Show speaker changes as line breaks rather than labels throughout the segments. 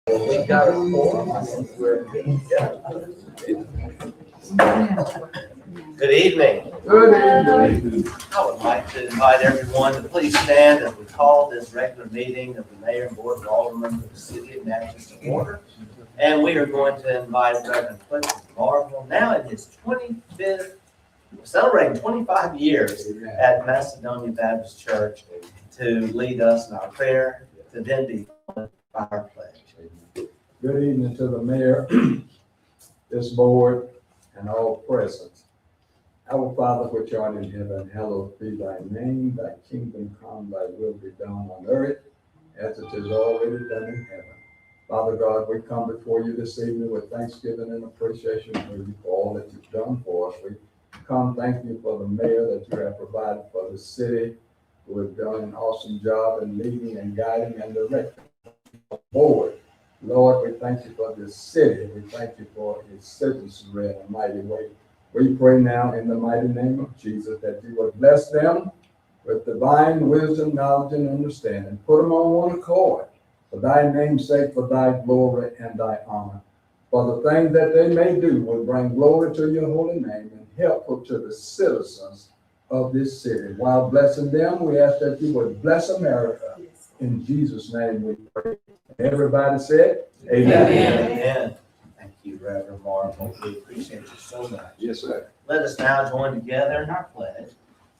We got a forum. I think we're being done. Good evening.
Good evening.
I would like to invite everyone to please stand as we call this regular meeting of the Mayor and Board of Aldermen of the City of Natchez to order. And we are going to invite Reverend Clifford Marvel, now in his 25th, celebrating 25 years at Macedonia Baptist Church, to lead us in our prayer, to then be followed by our pledge.
Good evening to the mayor, this board, and all present. Our Father which art in heaven, hallowed be thy name. Thy kingdom come, thy will be done on earth as it is already done in heaven. Father God, we come before you this evening with thanksgiving and appreciation for you for all that you've done for us. We come thank you for the mayor that you have provided for the city, who has done an awesome job in leading and guiding and directing the board. Lord, we thank you for this city. We thank you for its citizenry in a mighty way. We pray now in the mighty name of Jesus that you would bless them with divine wisdom, knowledge, and understanding. Put them on one accord for thy name's sake, for thy glory and thy honor. For the things that they may do will bring glory to your holy name and helpful to the citizens of this city. While blessing them, we ask that you would bless America. In Jesus' name we pray. Everybody said, amen.
Amen. Thank you, Reverend Marvel. We appreciate you so much.
Yes, sir.
Let us now join together in our pledge.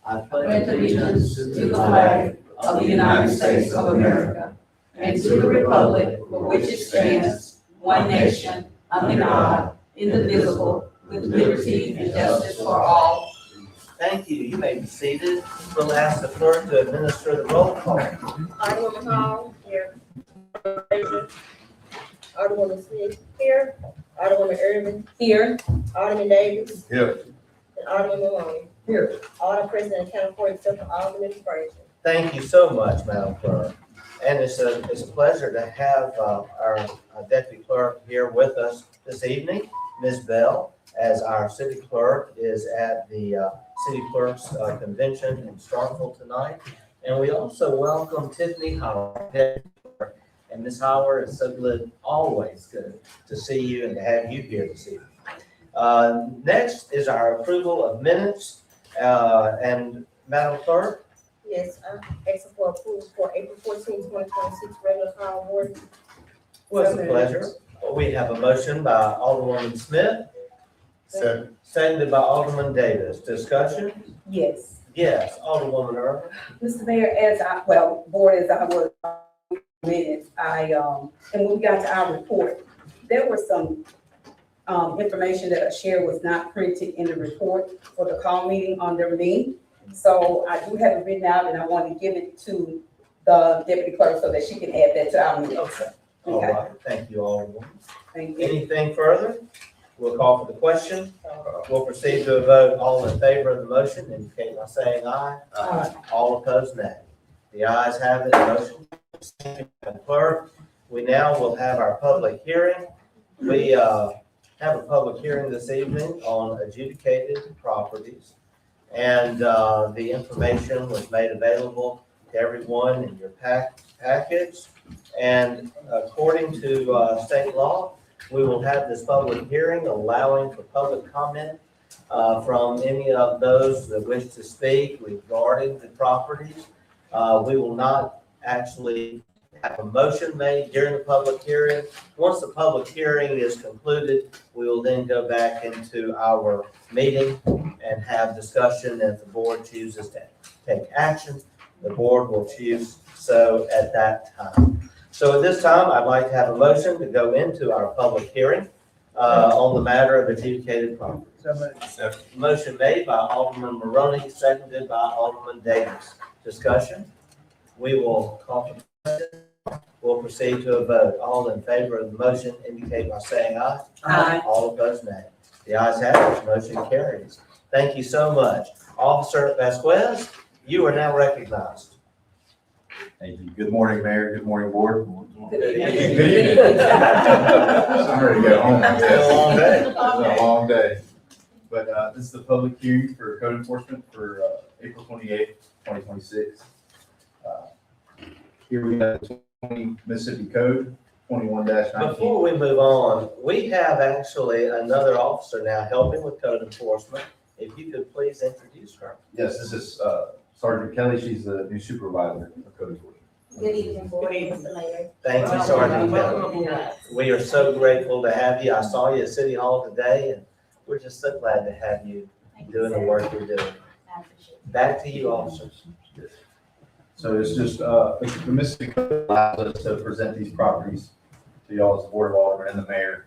I
pledge allegiance to the flag of the United States of America and to the republic for which it stands, one nation, under God, indivisible, with liberty and justice for all.
Thank you. You may be seated. We'll ask the clerk to administer the roll call.
Alderman Hall, here. Alderwoman Smith, here. Alderwoman Irvin,
Here.
Alderman Davis,
Here.
and Alderman Maloney.
Here.
Alderman President and County Court, except for Alderman Frazier.
Thank you so much, Madam Clerk. And it's a pleasure to have our Deputy Clerk here with us this evening. Ms. Bell, as our City Clerk, is at the City Clerks Convention in Starkville tonight. And we also welcome Tiffany Howard. And Ms. Howard, it's so good, always good to see you and to have you here this evening. Next is our approval of minutes. And Madam Clerk?
Yes, I'm asking for approval for April 14, 2026, regular call board.
What's a pleasure. We have a motion by Alderwoman Smith, seconded by Alderman Davis. Discussion?
Yes.
Yes, Alderwoman Irvin.
Mr. Mayor, board, as I was minutes, and when we got to our report, there was some information that I shared was not printed in the report for the call meeting under me. So I do have it written out and I want to give it to the deputy clerk so that she can add that to our minutes.
Okay. All right. Thank you, Alderwoman.
Thank you.
Anything further? We'll call for the question. We'll proceed to a vote. All in favor of the motion indicate by saying aye.
Aye.
All opposed, nay. The ayes have it. Motion. Madam Clerk, we now will have our public hearing. We have a public hearing this evening on adjudicated properties. And the information was made available to everyone in your package. And according to state law, we will have this public hearing allowing for public comment from any of those that wish to speak regarding the properties. We will not actually have a motion made during the public hearing. Once the public hearing is concluded, we will then go back into our meeting and have discussion. If the board chooses to take action, the board will choose so at that time. So at this time, I'd like to have a motion to go into our public hearing on the matter of adjudicated property. Motion made by Alderman Maroney, seconded by Alderman Davis. Discussion? We will call for the question. We'll proceed to a vote. All in favor of the motion indicate by saying aye.
Aye.
All opposed, nay. The ayes have it. Motion carries. Thank you so much. Officer Vasquez, you are now recognized.
Thank you. Good morning, Mayor. Good morning, Board.
Good evening.
Good evening. I'm ready to go home.
It's been a long day.
It's been a long day. But this is the public hearing for code enforcement for April 28th, 2026. Here we have the 20 Mississippi Code. 21-19.
Before we move on, we have actually another officer now helping with code enforcement. If you could please introduce her.
Yes, this is Sergeant Kelly. She's the new supervisor of code enforcement.
Good evening, board, Mr. Mayor.
Thank you, Sergeant Kelly.
Welcome aboard.
We are so grateful to have you. I saw you at City Hall today, and we're just so glad to have you doing the work you're doing.
I appreciate it.
Back to you, officers.
So it's just, the Mississippi Code allows us to present these properties to y'all as the Board of Aldermen and the mayor,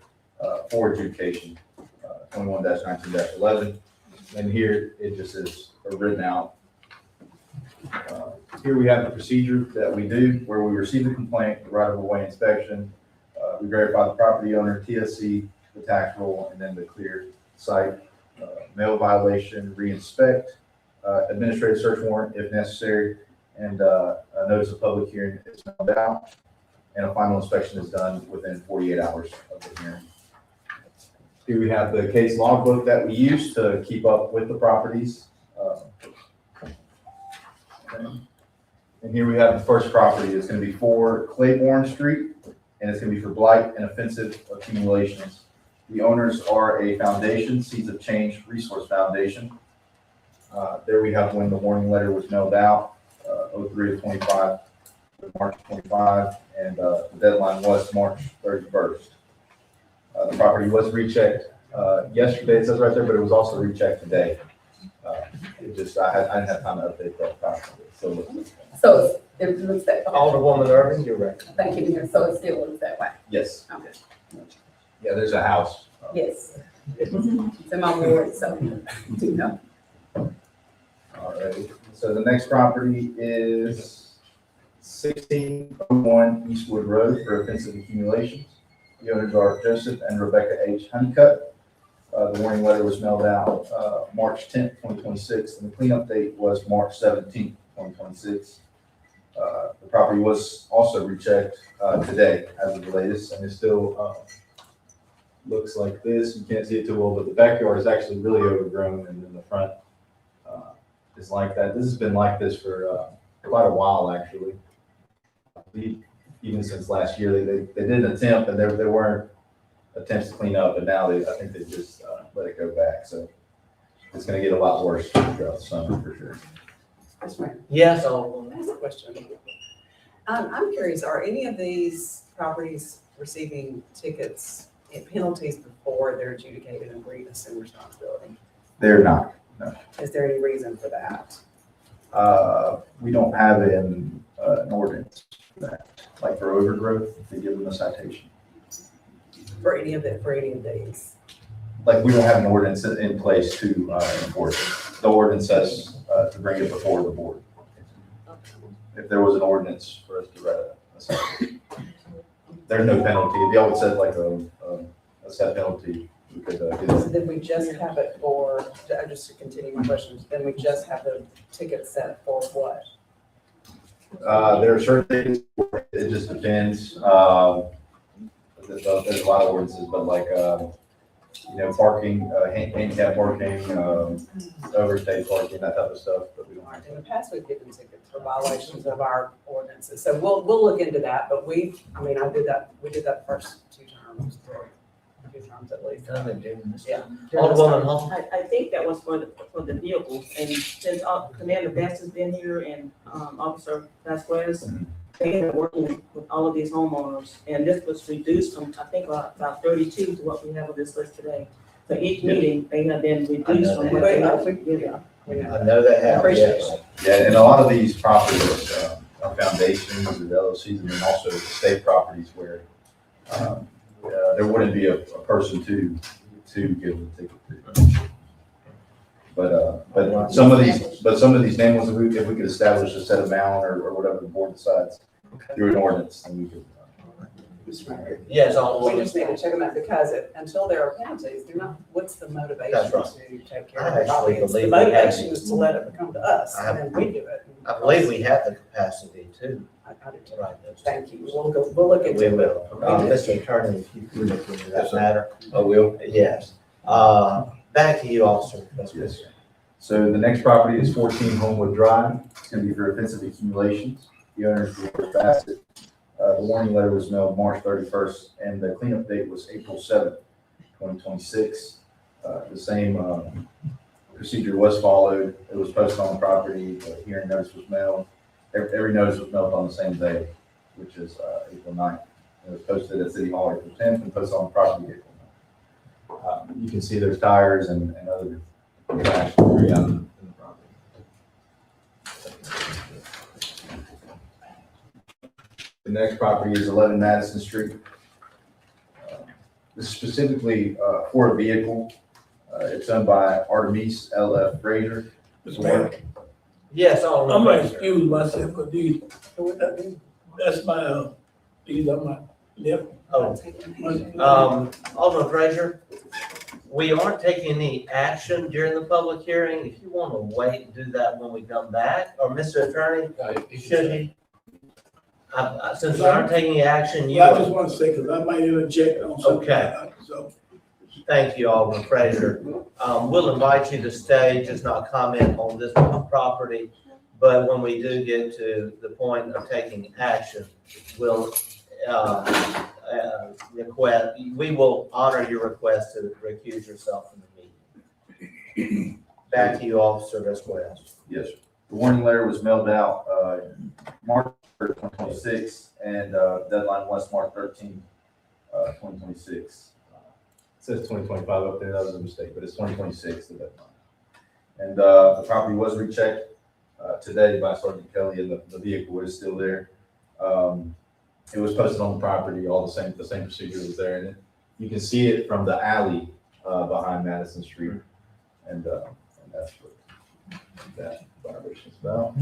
for adjudication, 21-19-11. And here it just is written out. Here we have the procedure that we do where we receive the complaint, the right-of-way inspection, we verify the property owner, TSC, the tax roll, and then the clear site, mail violation, reinspect, administrative search warrant if necessary, and a notice of public hearing is mailed out, and a final inspection is done within 48 hours of the hearing. Here we have the case logbook that we use to keep up with the properties. And here we have the first property. It's going to be 4 Claiborne Street, and it's going to be for blight and offensive accumulations. The owners are a foundation, Seeds of Change Resource Foundation. There we have when the warning letter was mailed out, 03/25, March 25, and the deadline was March 31st. The property was rechecked yesterday, it says right there, but it was also rechecked today. It just, I didn't have time to update that property.
So it looks that,
Alderwoman Irving, you're right.
thank you, Mayor. So it still looks that way.
Yes,
Okay.
yeah, there's a house.
Yes. It's in my ward, so, you know.
All right, so the next property is 1601 Eastwood Road for offensive accumulations. The owners are Joseph and Rebecca H. Honeycutt. The warning letter was mailed out March 10th, 2026, and the cleanup date was March 17th, 2026. The property was also rechecked today as of the latest, and it still looks like this. You can't see it too well, but the backyard is actually really overgrown, and then the front is like that. This has been like this for quite a while, actually. Even since last year, they did an attempt, and there weren't attempts to clean up, but now I think they just let it go back. So it's going to get a lot worse throughout the summer for sure.
That's right.
Yes, Alderwoman.
That's a question. I'm curious, are any of these properties receiving tickets and penalties before they're adjudicated and grievance and responsibility?
They're not. No.
Is there any reason for that?
We don't have an ordinance for that. Like for overgrowth, they give them a citation.
For any of these?
Like we don't have an ordinance in place to enforce it. The ordinance says to bring it before the board. If there was an ordinance for us to write a citation. There's no penalty. If y'all would set like a set penalty, we could do
So
that.
then we just have it for, just to continue my questions, then we just have the ticket set for what?
There are certain things, it just depends. There's a lot of ordinances, but like, parking, handicap parking, overstay parking, that type of stuff, but we don't have.
In the past, we've given tickets for violations of our ordinances, so we'll look into that, but we did that the first 2 terms, or 2 terms at least. Yeah.
Alderwoman Hall.
I think that was for the vehicles, and since Commander Best has been here and Officer Vasquez, they have been working with all of these homeowners, and this was reduced from, I think, about 32 to what we have on this list today. So each meeting, they have been reduced from what they have.
Yeah.
I know they have,
Appreciate
yes.
Yeah, and a lot of these properties are foundations and LLCs, and then also state properties where there wouldn't be a person to give the ticket to. But some of these named ones, if we could establish a set amount or whatever the board decides through an ordinance, then we could.
Yes,
We
Alderwoman.
just need to check them out, because until there are penalties, they're not, what's the motivation
That's right.
to take care
I
of the
actually
property? The
believe we have-
motivation is to let it come to us,
I-
and then we do it.
I believe we have the capacity to
I do too.
write those.
Thank you, we'll look into
We
it.
will. Mr. Attorney, if you could look into that matter.
I will.
Yes. Back to you, Officer.
Yes, sir. So the next property is 14 Homewood Drive. It's going to be for offensive accumulations. The owner is George Bassett. The warning letter was mailed March 31st, and the cleanup date was April 7th, 2026. The same procedure was followed. It was posted on the property. The hearing notice was mailed. Every notice was mailed on the same day, which is April 9th. It was posted at City Hall April 10th and posted on the property April 9th. You can see there's tires and other trash debris out in the property. The next property is 11 Madison Street. This is specifically for a vehicle. It's owned by Artemis L.F. Frazier.
Mr. Mayor,
Yes,
I'm
Alderman
gonna
Frazier.
excuse myself, because that's my, these are my left.
Alderman Frazier, we aren't taking any action during the public hearing. If you want to wait and do that when we come back, or Mr. Attorney, should he? Since we aren't taking any action, you.
Well, I just want to say, because I might interject on something.
Okay.
So,
Thank you, Alderman Frazier. We'll invite you to stay, just not comment on this property. But when we do get to the point of taking action, we'll request, we will honor your request to recuse yourself from the meeting. Back to you, Officer Vasquez.
Yes, sir. The warning letter was mailed out March 3rd, 2026, and deadline was March 13th, 2026. It says 2025 up there, that was a mistake, but it's 2026, the deadline. And the property was rechecked today by Sergeant Kelly, and the vehicle is still there. It was posted on the property, all the same procedure was there, and you can see it from the alley behind Madison Street, and that's what that violation is about.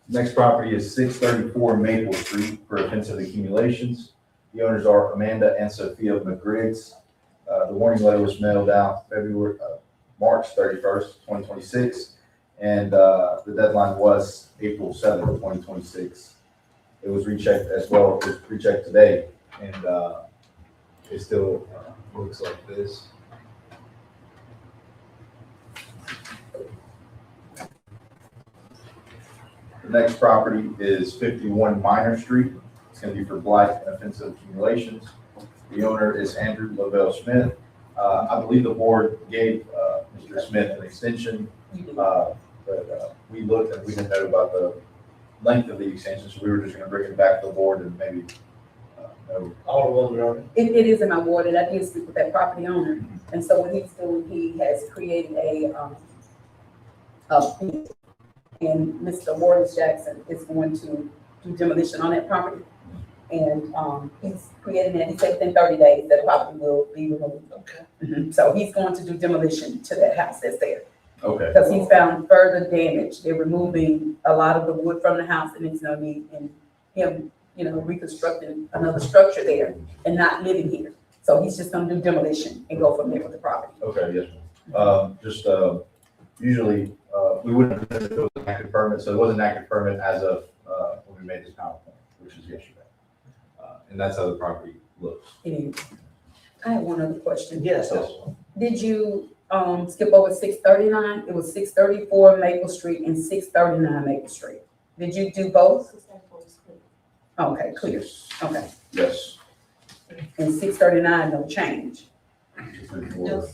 Next property is 634 Maple Street for offensive accumulations. The owners are Amanda and Sophia McGriggs. The warning letter was mailed out March 31st, 2026, and the deadline was April 7th, 2026. It was rechecked as well. It was rechecked today, and it still looks like this. The next property is 51 Minor Street. It's going to be for blight and offensive accumulations. The owner is Andrew Lavelle Smith. I believe the board gave Mr. Smith an extension, but we looked and we didn't know about the length of the extension, so we were just going to bring it back to the board and maybe know.
Alderman.
It is in my ward, and I did speak with that property owner, and so what he's doing, he has created and Mr. Morris Jackson is going to do demolition on that property. And he's created it, he said within 30 days that property will be removed.
Okay.
So he's going to do demolition to that house that's there.
Okay.
Because he's found further damage. They're removing a lot of the wood from the house, and it's gonna be in him, reconstructing another structure there and not living here. So he's just gonna do demolition and go from there with the property.
Okay, yes. Usually, we wouldn't have if it was an active permit, so it was an active permit as of when we made this PowerPoint, which is yesterday. And that's how the property looks.
It is. I have one other question.
Yes,
Yes.
Alderman.
Did you skip over 639? It was 634 Maple Street and 639 Maple Street. Did you do both? Okay, clear. Okay.
Yes.
And 639, no change.
634.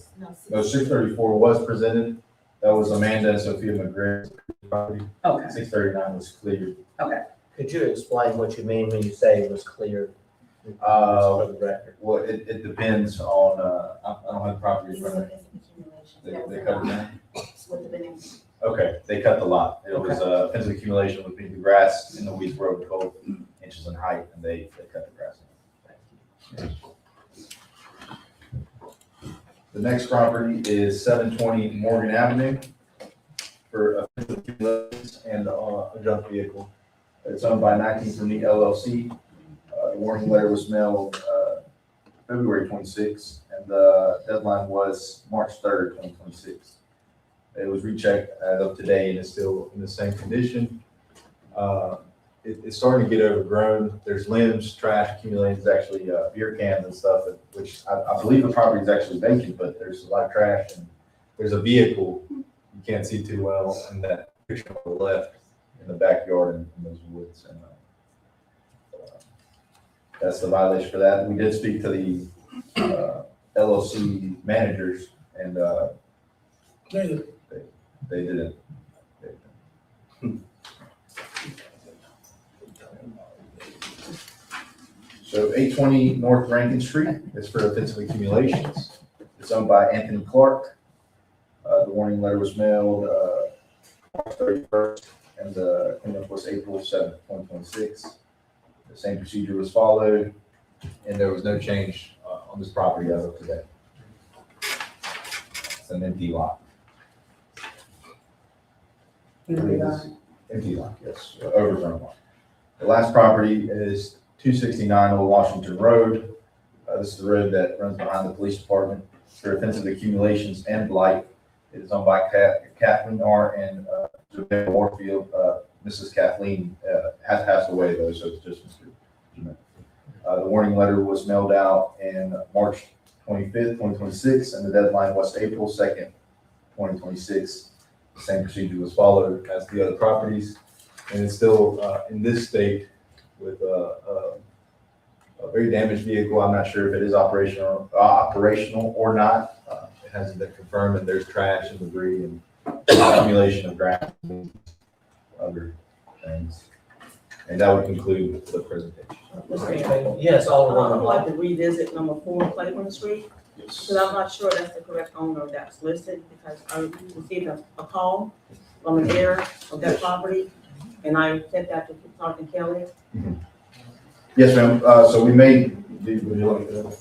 No, 634 was presented. That was Amanda and Sophia McGregor's property.
Okay.
639 was cleared.
Could you explain what you mean when you say it was cleared? For the record.
Well, it depends on, I don't have the property in front of me. They cut it down? Okay, they cut the lot. It was offensive accumulation with the grass and the weeds were over 12 inches in height, and they cut the grass. The next property is 720 Morgan Avenue for offensive accumulations and a junk vehicle. It's owned by 19th Unique LLC. The warning letter was mailed February 26th, and the deadline was March 3rd, 2026. It was rechecked as of today, and it's still in the same condition. It's starting to get overgrown. There's limbs, trash accumulating, there's actually beer cans and stuff, which I believe the property is actually vacant, but there's a lot of trash, and there's a vehicle you can't see too well in that picture on the left. in the backyard in those woods. And that's the violation for that. We did speak to the LLC managers, and
Clearly,
they didn't. So 820 North Rankin Street is for offensive accumulations. It's owned by Anthony Clark. The warning letter was mailed March 31st, and the cleanup was April 7th, 2026. The same procedure was followed, and there was no change on this property as of today. It's an empty lot. Empty lot, yes, overgrown lot. The last property is 269 Old Washington Road. This is the road that runs behind the police department for offensive accumulations and blight. It is owned by Kathleen R. and Warfield. Mrs. Kathleen has passed away though, so it's just Mr. Jimmy. The warning letter was mailed out in March 25th, 2026, and the deadline was April 2nd, 2026. The same procedure was followed as the other properties, and it's still in this state with a very damaged vehicle. I'm not sure if it is operational or not. It hasn't been confirmed, and there's trash and debris and accumulation of grass and other things. And that would conclude the presentation.
Yes,
I
Alderman.
would like to revisit number 4 Claiborne Street,
Yes.
because I'm not sure that's the correct owner that's listed, because I received a call from the heir of that property, and I sent that to Sergeant Kelly.
Yes, ma'am. So we made, would you like to?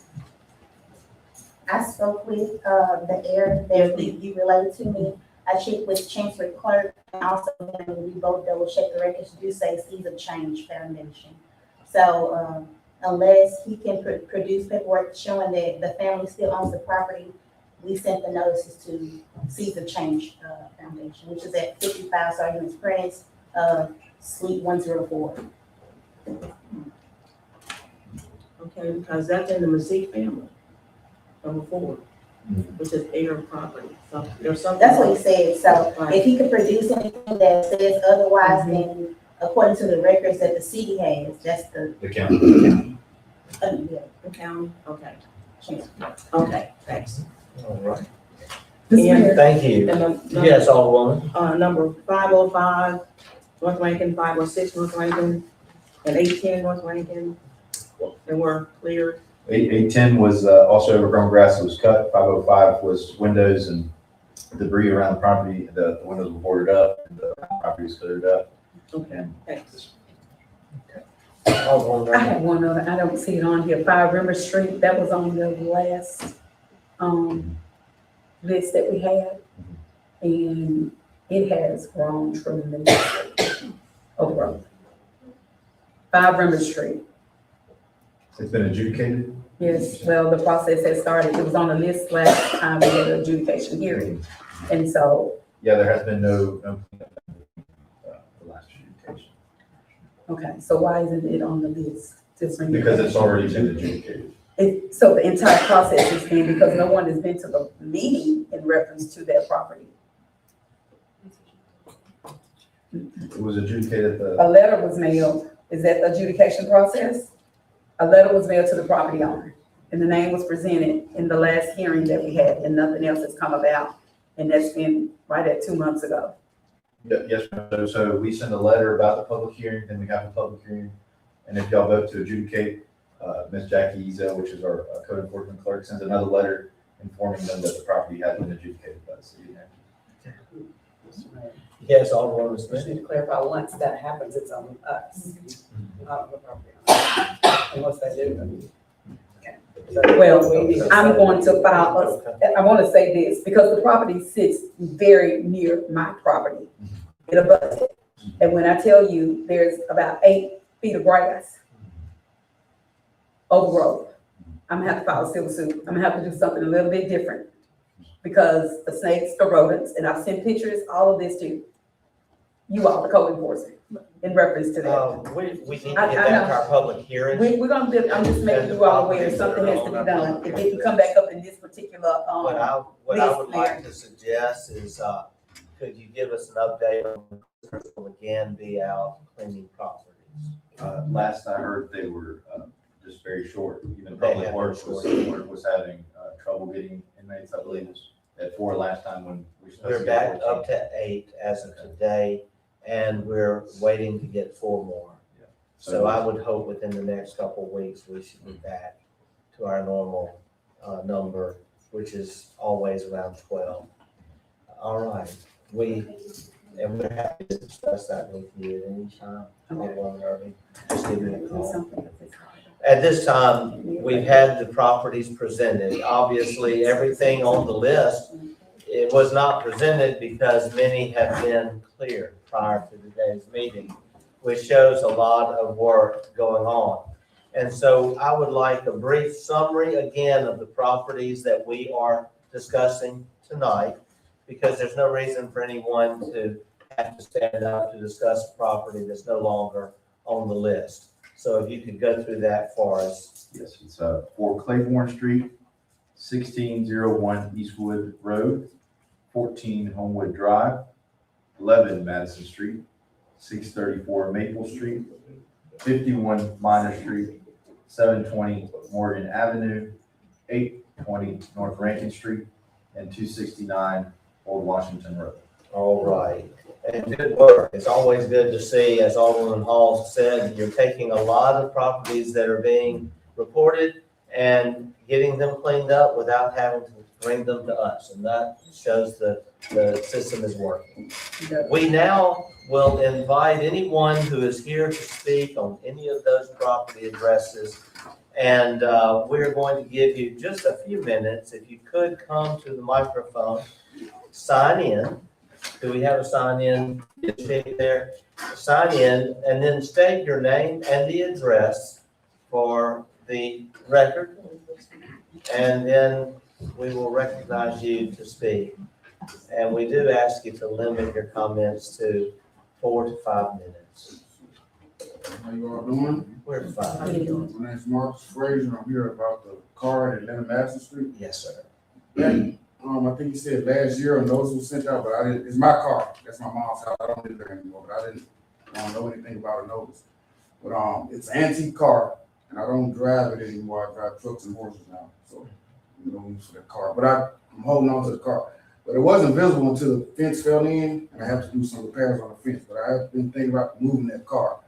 I spoke with the heir that you relayed to me. I checked with Chancery Clerk, and also we both double checked the records, do say Seeds of Change Foundation. So unless he can produce paperwork showing that the family still owns the property, we sent the notices to Seeds of Change Foundation, which is at 55 Sergeant's Press, Suite 104.
Okay, because that's in the Mazik family, number 4, which is heir property. So there's something.
That's what he said. So
Right.
if he could produce anything that says otherwise, then according to the records that the city has, that's the,
The county.
yeah.
The county, okay. Okay, thanks.
All right.
Mr.
And-
Mayor,
Thank you.
And
Yes, Alderwoman.
number 505 North Rankin, 506 North Rankin, and 810 North Rankin, they were cleared.
810 was also overgrown grass that was cut. 505 was windows and debris around the property. The windows were boarded up, and the property was cleared up.
Okay,
And
thanks.
Alderwoman.
I have one other, I don't see it on here, 5 River Street, that was on the last, list that we had. And it has grown tremendously, overgrown. 5 River Street,
it's been adjudicated.
yes, well, the process has started, it was on the list last time we had an adjudication hearing. And so,
Yeah, there has been no the last adjudication.
okay, so why isn't it on the list? Just for me?
Because it's already been adjudicated.
So the entire process is being, because no one has been to the meeting in reference to that property.
It was adjudicated at
A letter was mailed, is that the adjudication process? A letter was mailed to the property owner, and the name was presented in the last hearing that we had, and nothing else has come about. And that's been right at 2 months ago.
Yes, ma'am. So we send a letter about the public hearing, then we have a public hearing. And if y'all vote to adjudicate, Ms. Jackie Ezo, which is our code enforcement clerk, sends another letter informing them that the property has been adjudicated by the city.
Yes, Alderwoman
Just
Smith.
need to clarify, once that happens, it's on us, not on the property owner, unless they do. then- So
Well,
we need to
I'm
set-
going to file, I want to say this, because the property sits very near my property. It abuts it. And when I tell you, there's about 8 feet of grass overgrowth, I'm gonna have to file a civil suit. I'm gonna have to do something a little bit different. Because the snakes, the rodents, and I've sent pictures, all of this to you all, the code enforcement, in reference to that.
We need to get
I
back
know.
to our public hearing.
We're gonna do, I'm just making you all aware, something has to be done. If it can come back up in this particular,
What I would like to suggest is, could you give us an update on when visitors will again be out cleaning properties?
Last I heard, they were just very short. Even
They
Public
have
Works
been short.
was having trouble getting inmates, I believe, at 4 last time when we were supposed
We're
to
back
get
up
14.
to 8 as of today, and we're waiting to get 4 more.
Yeah.
So I would hope within the next couple of weeks, we should be back to our normal number, which is always around 12. All right, we're happy to discuss that with you at any time. Just give me a call. At this time, we've had the properties presented. Obviously, everything on the list, it was not presented because many have been cleared prior to today's meeting, which shows a lot of work going on. And so I would like a brief summary again of the properties that we are discussing tonight, because there's no reason for anyone to have to stand up to discuss a property that's no longer on the list. So if you could go through that for us.
Yes, it's 4 Claiborne Street, 1601 Eastwood Road, 14 Homewood Drive, 11 Madison Street, 634 Maple Street, 51 Minor Street, 720 Morgan Avenue, 820 North Rankin Street, and 269 Old Washington Road.
All right, and good work. It's always good to see, as Alderman Hall said, you're taking a lot of properties that are being reported and getting them cleaned up without having to bring them to us. And that shows that the system is working. We now will invite anyone who is here to speak on any of those property addresses. And we're going to give you just a few minutes. If you could come to the microphone, sign in. Do we have a sign in sheet there? Sign in and then state your name and the address for the record. And then we will recognize you to speak. And we do ask you to limit your comments to 4 to 5 minutes.
How you all doing?
We're fine.
My name's Marcus Frazier. I'm here about the car at 11 Madison Street.
Yes, sir.
I think you said last year a notice was sent out, but I didn't, it's my car. That's my mom's house. I don't live there anymore, but I didn't know anything about a notice. But it's an antique car and I don't drive it anymore. I drive trucks and horses now. So no use for the car, but I'm holding on to the car. But it wasn't visible until the fence fell in and I have to do some repairs on the fence. But I have been thinking about moving that car.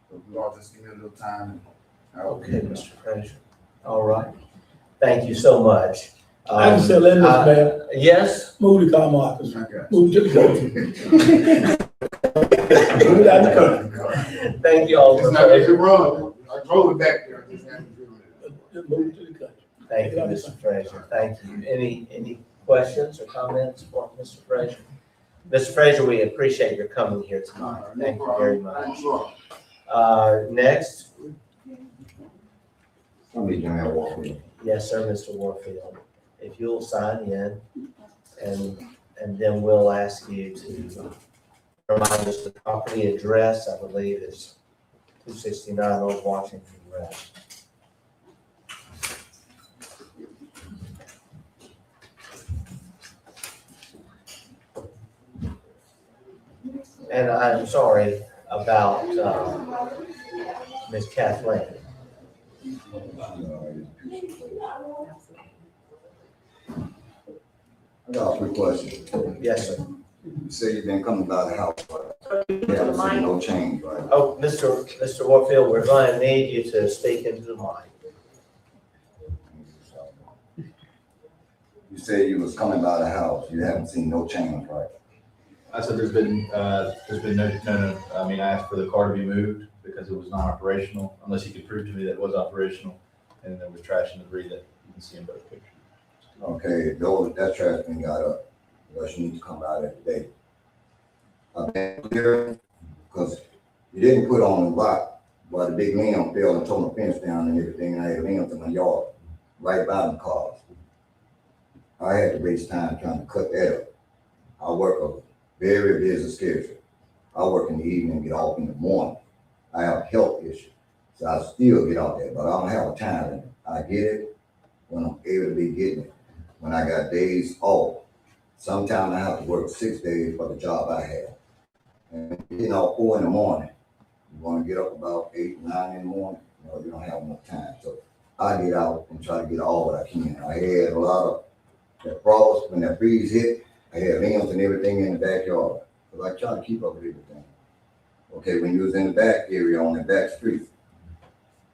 So we all just give me a little time.
Okay, Mr. Frazier. All right. Thank you so much.
I can still in this, man.
Yes?
Move the car, Marcus.
Okay.
Move to the country. Move down the country.
Thank you all.
It's not a good run. I drove it back there. I just had to do it.
Just move to the country.
Thank you, Mr. Frazier. Thank you. Any questions or comments for Mr. Frazier? Mr. Frazier, we appreciate your coming here tonight. Thank you very much. Next.
Somebody can have walk in.
Yes, sir, Mr. Warfield. If you'll sign in and then we'll ask you to remind us the property address, I believe is 269 Old Washington Road. And I'm sorry about Miss Kathleen.
I got a quick question.
Yes, sir.
You say you've been coming by the house, right? You haven't seen no change, right?
Oh, Mr. Warfield, we're going to need you to speak into the mic.
You said you was coming by the house, you haven't seen no change, right?
I said there's been no, I mean, I asked for the car to be moved because it was not operational, unless he could prove to me that it was operational. And there was trash and debris that you can see in both pictures.
Okay, that trash been got up, because you need to come by there today. I've been here, because you didn't put on the rock, but the big limb fell and tore the fence down and everything, and I had limbs in my yard, right by the cars. I had to waste time trying to cut that up. I work a very busy schedule. I work in the evening and get off in the morning. I have a health issue, so I still get out there, but I don't have a time limit. I get it when I'm able to be getting it. When I got days off, Sometimes I have to work 6 days for the job I have. And, 4 in the morning, you wanna get up about 8, 9 in the morning, you don't have enough time. So I get out and try to get all that I can. I had a lot of that frost, when that freeze hit, I had limbs and everything in the backyard. Cause I try to keep up with everything. Okay, when you was in the back area on the back street,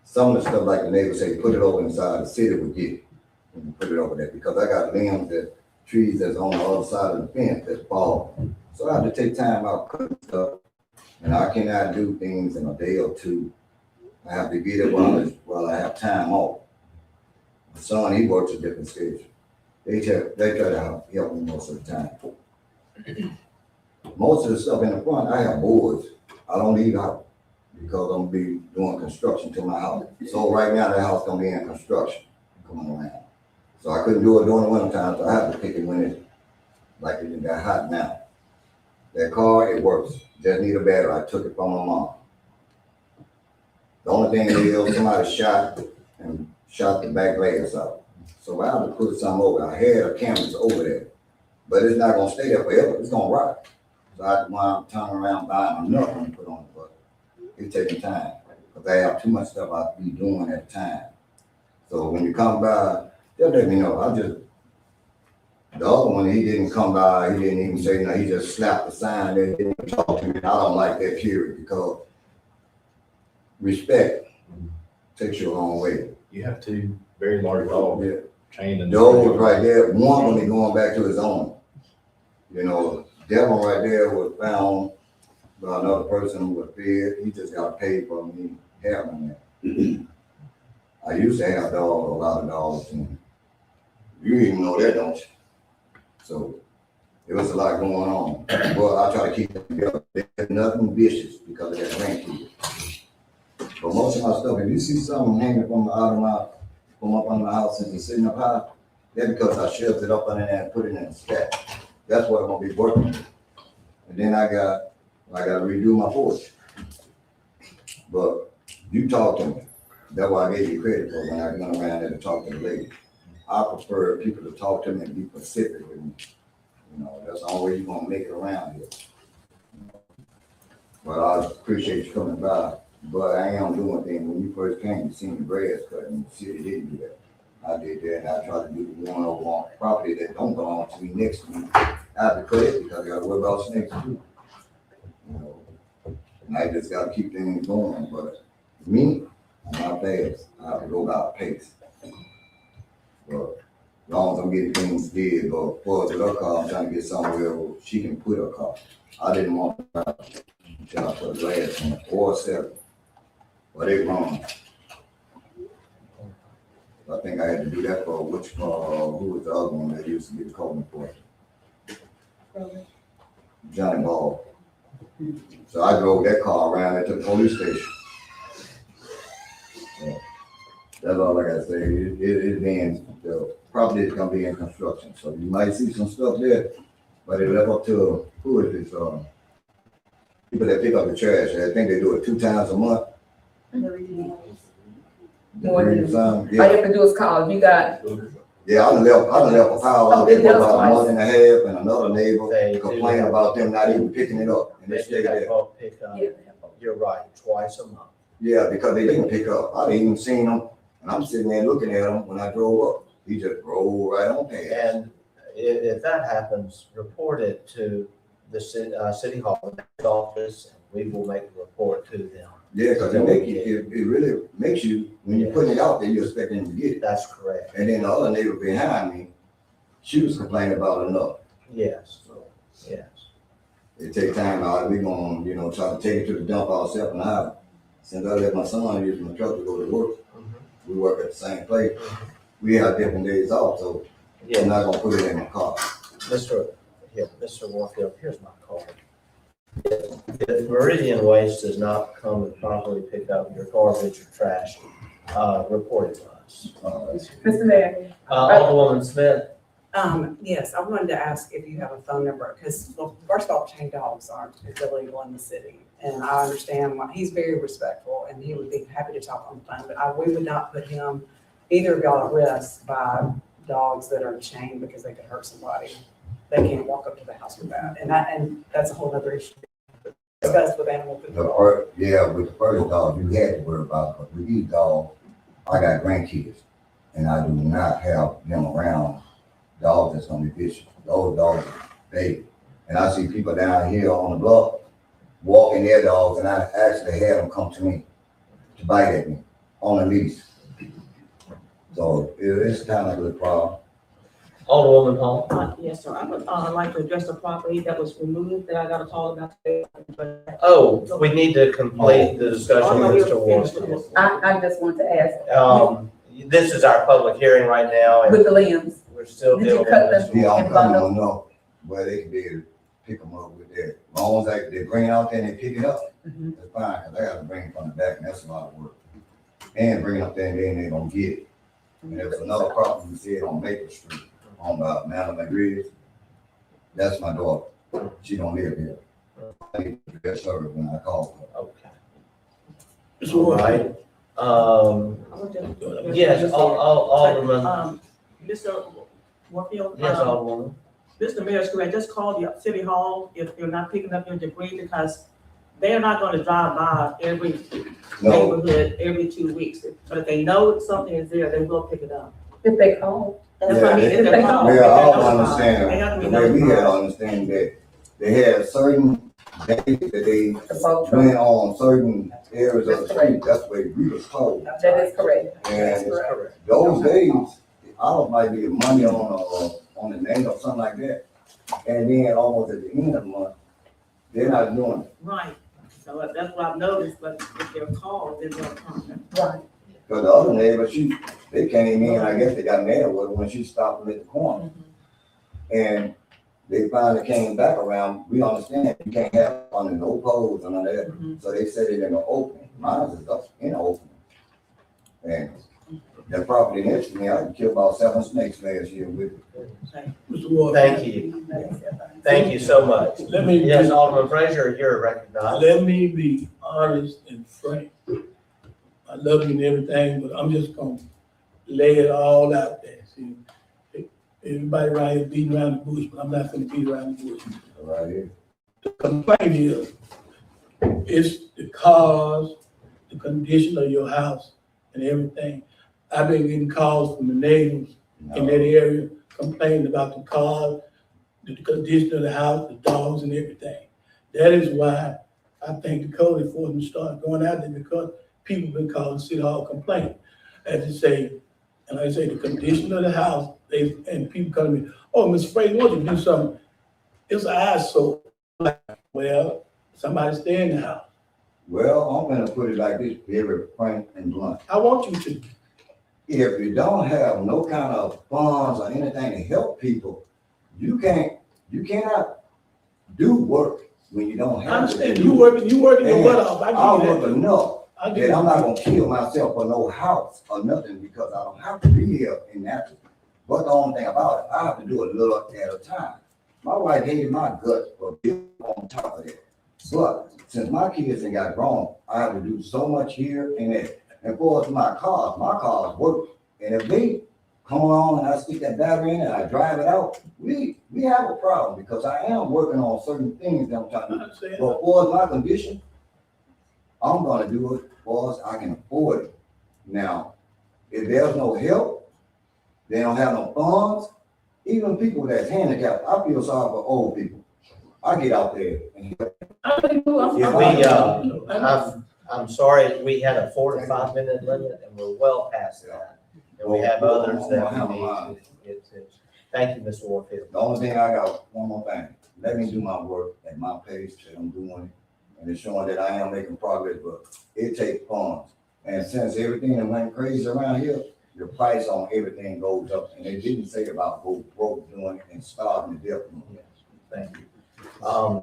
some of the stuff like the neighbors say, put it over inside the city would get it. When you put it over there, because I got limbs that trees that's on the other side of the fence that fall. So I have to take time out cutting stuff, and I cannot do things in a day or two. I have to get it while I have time off. My son, he works a different schedule. They try to help me most of the time. Most of the stuff in the front, I have boards. I don't leave out because I'm gonna be doing construction to my house. So right now, the house gonna be in construction coming around. So I couldn't do it during the winter time, so I have to pick it when it's like it got hot now. That car, it works. Just need a battery. I took it from my mom. The only thing is somebody shot the back glass out. So I have to put some over. I had a canvas over there, but it's not gonna stay there forever. It's gonna rot. So I have to wind up turning around buying another one to put on it, but it's taking time because I have too much stuff I be doing at the time. So when you come by, just let me know. The other one, he didn't come by, he didn't even say nothing, he just slapped the sign and didn't even talk to me. I don't like that period because respect takes you a long way.
You have two very large dogs
Yeah.
chained in.
Those right there, one gonna be going back to his owner. That one right there was found by another person who was fed. He just got paid for me having that. I used to have dogs, a lot of dogs, and you even know that, don't you? So there was a lot going on. Well, I try to keep them together. There's nothing vicious because of that grandkid. But most of my stuff, if you see something hanging from up under my house and it's sitting up high, that's because I shoved it up under there and put it in a stack. That's what I'm gonna be working with. And then I gotta redo my porch. But you talk to me. That's why I gave you credit for when I went around there to talk to the lady. I prefer people to talk to me and be specific with me. That's the only way you're gonna make it around here. But I appreciate you coming by. But I am doing things. When you first came, you seen the grass cut, and the city didn't do that. I did that, and I tried to do the one over on property that don't belong to me next to me. I have to cut it because I gotta worry about snakes too. And I just gotta keep things going. But me, I'm not fast. I have to go about pace. But as long as I'm getting things did, but for her car, I'm trying to get somewhere where she can put her car. I didn't want to until I put glass in it or seven. But they wrong. I think I had to do that for who was the other one that used to get called for? Johnny Ball. So I drove that car around at the police station. Yeah. That's all I gotta say. The property is gonna be in construction, so you might see some stuff there, but it left up to who is this? People that pick up the trash. I think they do it 2 times a month.
More than
Some,
all you
yeah.
have to do is call. You got,
Yeah, I done left a pile out there for about a month and a half, and another neighbor
They
complained
do.
about them not even picking it up, and they
They
stayed
do have
there.
bulk pickup.
yeah.
You're right, twice a month.
Yeah, because they didn't pick up. I didn't even seen them, and I'm sitting there looking at him when I drove up. He just rolled right on past.
And if that happens, report it to the city hall office, and we will make a report to them.
Yeah, because it really makes you, when you're putting it out there, you're expecting to get it.
That's correct.
And then the other neighbor behind me, she was complaining about enough.
Yes,
So
yes.
it takes time out. We gonna, try to take it to the dump ourselves. And since I let my son use my truck to go to work, we work at the same place. We have different days off, so I'm
Yeah,
not gonna put it in my car.
Mr. Warfield, here's my card. If Meridian Waste does not come and properly pick up your garbage or trash, report it to us.
Mr. Mayor,
Alderwoman Smith?
Yes, I wanted to ask if you have a phone number, because, well, first of all, chained dogs aren't illegal in the city. And I understand why, he's very respectful, and he would be happy to talk on the phone, but we would not put him, either of y'all at risk by dogs that are chained because they could hurt somebody. they can't walk up to the house with that. And that's a whole other issue discussed with animal
The
control.
first, yeah, with the first dog, you had to worry about, but with these dogs, I got grandkids, and I do not have them around dogs that's gonna be vicious. Those dogs are baby. And I see people down here on the block walking their dogs, and I actually had them come to me to bite at me on a leash. So it's kind of a good problem.
Alderwoman Hall.
Yes, sir. I would, like to address the property that was removed that I got a call about today.
Oh, we need to complete the discussion with Mr. Warfield.
I just want to ask,
This is our public hearing right now, and
with the limbs,
we're still
Did you
dealing with
cut
Mr.
them?
Yeah, I'm
And
coming
bundle.
on up where they can be able to pick them up with their, as long as they bring it out there and they pick it up,
Mhm.
that's fine, cause I gotta bring it from the back, and that's a lot of work. And bring it up there and then they gonna get it. And there was another property we said on Maple Street, on Madam McGree's. That's my daughter. She don't live here. I need to get her when I call her.
Okay.
Mr.
All
Warfield.
right.
I would just-
Yes, Alderman.
Mr. Warfield.
Yes, Alderwoman.
Mr. Mayor's correct, just call the city hall if you're not picking up your debris, because they're not gonna drive by every
No,
neighborhood every 2 weeks. But if they know something is there, they will pick it up.
if they call.
That's what I mean,
Yeah,
if they call.
yeah,
if
I
they're
don't
notified,
understand
they have to
the
be
way we had
notified.
understand that they had certain days that they
The boat truck.
went on certain areas of the street. That's the way we was told.
That is correct.
And those days, I don't might be money on the name or something like that. And then almost at the end of the month, they're not doing it.
Right, so that's what I've noticed, but if they're called, then they'll come.
Right.
Cause the other neighbor, they came in, I guess they got mad with her when she stopped them at the corner. And they finally came back around. We understand you can't have under no poles and none of that. So they set it in the open. Mine is up in the open. And the property next to me, I killed about 7 snakes last year with it.
Mr. Warfield.
Thank you. Thank you so much.
Let me,
Yes, Alderman Frazier, you're recognized.
let me be honest and frank. I love you and everything, but I'm just gonna lay it all out there. See, everybody around here beating around the bush, but I'm not gonna beat around the bush.
Right here.
The complaint is, it's the cars, the condition of your house and everything. I've been getting calls from the neighbors in that area complaining about the cars, the condition of the house, the dogs and everything. That is why I think the code enforcement started going out there, because people been calling City Hall complaining. As they say, and I say the condition of the house, and people come to me, oh, Mr. Fraser, why don't you do something? It's an eyesore. Well, somebody stay in the house.
Well, I'm gonna put it like this, very frank and blunt.
I want you to.
If you don't have no kind of funds or anything to help people, you cannot do work when you don't
I
have.
understand, you working your butt off. I
I'll
give you
work
that.
enough
I
that
give
I'm
you
not
that.
gonna kill myself for no house or nothing, because I don't have to be here in natural. But the only thing about it, I have to do a little at a time. My wife hated my guts for being on top of that. But since my kids ain't got grown, I have to do so much here and there. And for my cars work. And if they come along and I stick that battery in and I drive it out, we have a problem, because I am working on certain things that I'm trying to
I
do.
understand.
But for my condition, I'm gonna do it for us, I can afford it. Now, if there's no help, they don't have no funds, even people that's handicapped, I feel sorry for old people. I get out there and
I'm sorry, we had a 4 to 5 minute limit, and we're well past that. And we have others that we need to get to. Thank you, Mr. Warfield.
the only thing I got, one more thing, let me do my work at my pace that I'm doing it. And it's showing that I am making progress, but it takes funds. And since everything that went crazy around here, the price on everything goes up. And they didn't say about go broke doing it and starving to death.
Thank you. I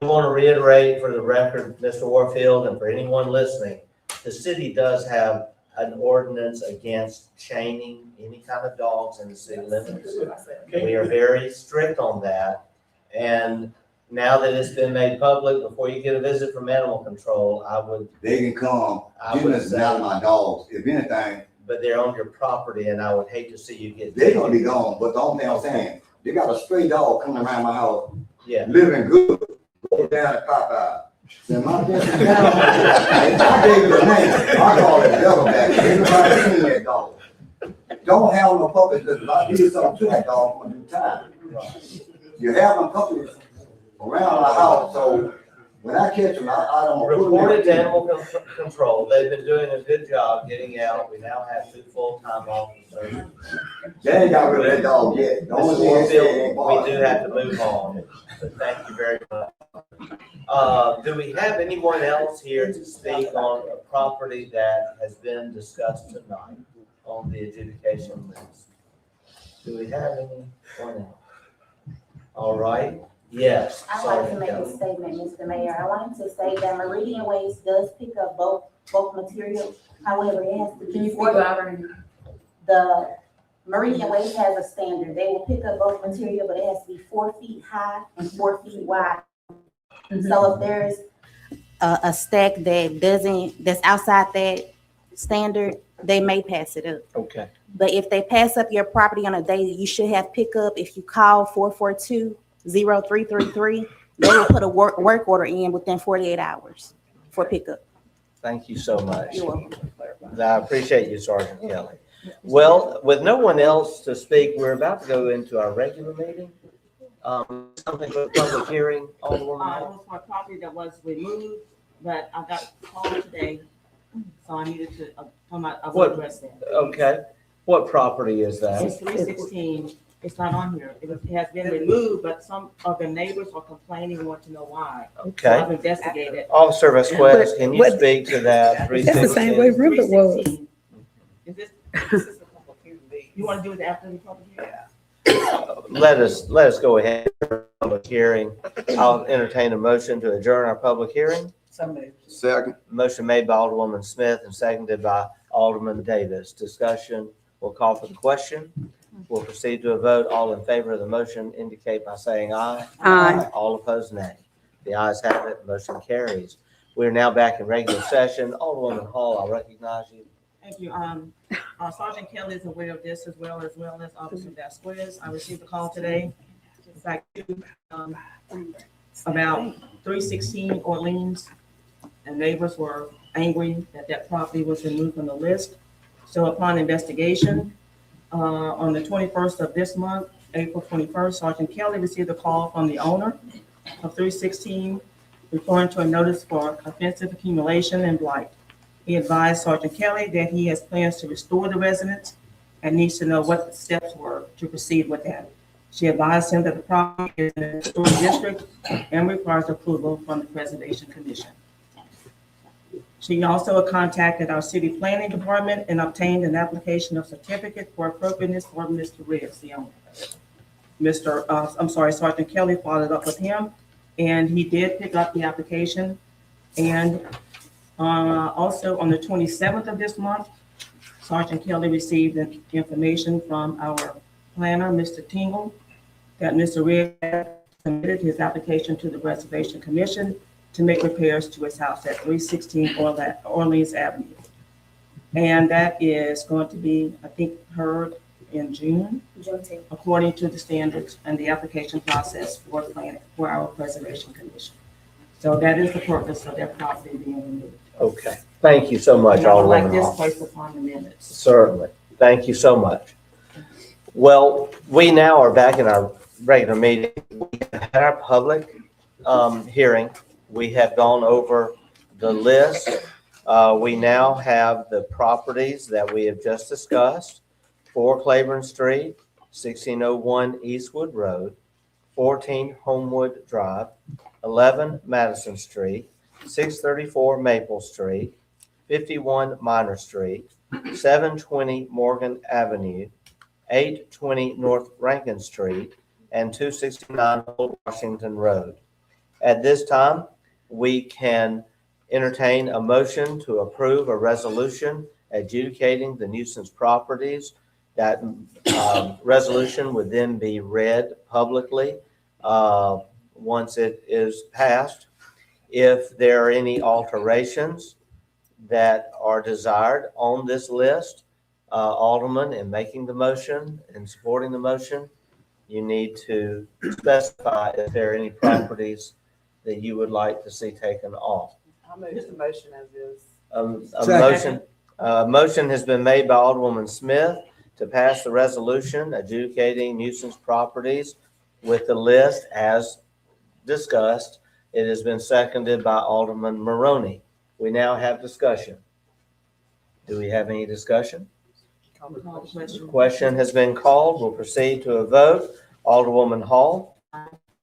want to reiterate for the record, Mr. Warfield, and for anyone listening, the city does have an ordinance against chaining any kind of dogs in the city limits. We are very strict on that. And now that it's been made public, before you get a visit from animal control,
They can come,
I would
Jim's not my dogs. If anything,
but they're on your property, and I would hate to see you get.
they're gonna be gone. But the only thing I'm saying, They got a stray dog coming around my house,
Yeah.
living good, go down to Popeye. Then my best friend, I gave it a name, I call it Devilback. Everybody seen that dog. Don't have no puppies, because if I did something to that dog, I'm gonna do time. You have them puppies around the house, so when I catch them, I don't. put 'em in-
Reported to animal control. They've been doing a good job getting out. We now have 2 full-time officers.
They ain't got rid of that dog yet. The only
Mr.
thing they said
Warfield,
ain't
we do have to move on, but thank you very much. Do we have anyone else here to speak on a property that has been discussed tonight on the adjudication list? Do we have anyone else? All right, yes.
I'd like to
Sergeant
make
Kelly.
a statement, Mr. Mayor. I wanted to say that Meridian Waste does pick up bulk material. However, it has to
Can you
be
speak louder?
the Meridian Waste has a standard. They will pick up bulk material, but it has to be 4 feet high and 4 feet wide. So if there's a stack that's outside that standard, they may pass it up.
Okay.
But if they pass up your property on a day that you should have pickup, if you call 442-0333, they will put a work order in within 48 hours for pickup.
Thank you so much.
You're welcome.
I appreciate you, Sergeant Kelly. Well, with no one else to speak, we're about to go into our regular meeting. Something for the public hearing,
It
Alderwoman Hall.
was for a property that was removed, but I got called today, so I needed to, I
What?
will address that.
Okay, what property is that?
It's 316, it's not on here. It has been removed, but some of the neighbors are complaining, and want to know why. So
Okay.
I've investigated.
Officer Vasquez, can you
But-
speak to that?
That's the same way
316?
River was.
316. Is this, you want to do it after the public hearing?
Let us go ahead with the public hearing. I'll entertain a motion to adjourn our public hearing.
Second.
Motion made by Alderwoman Smith and seconded by Alderman Davis. Discussion, we'll call for the question. We'll proceed to a vote. All in favor of the motion indicate by saying aye.
Aye.
All opposed, nay. The ayes have it, motion carries. We're now back in regular session. Alderwoman Hall, I recognize you.
Thank you. Sergeant Kelly is aware of this as well as Officer Vasquez. I received a call today. In fact, about 316 Orleans, and neighbors were angry that that property was removed from the list. So upon investigation, on the 21st of this month, April 21st, Sergeant Kelly received a call from the owner of 316 referring to a notice for offensive accumulation and blight. He advised Sergeant Kelly that he has plans to restore the residence and needs to know what the steps were to proceed with that. She advised him that the property is in a historic district and requires approval from the Preservation Commission. She also contacted our city planning department and obtained an application of certificate for appropriateness for Mr. Riggs, the owner. Sergeant Kelly followed up with him, and he did pick up the application. And also on the 27th of this month, Sergeant Kelly received information from our planner, Mr. Tingle, that Mr. Riggs submitted his application to the Preservation Commission to make repairs to his house at 316 Orleans Avenue. And that is going to be, I think, heard in June, according to the standards and the application process for our Preservation Commission. So that is the purpose of that property being removed.
Okay, thank you so much,
And I would like
Alderwoman
this
Hall.
placed upon the minutes.
Certainly, thank you so much. Well, we now are back in our regular meeting. We had our public hearing. We have gone over the list. We now have the properties that we have just discussed: 4 Claiborne Street, 1601 Eastwood Road, 14 Homewood Drive, 11 Madison Street, 634 Maple Street, 51 Minor Street, 720 Morgan Avenue, 820 North Rankin Street, and 269 Old Washington Road. At this time, we can entertain a motion to approve a resolution adjudicating the nuisance properties. That resolution would then be read publicly once it is passed. If there are any alterations that are desired on this list, Alderman, in making the motion and supporting the motion, you need to specify if there are any properties that you would like to see taken off.
I'll move the motion as is.
A motion has been made by Alderwoman Smith to pass the resolution adjudicating nuisance properties with the list as discussed. It has been seconded by Alderman Maroney. We now have discussion. Do we have any discussion? Question has been called. We'll proceed to a vote. Alderwoman Hall.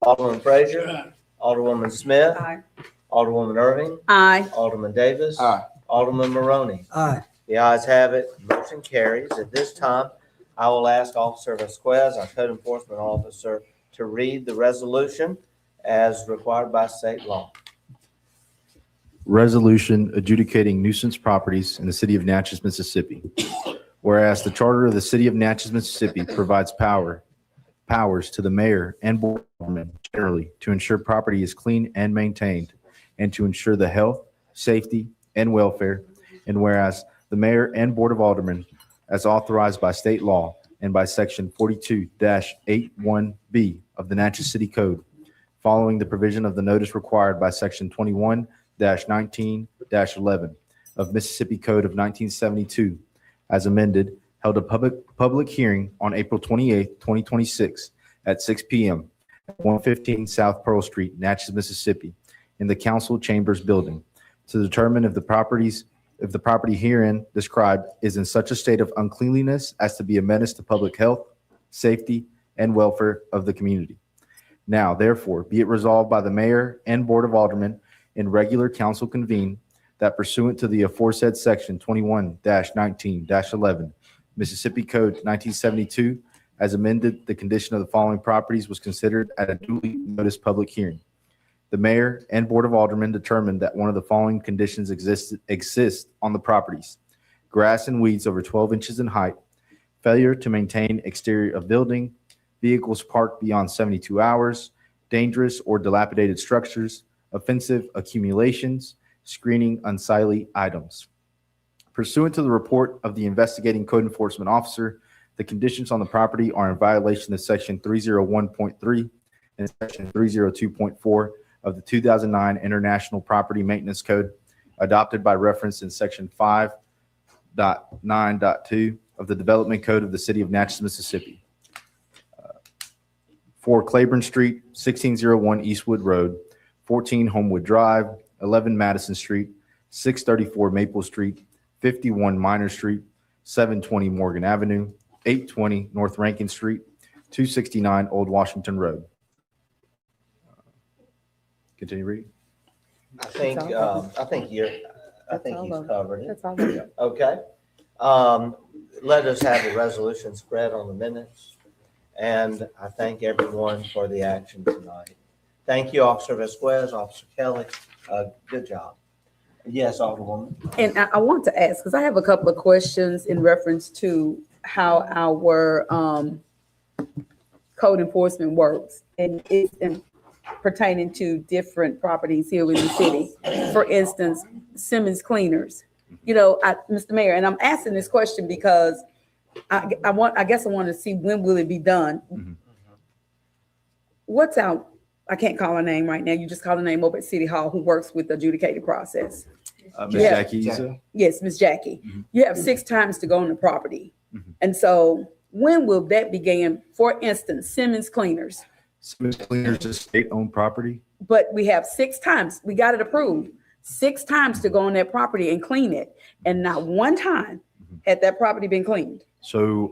Alderman Frazier. Alderwoman Smith.
Aye.
Alderwoman Irving.
Aye.
Alderman Davis.
Aye.
Alderman Maroney.
Aye.
The ayes have it. Motion carries. At this time, I will ask Officer Vasquez, our code enforcement officer, to read the resolution as required by state law.
Resolution adjudicating nuisance properties in the city of Natchez, Mississippi. Whereas the charter of the city of Natchez, Mississippi provides powers to the mayor and board of aldermen generally to ensure property is clean and maintained and to ensure the health, safety, and welfare. And whereas the mayor and board of aldermen, as authorized by state law and by section 42-81B of the Natchez City Code, following the provision of the notice required by section 21-19-11 of Mississippi Code of 1972, as amended, held a public hearing on April 28, 2026 at 6 p.m. at 115 South Pearl Street, Natchez, Mississippi, in the council chambers building to determine if the property herein described is in such a state of uncleanliness as to be a menace to public health, safety, and welfare of the community. Now, therefore, be it resolved by the mayor and board of aldermen in regular council convene that pursuant to the aforesaid section 21-19-11 Mississippi Code 1972, as amended, the condition of the following properties was considered at a duly noticed public hearing. The mayor and board of aldermen determined that one of the following conditions exist on the properties: grass and weeds over 12 inches in height, failure to maintain exterior of building, vehicles parked beyond 72 hours, dangerous or dilapidated structures, offensive accumulations, screening unsightly items. Pursuant to the report of the investigating code enforcement officer, the conditions on the property are in violation of section 301.3 and section 302.4 of the 2009 International Property Maintenance Code, adopted by reference in section 5.9.2 of the Development Code of the City of Natchez, Mississippi. 4 Claiborne Street, 1601 Eastwood Road, 14 Homewood Drive, 11 Madison Street, 634 Maple Street, 51 Minor Street, 720 Morgan Avenue, 820 North Rankin Street, 269 Old Washington Road. Continue reading.
I think he's covered it.
That's all. I got.
Okay. Let us have the resolution spread on the minutes. And I thank everyone for the action tonight. Thank you, Officer Vasquez, Officer Kelly. Good job. Yes, Alderwoman.
And I want to ask, because I have a couple of questions in reference to how our code enforcement works. And it's pertaining to different properties here in the city. For instance, Simmons Cleaners. You know, Mr. Mayor, and I'm asking this question because I guess I want to see when will it be done.
Mm-hmm.
What's out? I can't call her name right now. You just call her name over at City Hall who works with the adjudicated process.
Ms.
Yeah.
Jackie Issa?
Yes, Miss Jackie.
Mhm.
You have 6 times to go on the property.
Mhm.
And so when will that begin? For instance, Simmons Cleaners.
Simmons Cleaners is state-owned property.
But we have 6 times, we got it approved, 6 times to go on that property and clean it. And not one time had that property been cleaned.
So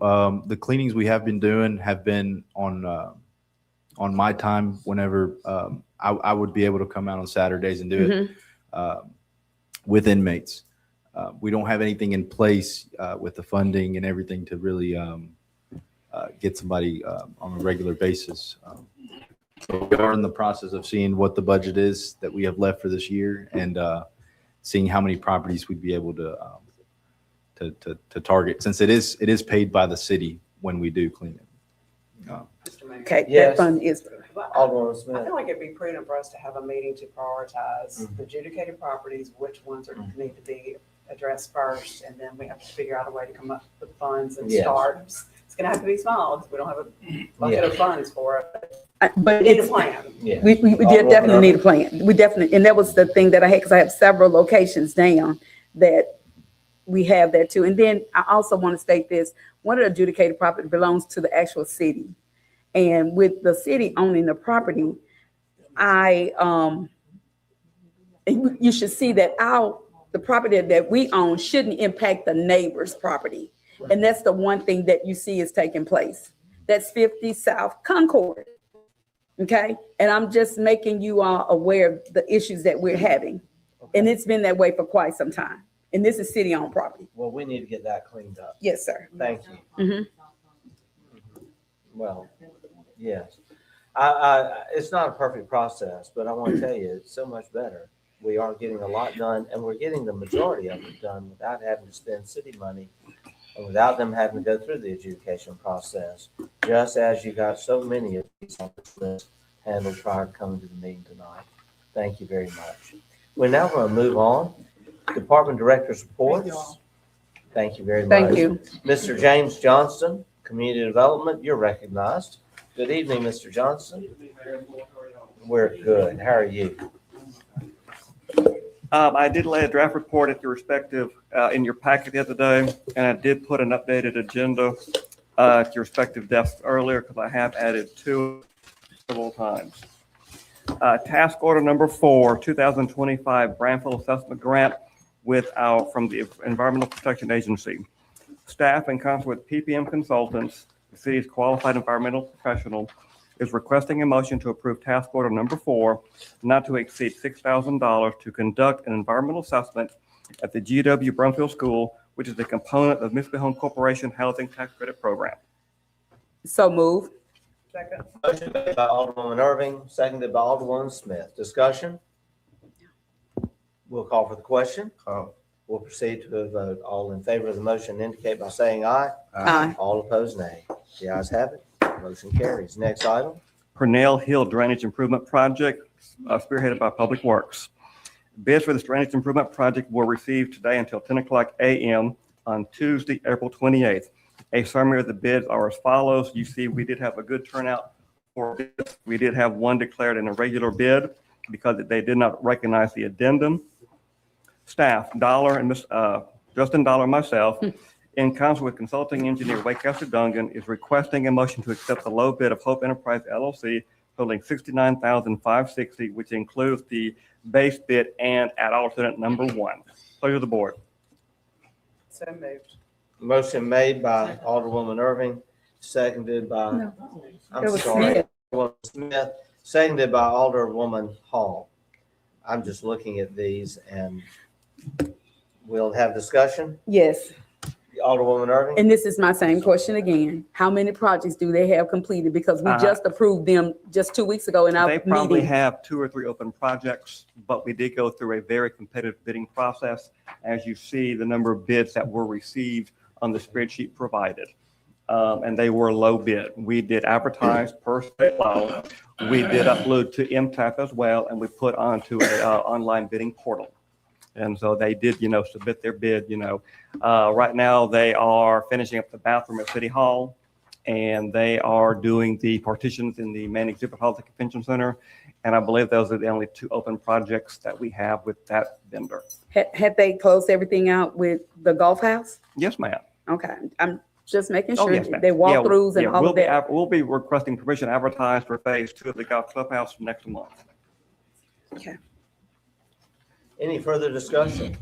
the cleanings we have been doing have been on my time whenever I would be able to come out on Saturdays and do it with inmates. We don't have anything in place with the funding and everything to really get somebody on a regular basis. So we are in the process of seeing what the budget is that we have left for this year and seeing how many properties we'd be able to target, since it is paid by the city when we do clean it.
Mr. Mayor.
Okay,
Yes.
that fund is,
Alderwoman
I
Smith.
feel like it'd be prudent for us to have a meeting to prioritize the adjudicated properties, which ones are need to be addressed first, and then we have to figure out a way to come up with funds and
Yes.
start. It's gonna have to be small, because we don't have a bucket of funds for it.
But
We need a
it's,
plan.
Yeah.
we
Alderwoman
definitely need a
Irving?
plan. We definitely, and that was the thing that I had, because I have several locations down that we have that too. And then I also want to state this, one of the adjudicated property belongs to the actual city. And with the city owning the property, you should see that the property that we own shouldn't impact the neighbor's property. And that's the one thing that you see is taking place. That's 50 South Concord. Okay? And I'm just making you all aware of the issues that we're having. And it's been that way for quite some time. And this is city-owned property.
Well, we need to get that cleaned up.
Yes, sir.
Thank you.
Mhm.
Well, yes. It's not a perfect process, but I want to tell you, it's so much better. We are getting a lot done, and we're getting the majority of it done without having to spend city money and without them having to go through the adjudication process, just as you got so many of these on this list handled prior to coming to the meeting tonight. Thank you very much. We're now going to move on. Department Director's reports. Thank you very much.
Thank you.
Mr. James Johnston, Community Development, you're recognized. Good evening, Mr. Johnston. We're good. How are you?
I did lay a draft report at your respective, in your packet the other day, and I did put an updated agenda at your respective desks earlier because I have added to it several times. Task order number 4, 2025 Brandfield Assessment Grant from the Environmental Protection Agency. Staff in concert with PPM Consultants, the city's qualified environmental professional, is requesting a motion to approve task order number 4, not to exceed $6,000 to conduct an environmental assessment at the GW Brumfield School, which is a component of Mississippi Home Corporation Housing Tax Credit Program.
So move.
Second.
Motion made by Alderwoman Irving, seconded by Alderwoman Smith. Discussion? We'll call for the question. We'll proceed to a vote. All in favor of the motion indicate by saying aye.
Aye.
All opposed, nay. The ayes have it. Motion carries. Next item.
Purnell Hill Drainage Improvement Project, spearheaded by Public Works. Bids for this drainage improvement project were received today until 10 o'clock a.m. on Tuesday, April 28th. A summary of the bids are as follows. You see, we did have a good turnout for bids. We did have one declared an irregular bid because they did not recognize the addendum. Staff, Dollar and Justin Dollar, myself, in concert with consulting engineer Waycaster Dungan, is requesting a motion to accept the low bid of Hope Enterprise LLC totaling $69,560, which includes the base bid and at alternate number 1. Pleasure of the board.
So moved.
Motion made by Alderwoman Irving, seconded by,
No.
I'm
That was
sorry,
Smith.
Alderwoman Smith, seconded by Alderwoman Hall. I'm just looking at these and we'll have discussion.
Yes.
Alderwoman Irving?
And this is my same question again. How many projects do they have completed? Because we just approved them just 2 weeks ago in our
They probably
meeting.
have 2 or 3 open projects, but we did go through a very competitive bidding process. As you see, the number of bids that were received on the spreadsheet provided, and they were low bid. We did advertise per state law. We did upload to MTAP as well, and we put onto a online bidding portal. And so they did, submit their bid, Right now, they are finishing up the bathroom at City Hall, and they are doing the partitions in the main exhibit hall at the Convention Center. And I believe those are the only 2 open projects that we have with that vendor.
Had they closed everything out with the golf house?
Yes, ma'am.
Okay, I'm just making
Oh,
sure
yes, ma'am.
they walkthroughs and
Yeah,
all of that.
We'll be requesting permission to advertise for phase 2 of the golf clubhouse next month.
Okay.
Any further discussion?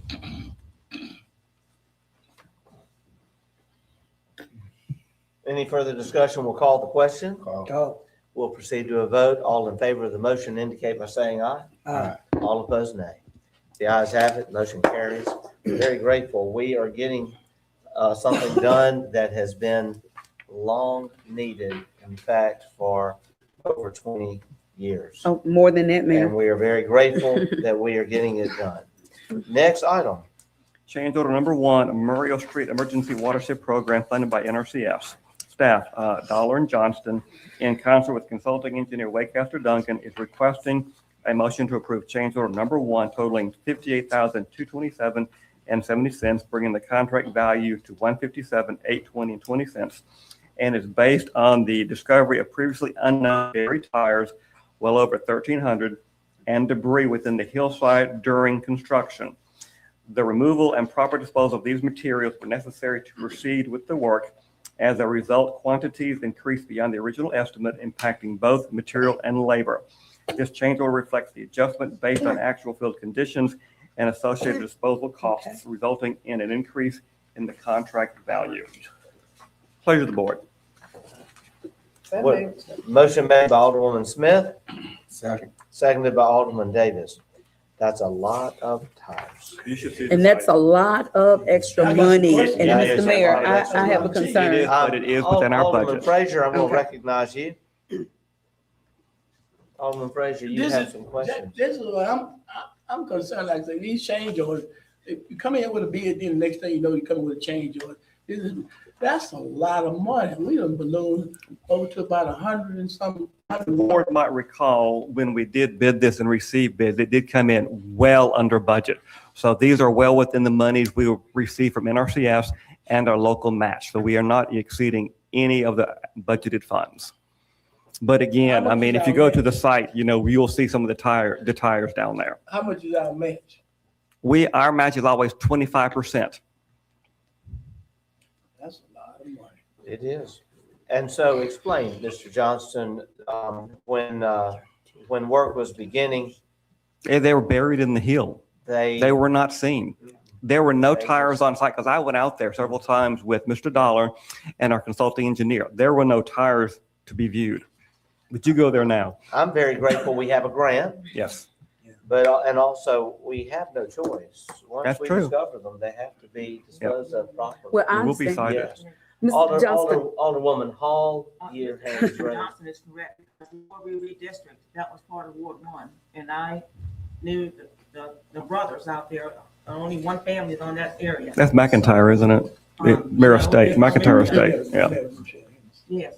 Any further discussion? We'll call the question.
Go.
We'll proceed to a vote. All in favor of the motion indicate by saying aye.
Aye.
All opposed, nay. The ayes have it. Motion carries. We're very grateful. We are getting something done that has been long needed, in fact, for over 20 years.
Oh, more than that,
And
ma'am.
we are very grateful that we are getting it done. Next item.
Change order number 1, Muriel Street Emergency Watershed Program funded by NRCS. Staff, Dollar and Johnston, in concert with consulting engineer Waycaster Duncan, is requesting a motion to approve change order number 1 totaling $58,227.70, bringing the contract value to $157,820.20. and is based on the discovery of previously unknown buried tires, well over 1,300, and debris within the hillside during construction. The removal and proper disposal of these materials were necessary to proceed with the work. As a result, quantities increased beyond the original estimate, impacting both material and labor. This change order reflects the adjustment based on actual field conditions and associated disposal costs, resulting in an increase in the contract value. Pleasure of the board.
Motion made by Alderwoman Smith,
Second.
seconded by Alderman Davis. That's a lot of tires.
You should see
And that's a lot of extra
I got some
money.
questions.
And
That is
Mr.
a
Mayor,
lot of extra
I have a
money.
concern.
It is, but it is within our
Alderman
budget.
Frazier, I'm gonna
Okay.
recognize you. Alderman Frazier, you
This
have
is-
some questions.
This is what I'm concerned, like I say, these change orders, if you come in with a bid, then the next thing you know, you come in with a change order. That's a lot of money. We done ballooned over to about 100 and some.
The board might recall when we did bid this and receive bids, it did come in well under budget. So these are well within the monies we will receive from NRCS and our local match. So we are not exceeding any of the budgeted funds. But again, I mean, if you go to the site, you know, you'll see some of the tires down there.
How much is our match?
Our match is always 25%.
That's a lot of money.
It is. And so explain, Mr. Johnston, when work was beginning,
They were buried in the hill.
they.
They were not seen. There were no tires on site because I went out there several times with Mr. Dollar and our consulting engineer. There were no tires to be viewed. But you go there now.
I'm very grateful we have a grant,
Yes.
but, and also we have no choice. Once
That's
we
true.
discover them, they have to be disposed of properly.
Well, I
We will be
understand.
cited.
Yes.
Mr. Johnston,
Alderwoman Hall, your hand is
Mr.
raised.
Johnson is correct, because before we redistricted, that was part of Ward 1, and I knew the brothers out there, only one family is on that area.
That's McIntyre, isn't it? Mira State, McIntyre State, yeah.
Yes,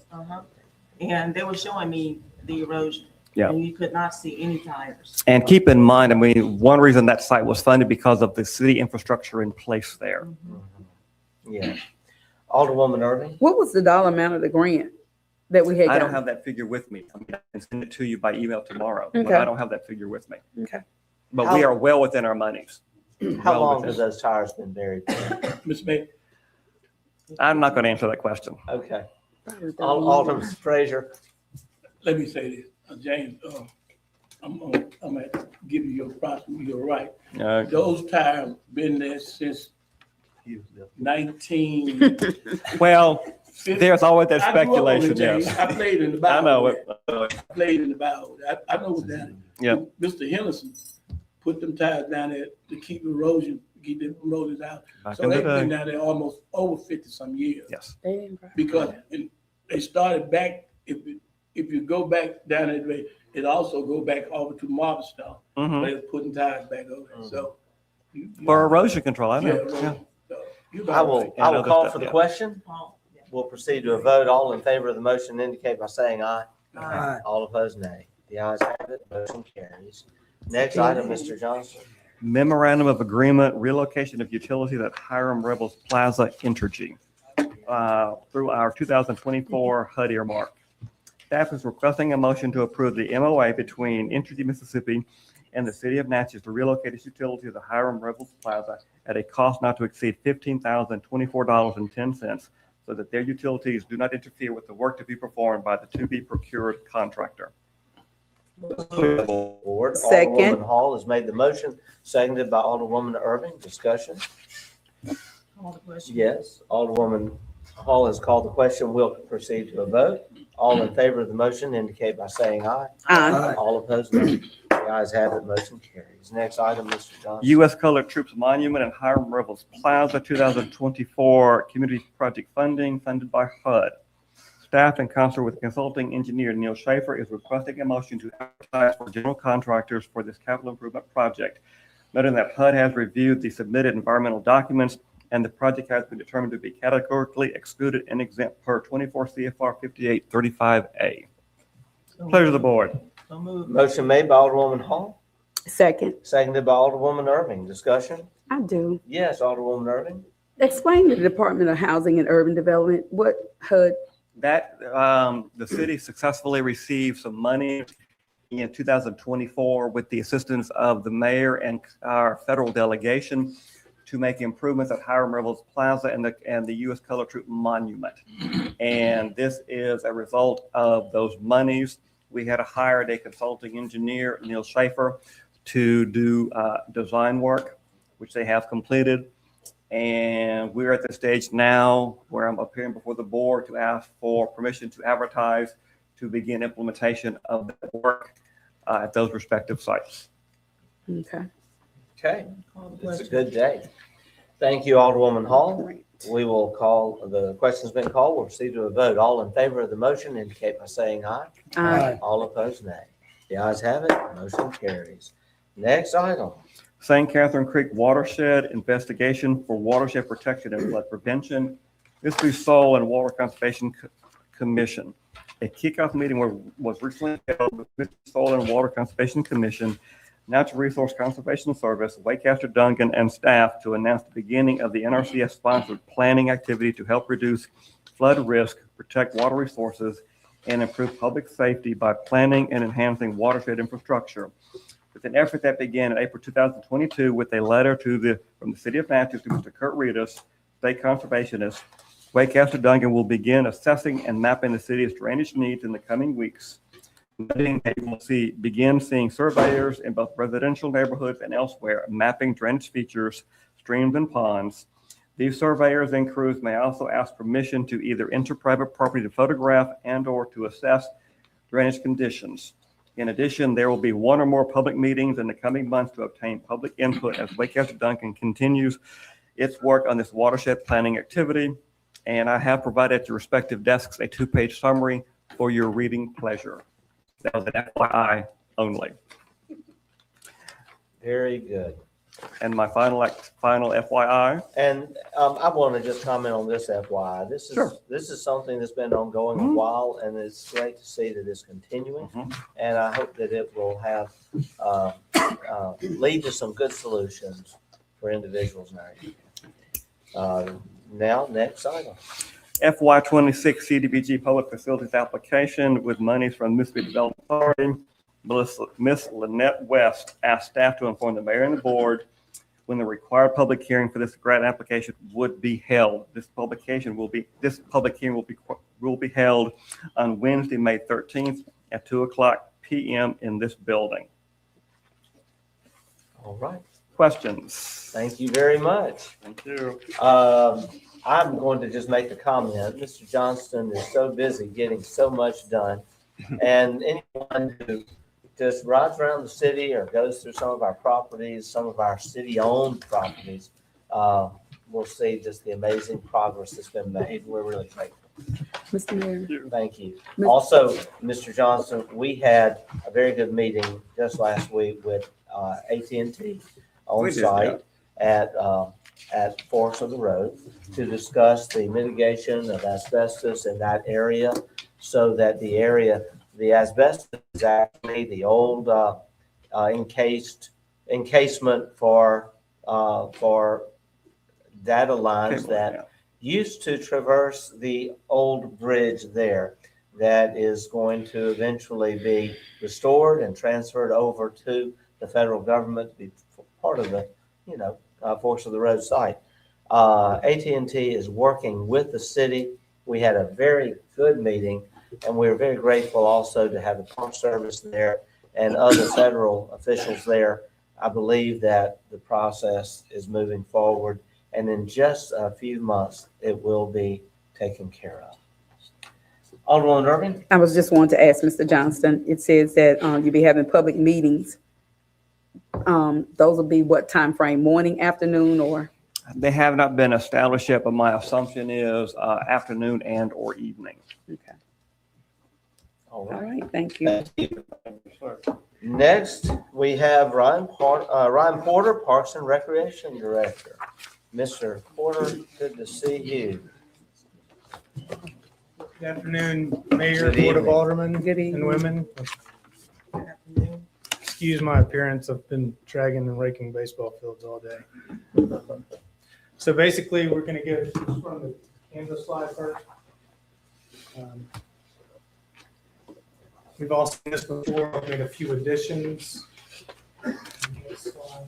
and they were showing me the erosion.
Yeah.
And you could not see any tires.
And keep in mind, I mean, one reason that site was funded because of the city infrastructure in place there.
Yeah. Alderwoman Irving?
what was the dollar amount of the grant that we had
I don't
gotten?
have that figure with me. I mean, I can send it to you by email tomorrow, but
Okay.
I don't have that figure with me.
Okay.
But we are well within our monies.
How
Well
long
within.
have those tires been buried?
Mr. Mayor,
I'm not going to answer that question.
Okay. Alderman Frazier?
let me say this, James, I'm gonna give you your props, you're right. Those tires been there since 1950.
Well, there's always that
I grew up on it,
speculation,
James.
yes.
I played in the
I
Bible.
know it.
I played in the Bible. I know what that is.
Yeah.
Mr. Henderson put them tires down there to keep erosion, keep the erosion out.
Back
So
in the
they've been
day.
down there almost over 50-some years.
Yes.
Because they started back, if you go back down that way, it also go back over to Marvinstown.
Mhm.
They're putting tires back over there, so. you-
For erosion control, I
Yeah,
know.
erosion.
Yeah.
So, you're
I
about
will,
right.
I will call
that,
for the
yeah.
question.
Paul, yeah.
We'll proceed to a vote. All in favor of the motion indicate by saying aye.
Aye.
All opposed, nay. The ayes have it, motion carries. Next item, Mr. Johnson.
Memorandum of Agreement, relocation of utilities at Hiram Rebels Plaza, Entergy, through our 2024 HUD earmark. Staff is requesting a motion to approve the MOA between Entergy, Mississippi and the city of Natchez to relocate its utilities to Hiram Rebels Plaza at a cost not to exceed $15,024.10, so that their utilities do not interfere with the work to be performed by the to-be-procured contractor.
Board.
Second.
Alderwoman Hall has made the motion, seconded by Alderwoman Irving. Discussion?
Call the question.
Yes. Alderwoman Hall has called the question. We'll proceed to a vote. All in favor of the motion indicate by saying aye.
Aye.
All opposed, no. The ayes have it, motion carries. Next item, Mr. Johnson.
U.S. Colored Troops Monument and Hiram Rebels Plaza 2024 Community Project Funding funded by HUD. Staff in concert with consulting engineer Neil Schaefer is requesting a motion to advertise for general contractors for this capital improvement project. Noting that HUD has reviewed the submitted environmental documents and the project has been determined to be categorically excluded and exempt per 24 CFR 5835A. Pleasure of the board.
So moved.
Motion made by Alderwoman Hall,
Second,
seconded by Alderwoman Irving. Discussion?
I do.
Yes, Alderwoman Irving.
Explain to the Department of Housing and Urban Development what HUD
The city successfully received some money in 2024 with the assistance of the mayor and our federal delegation to make improvements at Hiram Revels Plaza and the U.S. Color Troop Monument. And this is a result of those monies. We had hired a consulting engineer, Neil Schaefer, to do design work, which they have completed. And we're at the stage now where I'm appearing before the board to ask for permission to advertise to begin implementation of the work at those respective sites.
Okay.
Okay, it's a good day. Thank you, Alderwoman Hall. We will call, the question's been called, we'll proceed to a vote. All in favor of the motion indicate by saying aye.
Aye.
All opposed, nay. The ayes have it, motion carries. Next item.
St. Catherine Creek Watershed Investigation for Watershed Protection and Flood Prevention, Mississippi Soil and Water Conservation Commission. A kickoff meeting was recently held with Mississippi Soil and Water Conservation Commission, Natural Resource Conservation Service, Waycaster Duncan, and staff to announce the beginning of the NRCS-sponsored planning activity to help reduce flood risk, protect water resources, and improve public safety by planning and enhancing watershed infrastructure. It's an effort that began in April 2022 with a letter from the City of Natchez to Mr. Kurt Reedus, State Conservationist. Waycaster Duncan will begin assessing and mapping the city's drainage needs in the coming weeks. They will begin seeing surveyors in both residential neighborhoods and elsewhere mapping drainage features, streams, and ponds. These surveyors and crews may also ask permission to either enter private property to photograph and/or to assess drainage conditions. In addition, there will be one or more public meetings in the coming months to obtain public input as Waycaster Duncan continues its work on this watershed planning activity. And I have provided at your respective desks a 2-page summary for your reading pleasure. That was an FYI only.
Very good.
And my final FYI.
And I want to just comment on this FYI. This is something that's been ongoing a while, and it's great to see that it's continuing. And I hope that it will have lead to some good solutions for individuals in our area. Now, next item.
FY26 CDBG Public Facilities Application with monies from Mississippi Development Authority. Miss Lynette West asked staff to inform the mayor and the board when the required public hearing for this grant application would be held. This public hearing will be held on Wednesday, May 13th at 2:00 p.m. in this building.
All right.
Questions?
Thank you very much.
Thank you.
I'm going to just make a comment. Mr. Johnston is so busy getting so much done. And anyone who just rides around the city or goes through some of our properties, some of our city-owned properties, will see just the amazing progress that's been made. We're really grateful.
Mr. Mayor.
Thank you. Also, Mr. Johnson, we had a very good meeting just last week with AT&T on site at Forks of the Road to discuss the mitigation of asbestos in that area, so that the asbestos is actually the old encasement for data lines that used to traverse the old bridge there, that is going to eventually be restored and transferred over to the federal government to be part of the, Forks of the Road site. AT&T is working with the city. We had a very good meeting, and we're very grateful also to have the Park Service there and other federal officials there. I believe that the process is moving forward, and in just a few months, it will be taken care of. Alderwoman Irving?
I was just wanting to ask Mr. Johnston, it says that you'll be having public meetings. Those will be what time frame, morning, afternoon, or?
They have not been established yet, but my assumption is afternoon and or evening.
Okay.
All
All
right.
right, thank you.
Thank you. Next, we have Ryan Porter, Parks and Recreation Director. Mr. Porter, good to see you.
Good afternoon, Mayor,
Good
Board of
evening.
Aldermen
Good
and
evening.
women. Excuse my appearance. I've been dragging and raking baseball fields all day. So basically, we're going to go from the canvas slide first. Um, We've all seen this before, I've made a few additions. Next slide.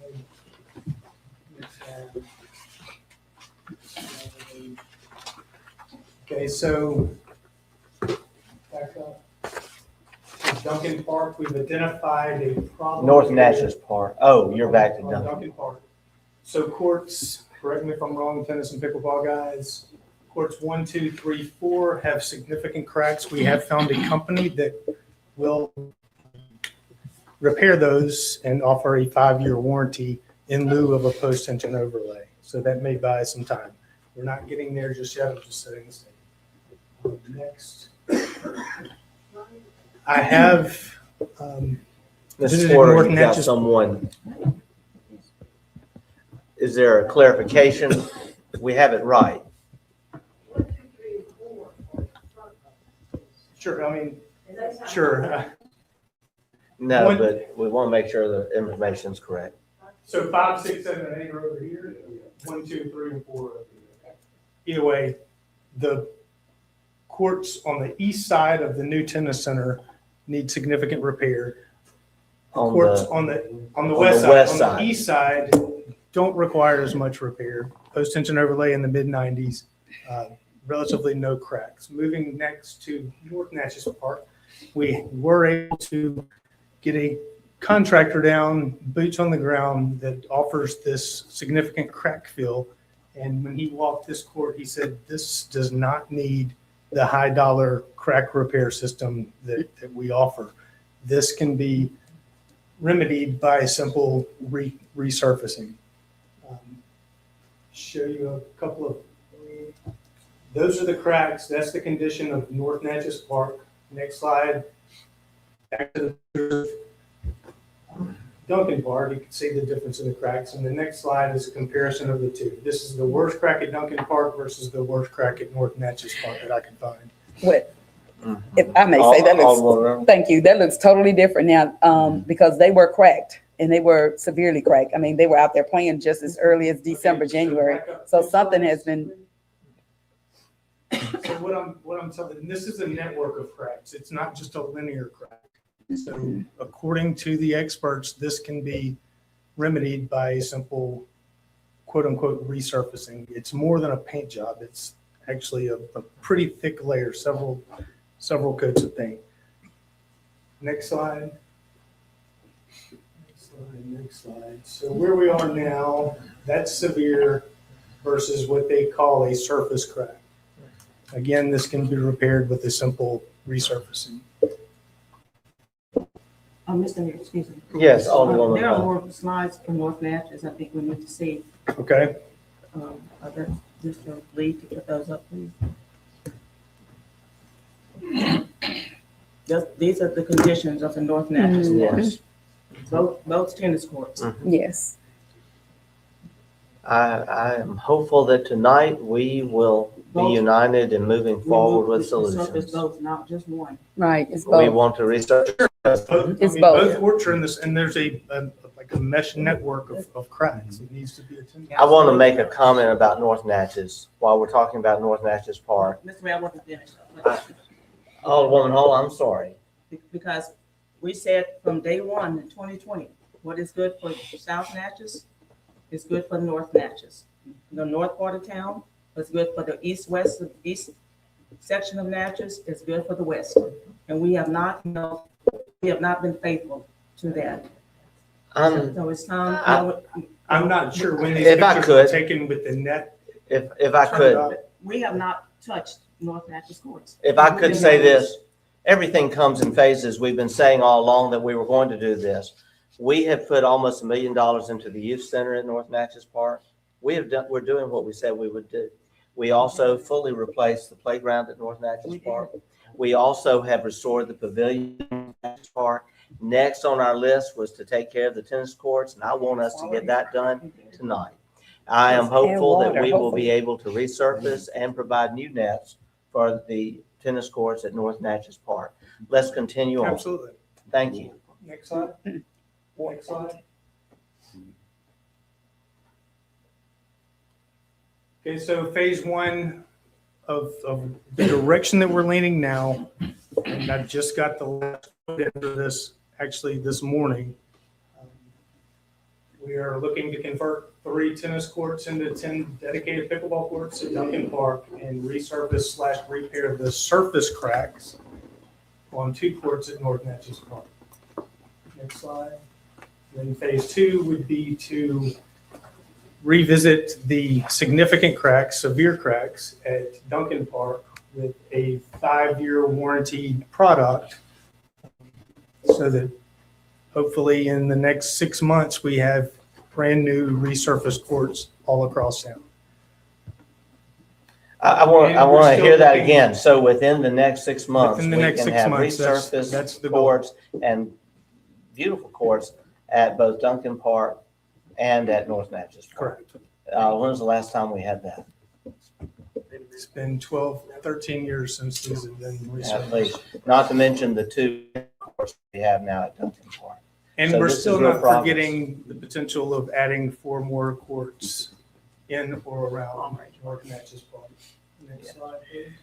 Okay, so back up. Duncan Park, we've identified a problem.
North
area.
Natchez Park. Oh, you're back to Duncan.
Duncan Park. So courts, correct me if I'm wrong, tennis and pickleball guys, courts 1, 2, 3, 4 have significant cracks. We have found a company that will repair those and offer a 5-year warranty in lieu of a post-tension overlay. So that may buy some time. We're not getting there just yet, I'm just setting the stage. Next. I have,
Mrs.
visited
Porter,
North
you got
Natchez.
someone. Is there a clarification? We have it right.
Sure, I mean, sure.
No,
One-
but we want to make sure the information's correct.
So 5, 6, 7, and 8 are over here. 1, 2, 3, and 4 are over here. Either way, the courts on the east side of the new tennis center need significant repair. The
On
courts
the-
on the
on
west
the
side,
west
on
side.
the east side, don't require as much repair. Post-tension overlay in the mid-90s, relatively no cracks. Moving next to North Natchez Park, we were able to get a contractor down, boots on the ground, that offers this significant crack fill. And when he walked this court, he said, this does not need the high dollar crack repair system that we offer. This can be remedied by simple resurfacing. Show you a couple of, those are the cracks. That's the condition of North Natchez Park. Next slide. Back to the Duncan Park, you can see the difference in the cracks. And the next slide is a comparison of the two. This is the worst crack at Duncan Park versus the worst crack at North Natchez Park that I can find.
What, if I may say, that looks, thank you, that looks totally different now, because they were cracked and they were severely cracked. I mean, they were out there playing just as early as December, January. So something has been,
So what I'm telling, and this is a network of cracks. It's not just a linear crack. So according to the experts, this can be remedied by a simple quote unquote resurfacing. It's more than a paint job. It's actually a pretty thick layer, several coats of paint. Next slide. Next slide. So where we are now, that's severe versus what they call a surface crack. Again, this can be repaired with a simple resurfacing.
Mr. Mayor, excuse me.
Yes, Alderwoman.
There are more slides from North Natchez I think we need to see.
Okay.
Mr. Lee, to put those up, please. These are the conditions of the North Natchez Park.
Yes.
Both tennis courts.
yes.
I am hopeful that tonight we will be united in moving forward with solutions.
Both, not just one.
Right, it's
We
both.
want to research.
Both,
It's
I mean,
both.
both courts are in this, and there's like a mesh network of cracks. It needs to be attended.
I want to make a comment about North Natchez while we're talking about North Natchez Park.
Mr. Mayor, I want to finish.
Alderwoman Hall, I'm sorry.
Because we said from day one in 2020, what is good for South Natchez is good for North Natchez. The north part of town is good for the east section of Natchez, is good for the west. And we have not been faithful to that. So it's time.
I'm not sure when these
If I
pictures
could.
were taken with the net.
If I could,
We have not touched North Natchez courts.
if I could say this, everything comes in phases. We've been saying all along that we were going to do this. We have put almost $1 million into the youth center at North Natchez Park. We're doing what we said we would do. We also fully replaced the playground at North Natchez Park. We also have restored the pavilion at North Natchez Park. Next on our list was to take care of the tennis courts, and I want us to get that done tonight. I am hopeful that we will be able to resurface and provide new nets for the tennis courts at North Natchez Park. Let's continue on.
Absolutely.
Thank you.
Next slide. Next slide. Okay, so phase one of the direction that we're leaning now, and I just got the last quote into this, actually this morning. We are looking to convert 3 tennis courts into 10 dedicated pickleball courts at Duncan Park and resurface/repair the surface cracks on 2 courts at North Natchez Park. Next slide. Then phase 2 would be to revisit the significant cracks, severe cracks at Duncan Park with a 5-year warranty product, so that hopefully in the next 6 months, we have brand new resurfaced courts all across town.
I want
And we're
to
still
hear that
looking-
again. So within the next 6 months,
Within
we
the next
can
6
have
months, that's the
resurfaced
goal.
courts and beautiful courts at both Duncan Park and at North Natchez Park.
Correct.
When was the last time we had that?
It's been 12, 13 years since these have been
At
resurfaced.
least, not to mention the 2 courts we have now at Duncan Park.
And
So
we're
this is
still
real
not
progress.
forgetting the potential of adding 4 more courts in or around North Natchez Park. Next slide, please.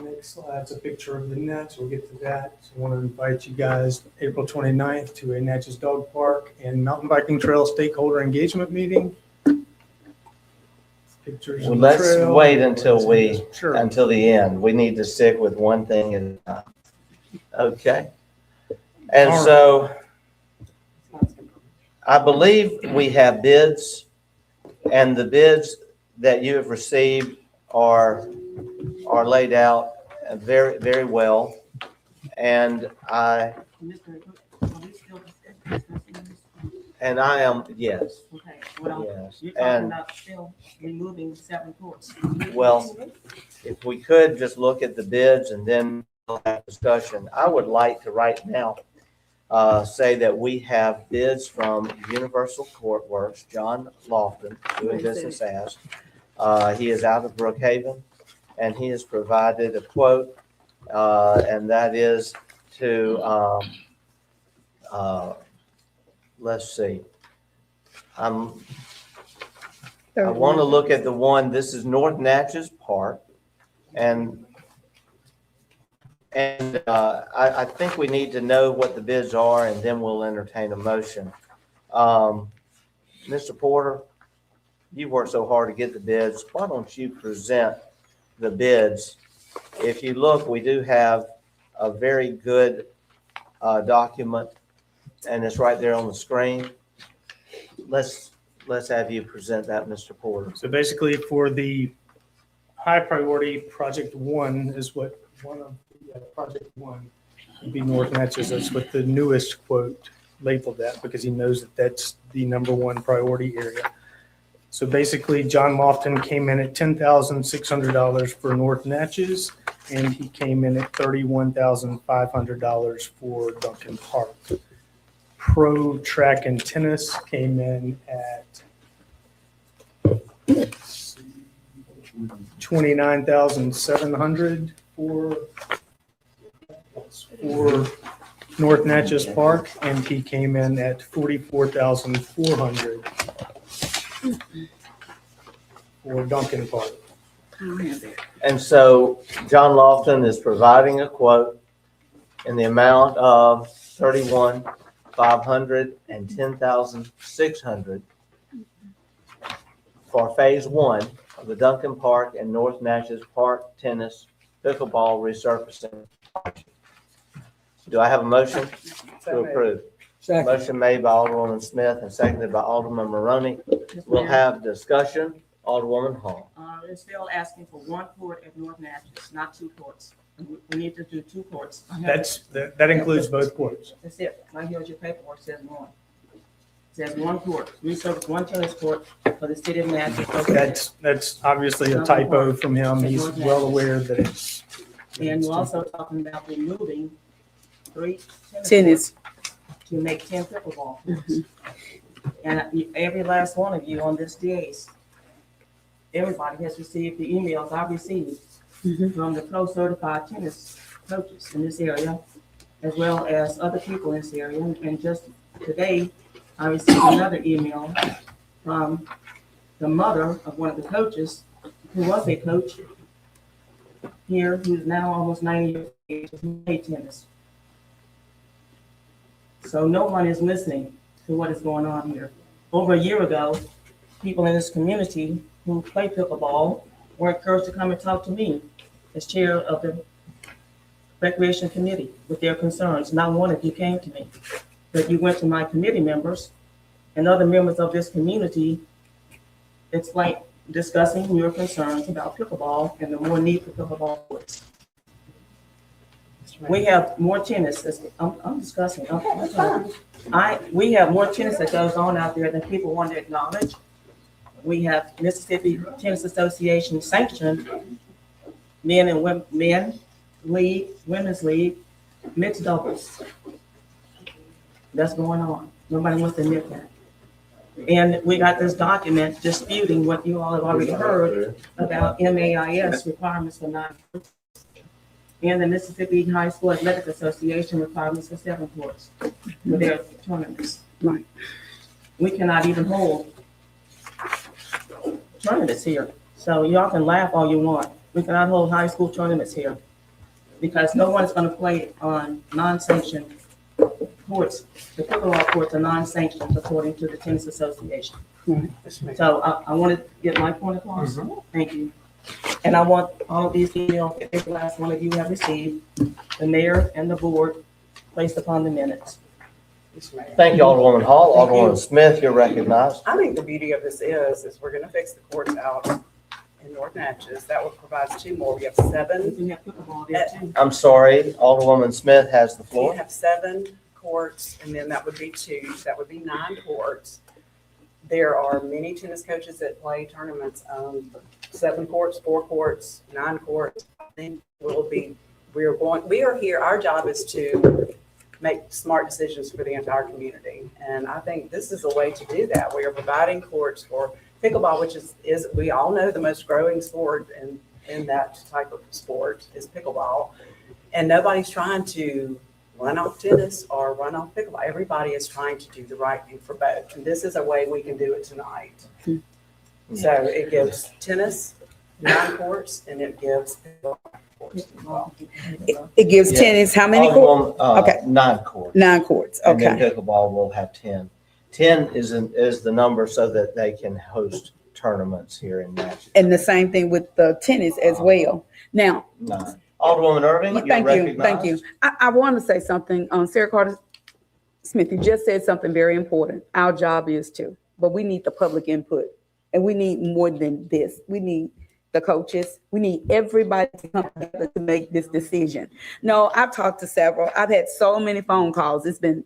Next slide's a picture of the nets. We'll get to that. So I want to invite you guys April 29th to a Natchez Dog Park and Mountain Biking Trail stakeholder engagement meeting. Pictures
Well,
of the
let's
trail.
wait until
Sure.
until the end. We need to stick with one thing at a time. Okay? And
All right.
so I believe we have bids, and the bids that you have received are laid out very, very well. And I am, yes,
Okay, well,
yes.
you're talking
And
about still removing 7 courts.
well, if we could just look at the bids and then we'll have discussion. I would like to right now say that we have bids from Universal Court Works, John Lofton, doing business as. He is out of Brookhaven, and he has provided a quote, and that is to, let's see. I want to look at the one, this is North Natchez Park, and I think we need to know what the bids are, and then we'll entertain a motion. Mr. Porter, you worked so hard to get the bids. Why don't you present the bids? If you look, we do have a very good document, and it's right there on the screen. Let's have you present that, Mr. Porter.
So basically, for the high priority, project 1 is what one of project 1 would be North Natchez. That's what the newest quote labeled that, because he knows that that's the #1 priority area. So basically, John Lofton came in at $10,600 for North Natchez, and he came in at $31,500 for Duncan Park. Pro Track and Tennis came in at $29,700 for North Natchez Park, and he came in at $44,400 for Duncan Park.
And so John Lofton is providing a quote in the amount of $31,500 and $10,600 for phase 1 of the Duncan Park and North Natchez Park tennis pickleball resurfacing. Do I have a motion to approve? Motion made by Alderwoman Smith and seconded by Alderman Maroney. We'll have discussion. Alderwoman Hall.
They're still asking for 1 court at North Natchez, not 2 courts. We need to do 2 courts.
That includes both courts.
That's it. Right here's your paperwork, says 1. It says 1 court, resurface 1 tennis court for the city of Natchez.
That's obviously a typo from him. He's well aware that it's.
And you're also talking about removing 3
Tennis.
courts to make 10 pickleball courts. And every last one of you on this days, everybody has received the emails I've received from the pro-certified tennis coaches in this area, as well as other people in this area. And just today, I received another email from the mother of one of the coaches who was a coach here, who's now almost 90 years of age, who played tennis. So no one is listening to what is going on here. Over a year ago, people in this community who play pickleball were encouraged to come and talk to me as chair of the Recreation Committee with their concerns. Not one of you came to me, but you went to my committee members and other members of this community. It's like discussing your concerns about pickleball and the more need for pickleball courts. We have more tennis. I'm discussing. We have more tennis that goes on out there than people want to acknowledge. We have Mississippi Tennis Association sanctioned men and women, men league, women's league, mixed doubles. That's going on. Nobody wants to admit that. And we got this document disputing what you all have already heard about MAIS requirements for 9 courts and the Mississippi High School Athletic Association requirements for 7 courts for their tournaments.
Right.
We cannot even hold tournaments here. So y'all can laugh all you want. We cannot hold high school tournaments here because no one's going to play on non-sanctioned courts. The pickleball courts are non-sanctioned according to the Tennis Association.
Right.
So I want to get my point across. Thank you. And I want all of these emails, every last one of you have received, the mayor and the board placed upon the minutes.
Thank you, Alderwoman Hall. Alderwoman Smith, you're recognized.
I think the beauty of this is we're gonna fix the courts out in North Natchez. That would provide 2 more. We have 7.
We have pickleball there too.
I'm sorry, Alderwoman Smith has the
We
floor.
have 7 courts, and then that would be 2. That would be 9 courts. There are many tennis coaches that play tournaments, 7 courts, 4 courts, 9 courts. I think we are here, our job is to make smart decisions for the entire community. And I think this is a way to do that. We are providing courts for pickleball, which is we all know the most growing sport in that type of sport is pickleball. And nobody's trying to run off tennis or run off pickleball. Everybody is trying to do the right thing for both. And this is a way we can do it tonight. So it gives tennis 9 courts and it gives pickleball courts as well.
It gives
Yeah.
tennis, how many courts?
Alderwoman,
Okay.
9 courts.
9 courts,
And then
okay.
pickleball will have 10. 10 is the number so that they can host tournaments here in Natchez.
And the same thing with the tennis as well. Now,
9. Alderwoman Irving, you're
thank you,
recognized.
thank you. I want to say something. Sarah Carter Smith, you just said something very important. Our job is to, but we need the public input. And we need more than this. We need the coaches. We need everybody to come together to make this decision. No, I've talked to several. I've had so many phone calls. It's been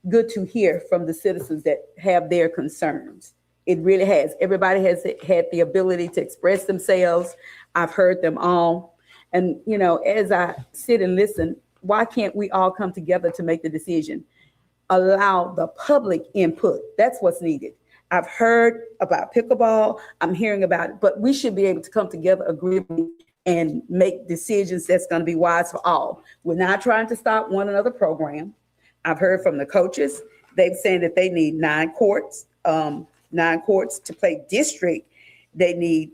good to hear from the citizens that have their concerns. It really has. Everybody has had the ability to express themselves. I've heard them all. And, you know, as I sit and listen, why can't we all come together to make the decision? Allow the public input. That's what's needed. I've heard about pickleball. I'm hearing about it, but we should be able to come together, agree, and make decisions that's going to be wise for all. We're not trying to stop one another program. I've heard from the coaches. They've said that they need 9 courts, 9 courts to play district. They need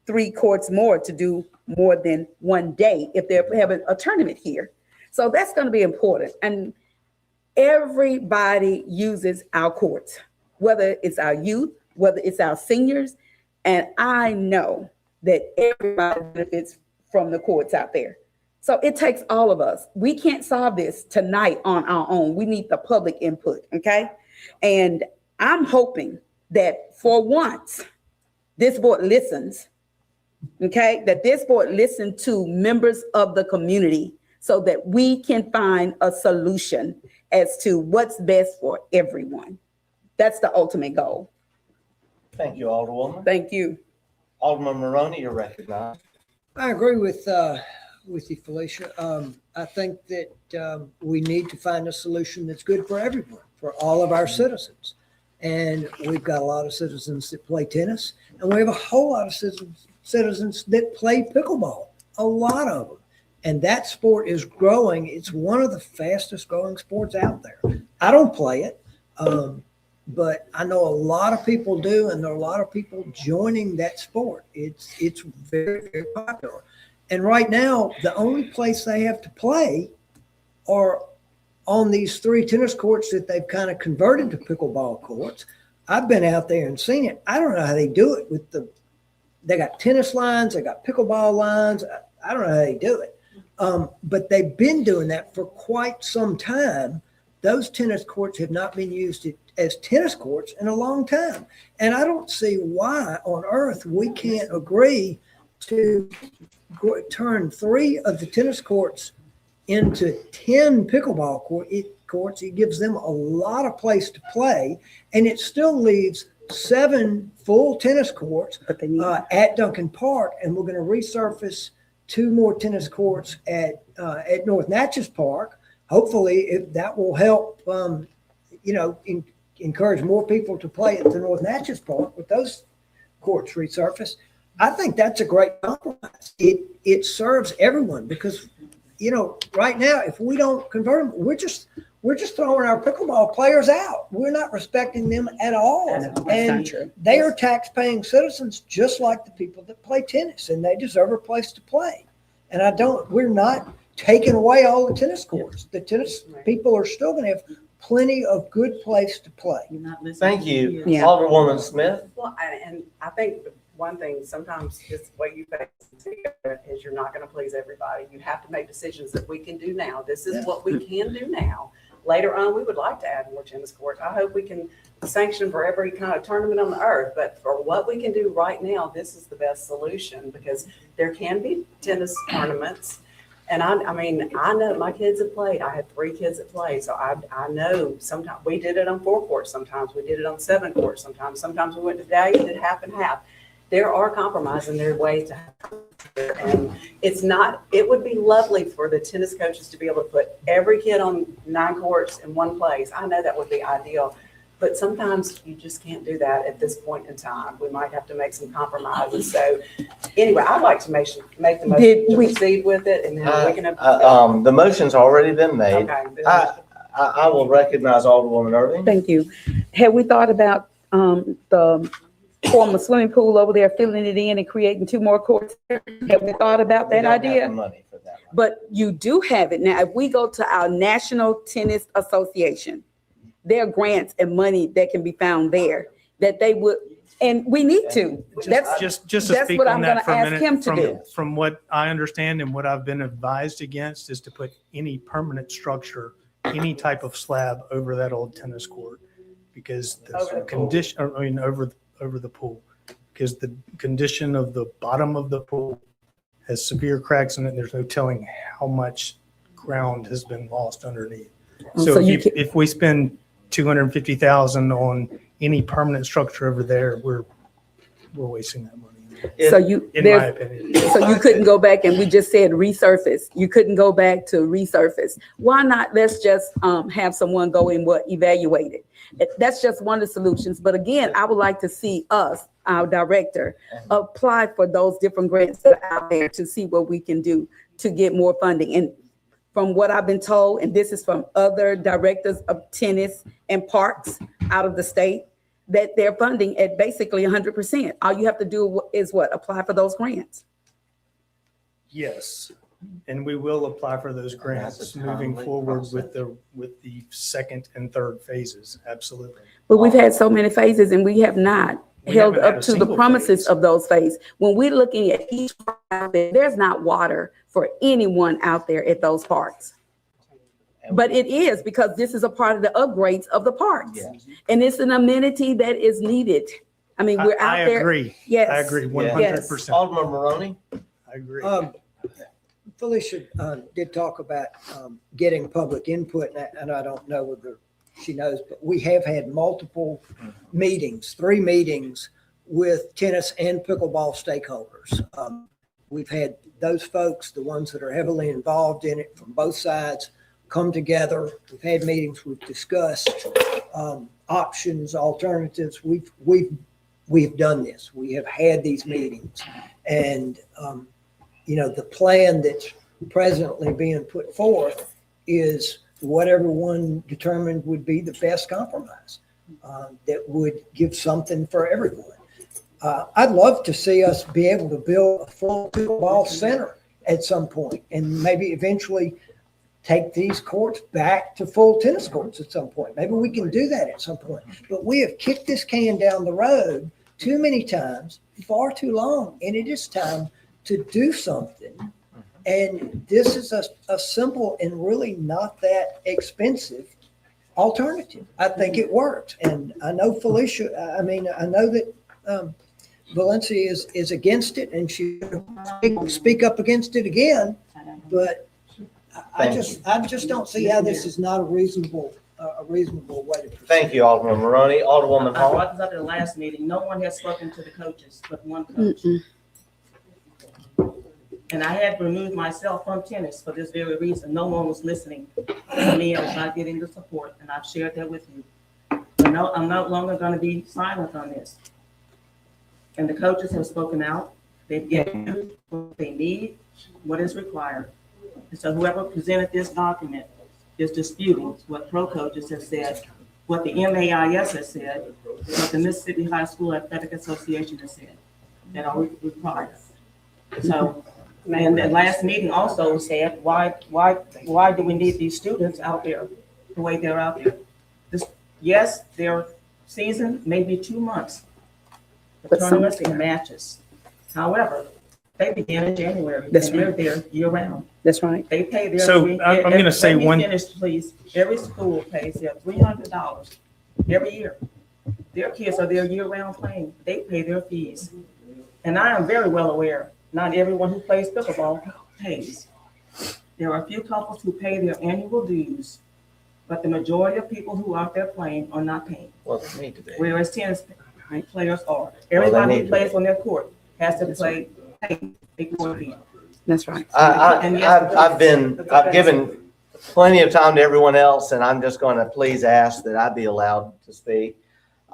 3 courts more to do more than one day if they're having a tournament here. So that's going to be important. And everybody uses our courts, whether it's our youth, whether it's our seniors. And I know that everybody benefits from the courts out there. So it takes all of us. We can't solve this tonight on our own. We need the public input, okay? And I'm hoping that for once, this board listens, okay? That this board listens to members of the community so that we can find a solution as to what's best for everyone. That's the ultimate goal.
Thank you, Alderwoman.
Thank you.
Alderman Maroney, you're recognized.
I agree with you, Felicia. I think that we need to find a solution that's good for everyone, for all of our citizens. And we've got a lot of citizens that play tennis, and we have a whole lot of citizens that play pickleball, a lot of them. And that sport is growing. It's one of the fastest growing sports out there. I don't play it, but I know a lot of people do, and there are a lot of people joining that sport. It's very, very popular. And right now, the only place they have to play are on these 3 tennis courts that they've kind of converted to pickleball courts. I've been out there and seen it. I don't know how they do it they got tennis lines, they got pickleball lines. I don't know how they do it. But they've been doing that for quite some time. Those tennis courts have not been used as tennis courts in a long time. And I don't see why on earth we can't agree to turn 3 of the tennis courts into 10 pickleball courts. It gives them a lot of place to play, and it still leaves 7 full tennis courts at Duncan Park, and we're going to resurface 2 more tennis courts at North Natchez Park. Hopefully, that will help, encourage more people to play at the North Natchez Park with those courts resurfaced. I think that's a great compromise. It serves everyone because, right now, if we don't convert them, we're just throwing our pickleball players out. We're not respecting them at all. And they are tax-paying citizens just like the people that play tennis, and they deserve a place to play. And we're not taking away all the tennis courts. The tennis people are still going to have plenty of good place to play.
Thank you.
Yeah.
Alderwoman Smith?
Well, and I think one thing, sometimes just the way you face it is you're not going to please everybody. You have to make decisions that we can do now. This is what we can do now. Later on, we would like to add more tennis courts. I hope we can sanction for every kind of tournament on the earth, but for what we can do right now, this is the best solution because there can be tennis tournaments. And I mean, I know my kids have played. I had 3 kids that played. So I know sometimes we did it on 4 courts. Sometimes we did it on 7 courts. Sometimes we went to day and did half and half. There are compromises and there are ways to have it. And it would be lovely for the tennis coaches to be able to put every kid on 9 courts in one place. I know that would be ideal. But sometimes you just can't do that at this point in time. We might have to make some compromises. So anyway, I'd like to make the motion to proceed with it, and then we can have.
The motion's already been made.
Okay.
I will recognize Alderwoman Irving.
Thank you. Have we thought about the former swimming pool over there, filling it in and creating 2 more courts? Have we thought about that
We don't have
idea?
the money for that.
But you do have it. Now, if we go to our National Tennis Association, there are grants and money that can be found there that they would, and we need to. That's
Just to
that's
speak
what
on
I'm
that
gonna
for a
ask him
minute,
to do.
from what I understand and what I've been advised against is to put any permanent structure, any type of slab over that old tennis court. Because the condition, over the pool, because the condition of the bottom of the pool has severe cracks in it. There's no telling how much ground has been lost underneath. So if we spend $250,000 on any permanent structure over there, we're wasting that money.
So
in my opinion.
So you couldn't go back, and we just said resurface. You couldn't go back to resurface. Why not? Let's just have someone go and evaluate it. That's just one of the solutions. But again, I would like to see us, our director, apply for those different grants that are out there to see what we can do to get more funding. And from what I've been told, and this is from other directors of tennis and parks out of the state, that they're funding at basically 100%. All you have to do is apply for those grants.
Yes, and we will apply for those grants moving forward with the second and third phases. Absolutely.
But we've had so many phases and we have not held
haven't had
up
a
to the
single
promises
phase.
of those phases. When we're looking at each park out there, there's not water for anyone out there at those parks. But it is, because this is a part of the upgrades of the parks.
Yes.
And it's an amenity that is needed. I mean, we're out there.
I agree.
Yes.
I agree 100%.
Yes.
Alderman Maroney?
I agree.
Felicia did talk about getting public input, and I don't know whether she knows, but we have had multiple meetings, 3 meetings with tennis and pickleball stakeholders. We've had those folks, the ones that are heavily involved in it from both sides, come together. We've had meetings, we've discussed options, alternatives. We've done this. We have had these meetings, and the plan that's presently being put forth is what everyone determined would be the best compromise. that would give something for everyone. I'd love to see us be able to build a full pickleball center at some point, and maybe eventually take these courts back to full tennis courts at some point. Maybe we can do that at some point. But we have kicked this can down the road too many times, far too long, and it is time to do something. And this is a simple and really not that expensive alternative. I think it works. And I know Felicia, I know that Valencia is against it, and she will speak up against it again, but I just don't see how this is not a reasonable way to proceed.
Thank you, Alderman Maroney. Alderwoman
I
Hall.
brought this up at the last meeting. No one has spoken to the coaches, but one coach. And I had removed myself from tennis for this very reason. No one was listening to me. I was not getting the support, and I've shared that with you. But no, I'm no longer going to be silent on this. And the coaches have spoken out. They've given what they need, what is required. And so whoever presented this document is disputing what pro coaches have said, what the MAIS has said, what the Mississippi High School Athletic Association has said, that are required. So, and the last meeting also said, why do we need these students out there the way they're out there? Yes, their season may be 2 months, the tournaments and matches. However, they begin in January, and they're there year round.
That's right.
They pay their.
So I'm going to say
let me
one.
finish, please. Every school pays their $300 every year. Their kids are there year round playing. They pay their fees. And I am very well aware, not everyone who plays pickleball pays. There are a few couples who pay their annual dues, but the majority of people who are out there playing are not paying.
Well, they need to be.
Whereas tennis players are. Everybody
need
who
to
plays
be.
on their court has to pay a court fee.
That's right.
I've given plenty of time to everyone else, and I'm just going to please ask that I be allowed to speak.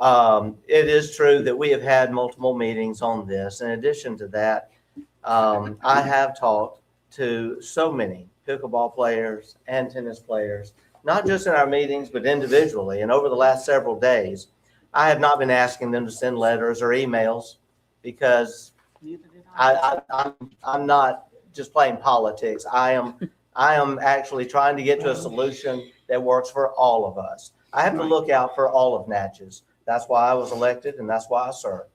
It is true that we have had multiple meetings on this. In addition to that, I have talked to so many pickleball players and tennis players, not just in our meetings, but individually. And over the last several days, I have not been asking them to send letters or emails because I'm not just playing politics. I am actually trying to get to a solution that works for all of us. I have to look out for all of Natchez. That's why I was elected, and that's why I serve.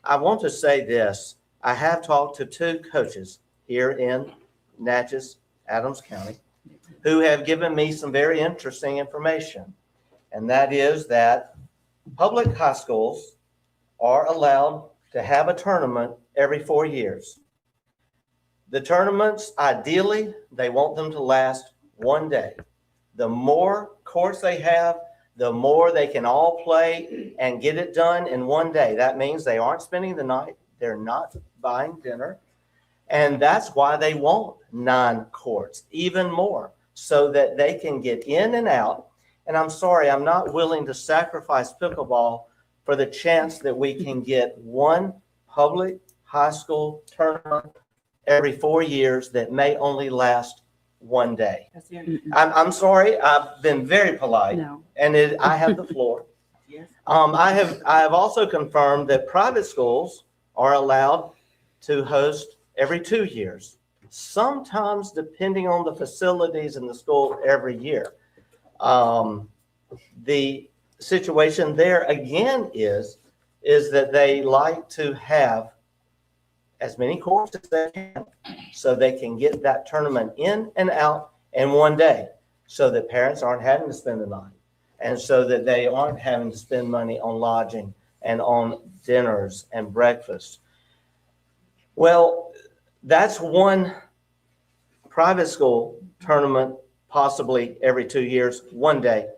I want to say this. I have talked to 2 coaches here in Natchez, Adams County, who have given me some very interesting information. And that is that public high schools are allowed to have a tournament every 4 years. The tournaments, ideally, they want them to last 1 day. The more courts they have, the more they can all play and get it done in 1 day. That means they aren't spending the night. They're not buying dinner. And that's why they want 9 courts, even more, so that they can get in and out. And I'm sorry, I'm not willing to sacrifice pickleball for the chance that we can get one public high school tournament every 4 years that may only last 1 day. I'm sorry, I've been very polite, and I have the floor.
Yes.
I have also confirmed that private schools are allowed to host every 2 years, sometimes depending on the facilities in the school every year. The situation there again is that they like to have as many courts as they can so they can get that tournament in and out in 1 day so that parents aren't having to spend the night and so that they aren't having to spend money on lodging and on dinners and breakfast. Well, that's one private school tournament possibly every 2 years, 1 day.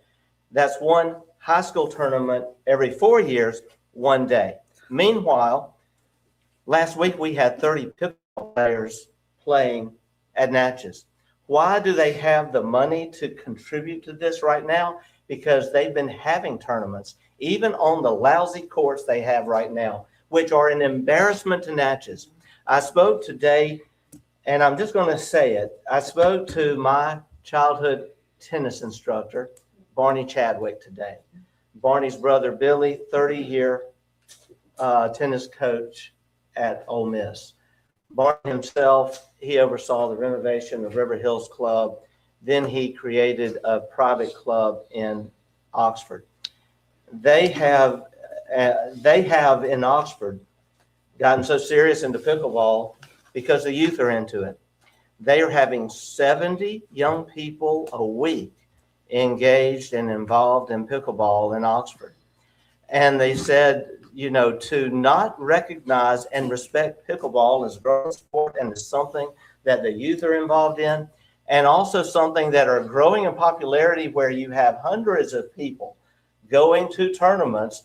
That's one high school tournament every 4 years, 1 day. Meanwhile, last week we had 30 pickleball players playing at Natchez. Why do they have the money to contribute to this right now? Because they've been having tournaments, even on the lousy courts they have right now, which are an embarrassment to Natchez. I spoke today, and I'm just going to say it. I spoke to my childhood tennis instructor, Barney Chadwick, today. Barney's brother Billy, 30-year tennis coach at Ole Miss. Barney himself, he oversaw the renovation of River Hills Club. Then he created a private club in Oxford. They have in Oxford gotten so serious into pickleball because the youth are into it. They are having 70 young people a week engaged and involved in pickleball in Oxford. And they said, you know, to not recognize and respect pickleball as a growing sport and as something that the youth are involved in, and also something that are growing in popularity where you have hundreds of people going to tournaments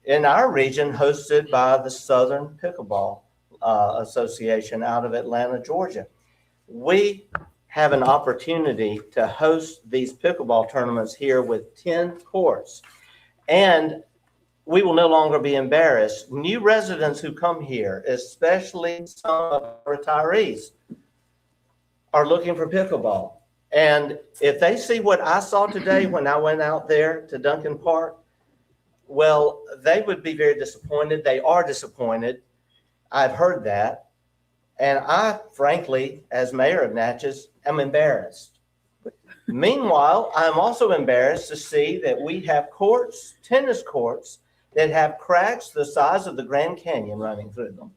in our region hosted by the Southern Pickleball Association out of Atlanta, Georgia. We have an opportunity to host these pickleball tournaments here with 10 courts. And we will no longer be embarrassed. New residents who come here, especially some of our retirees, are looking for pickleball. And if they see what I saw today when I went out there to Duncan Park, well, they would be very disappointed. They are disappointed. I've heard that. And I, frankly, as mayor of Natchez, am embarrassed. Meanwhile, I'm also embarrassed to see that we have courts, tennis courts, that have cracks the size of the Grand Canyon running through them.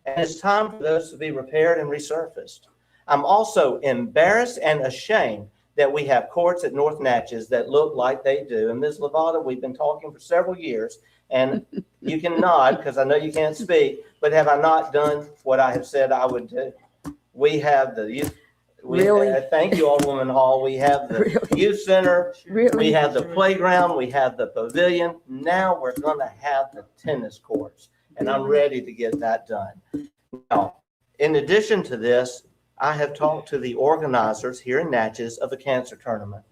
And it's time for those to be repaired and resurfaced. I'm also embarrassed and ashamed that we have courts at North Natchez that look like they do. And Ms. Lavada, we've been talking for several years, and you can nod because I know you can't speak, but have I not done what I have said I would do? We have the youth. Thank you, Alderwoman Hall. We have the youth center. We have the playground. We have the pavilion. Now we're going to have the tennis courts, and I'm ready to get that done. Now, in addition to this, I have talked to the organizers here in Natchez of the cancer tournament.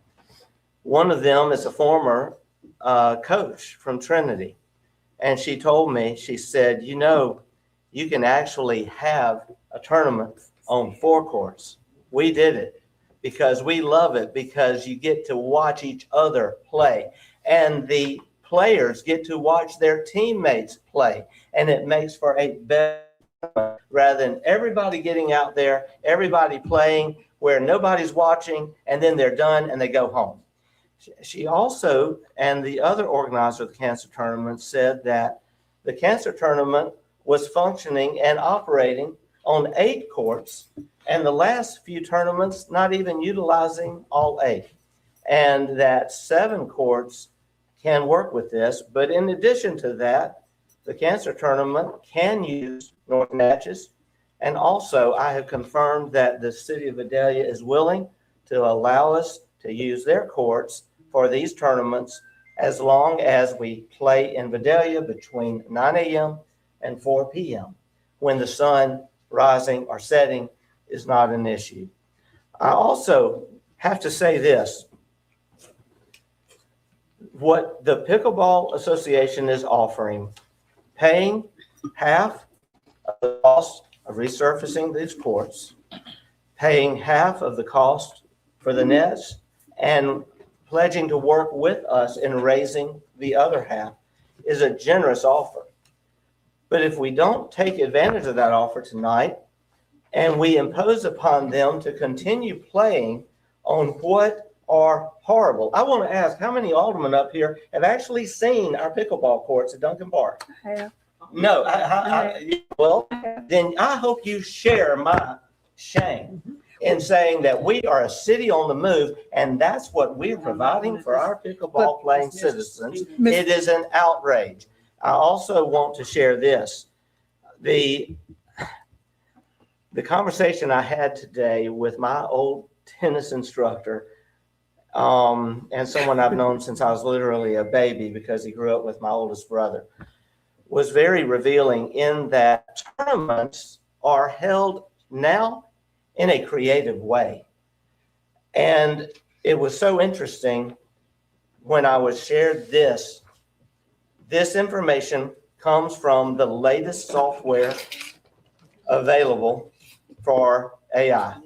One of them is a former coach from Trinity, and she told me, she said, you know, you can actually have a tournament on 4 courts. We did it because we love it, because you get to watch each other play, and the players get to watch their teammates play, and it makes for a better rather than everybody getting out there, everybody playing where nobody's watching, and then they're done and they go home. She also, and the other organizer of the cancer tournament, said that the cancer tournament was functioning and operating on 8 courts, and the last few tournaments not even utilizing all 8, and that 7 courts can work with this. But in addition to that, the cancer tournament can use North Natchez, and also I have confirmed that the city of Vidalia is willing to allow us to use their courts for these tournaments as long as we play in Vidalia between 9 a.m. and 4 p.m. when the sun rising or setting is not an issue. I also have to say this. What the Pickleball Association is offering, paying half of the cost of resurfacing these courts, paying half of the cost for the nets, and pledging to work with us in raising the other half, is a generous offer. But if we don't take advantage of that offer tonight, and we impose upon them to continue playing on what are horrible. I want to ask, how many aldermen up here have actually seen our pickleball courts at Duncan Park?
I have.
No, well, then I hope you share my shame in saying that we are a city on the move, and that's what we're providing for our pickleball playing citizens. It is an outrage. I also want to share this. The conversation I had today with my old tennis instructor, and someone I've known since I was literally a baby because he grew up with my oldest brother, was very revealing in that tournaments are held now in a creative way. And it was so interesting when I was shared this. This information comes from the latest software available for AI.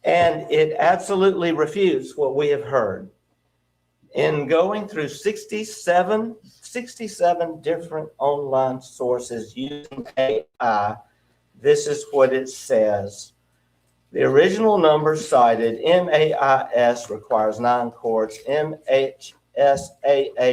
And it absolutely refutes what we have heard. In going through 67 different online sources using AI, this is what it says. The original number cited, MAIS requires 9 courts, MHSAA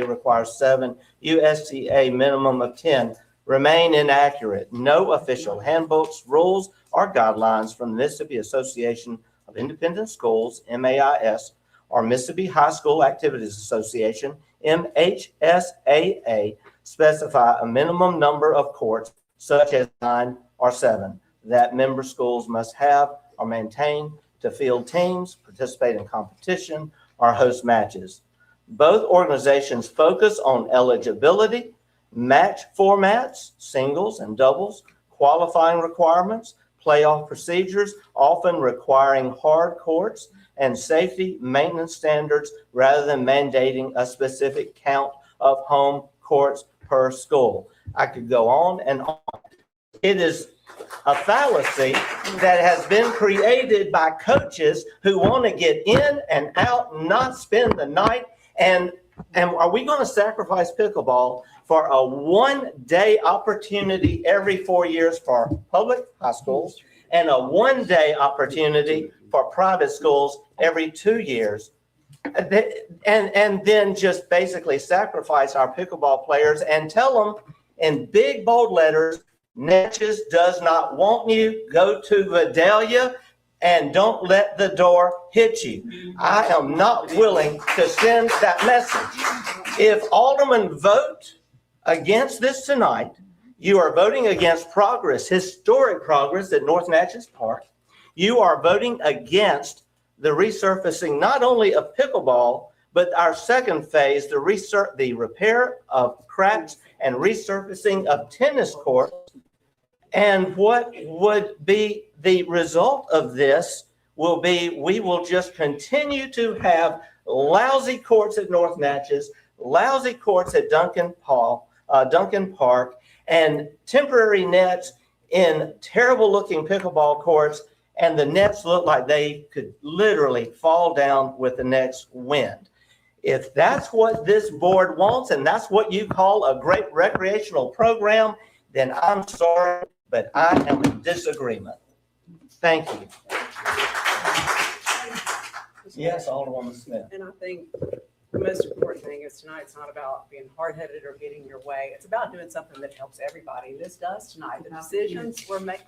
requires 7, USTA minimum of 10, remain inaccurate. No official handbooks, rules, or guidelines from the Mississippi Association of Independent Schools, MAIS, or Mississippi High School Activities Association, MHSAA, specify a minimum number of courts, such as 9 or 7, that member schools must have or maintain to field teams, participate in competition, or host matches. Both organizations focus on eligibility, match formats, singles and doubles, qualifying requirements, playoff procedures, often requiring hard courts, and safety maintenance standards rather than mandating a specific count of home courts per school. I could go on and on. It is a fallacy that has been created by coaches who want to get in and out and not spend the night. And are we going to sacrifice pickleball for a one-day opportunity every 4 years for public high schools and a one-day opportunity for private schools every 2 years? And then just basically sacrifice our pickleball players and tell them in big bold letters, Natchez does not want you. Go to Vidalia and don't let the door hit you. I am not willing to send that message. If aldermen vote against this tonight, you are voting against progress, historic progress at North Natchez Park. You are voting against the resurfacing not only of pickleball, but our second phase, the repair of cracks and resurfacing of tennis courts. And what would be the result of this will be we will just continue to have lousy courts at North Natchez, lousy courts at Duncan Park, and temporary nets in terrible looking pickleball courts. And the nets look like they could literally fall down with the next wind. If that's what this board wants and that's what you call a great recreational program, then I'm sorry, but I am in disagreement. Thank you. Yes, Alderwoman Smith.
And I think the most important thing is tonight, it's not about being hard-headed or getting your way. It's about doing something that helps everybody. This does tonight. The decisions were made.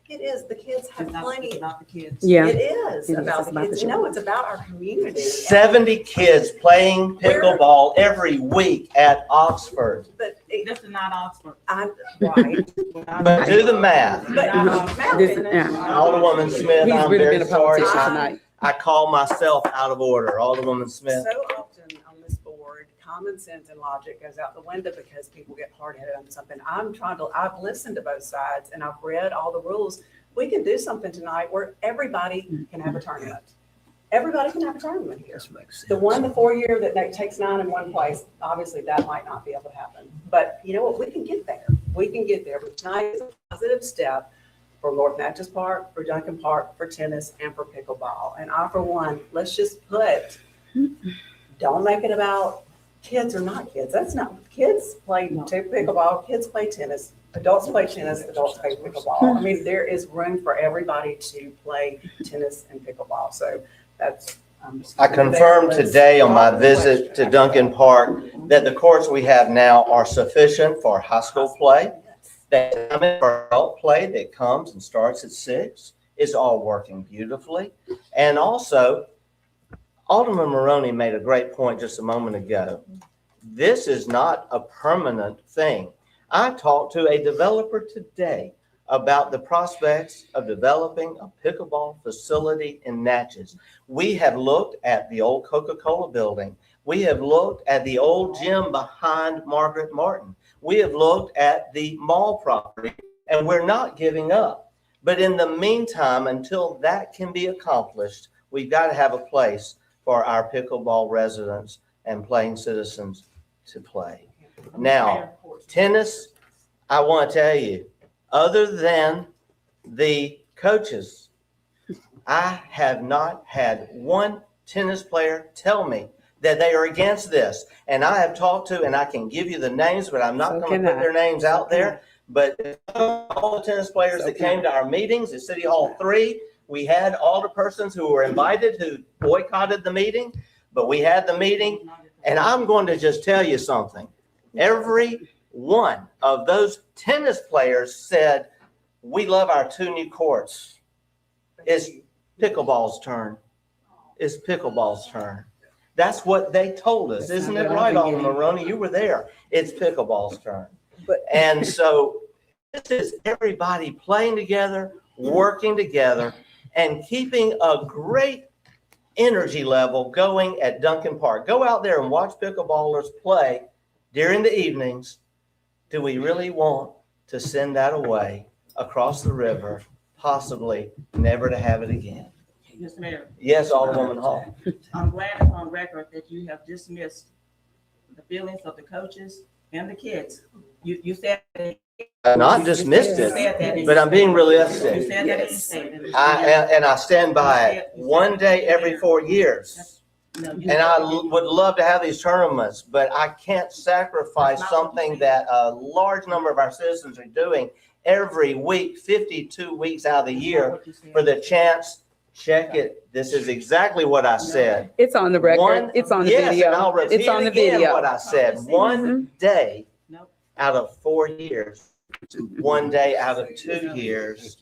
It is. The kids have plenty.
About the kids.
Yeah.
It is about the kids. No, it's about our community.
70 kids playing pickleball every week at Oxford.
But
This is not Oxford.
I'm right.
But do the math.
But
Alderwoman Smith, I'm very sorry. I call myself out of order. Alderwoman Smith.
So often on this board, common sense and logic goes out the window because people get hard-headed on something. I've listened to both sides and I've read all the rules. We can do something tonight where everybody can have a tournament. Everybody can have a tournament here. The 4 year that takes 9 in one place, obviously that might not be able to happen. But you know what? We can get there. We can get there. But tonight is a positive step for North Natchez Park, for Duncan Park, for tennis, and for pickleball. And I, for one, let's just don't make it about kids or not kids. That's not, kids play pickleball, kids play tennis, adults play tennis, adults play pickleball. I mean, there is room for everybody to play tennis and pickleball. So that's.
I confirmed today on my visit to Duncan Park that the courts we have now are sufficient for high school play. That for adult play that comes and starts at 6 is all working beautifully. And also, Alderman Maroney made a great point just a moment ago. This is not a permanent thing. I talked to a developer today about the prospects of developing a pickleball facility in Natchez. We have looked at the old Coca-Cola building. We have looked at the old gym behind Margaret Martin. We have looked at the mall property, and we're not giving up. But in the meantime, until that can be accomplished, we've got to have a place for our pickleball residents and playing citizens to play. Now, tennis, I want to tell you, other than the coaches, I have not had one tennis player tell me that they are against this. And I have talked to, and I can give you the names, but I'm not
So
going
can
to put
I.
their names out there. But all the tennis players that came to our meetings at City Hall 3, we had alderpersons who were invited who boycotted the meeting, but we had the meeting. And I'm going to just tell you something. Every one of those tennis players said, we love our 2 new courts. It's pickleball's turn. It's pickleball's turn. That's what they told us. Isn't it right, Alderman Maroney? You were there. It's pickleball's turn. And so this is everybody playing together, working together, and keeping a great energy level going at Duncan Park. Go out there and watch pickleballers play during the evenings. Do we really want to send that away across the river, possibly never to have it again?
Mr. Mayor,
Yes, Alderwoman Hall.
I'm glad it's on record that you have dismissed the feelings of the coaches and the kids. You said that.
Not dismissed it, but I'm being
You
realistic.
said that in your statement.
And I stand by it. One day every 4 years.
No, you-
And I would love to have these tournaments, but I can't sacrifice something that a large number of our citizens are doing every week, 52 weeks out of the year, for the chance. Check it. This is exactly what I said.
It's on the record. It's on the
Yes,
video.
and I'll repeat
It's on the
again
video.
what I said. One day out of 4 years, one day out of 2 years,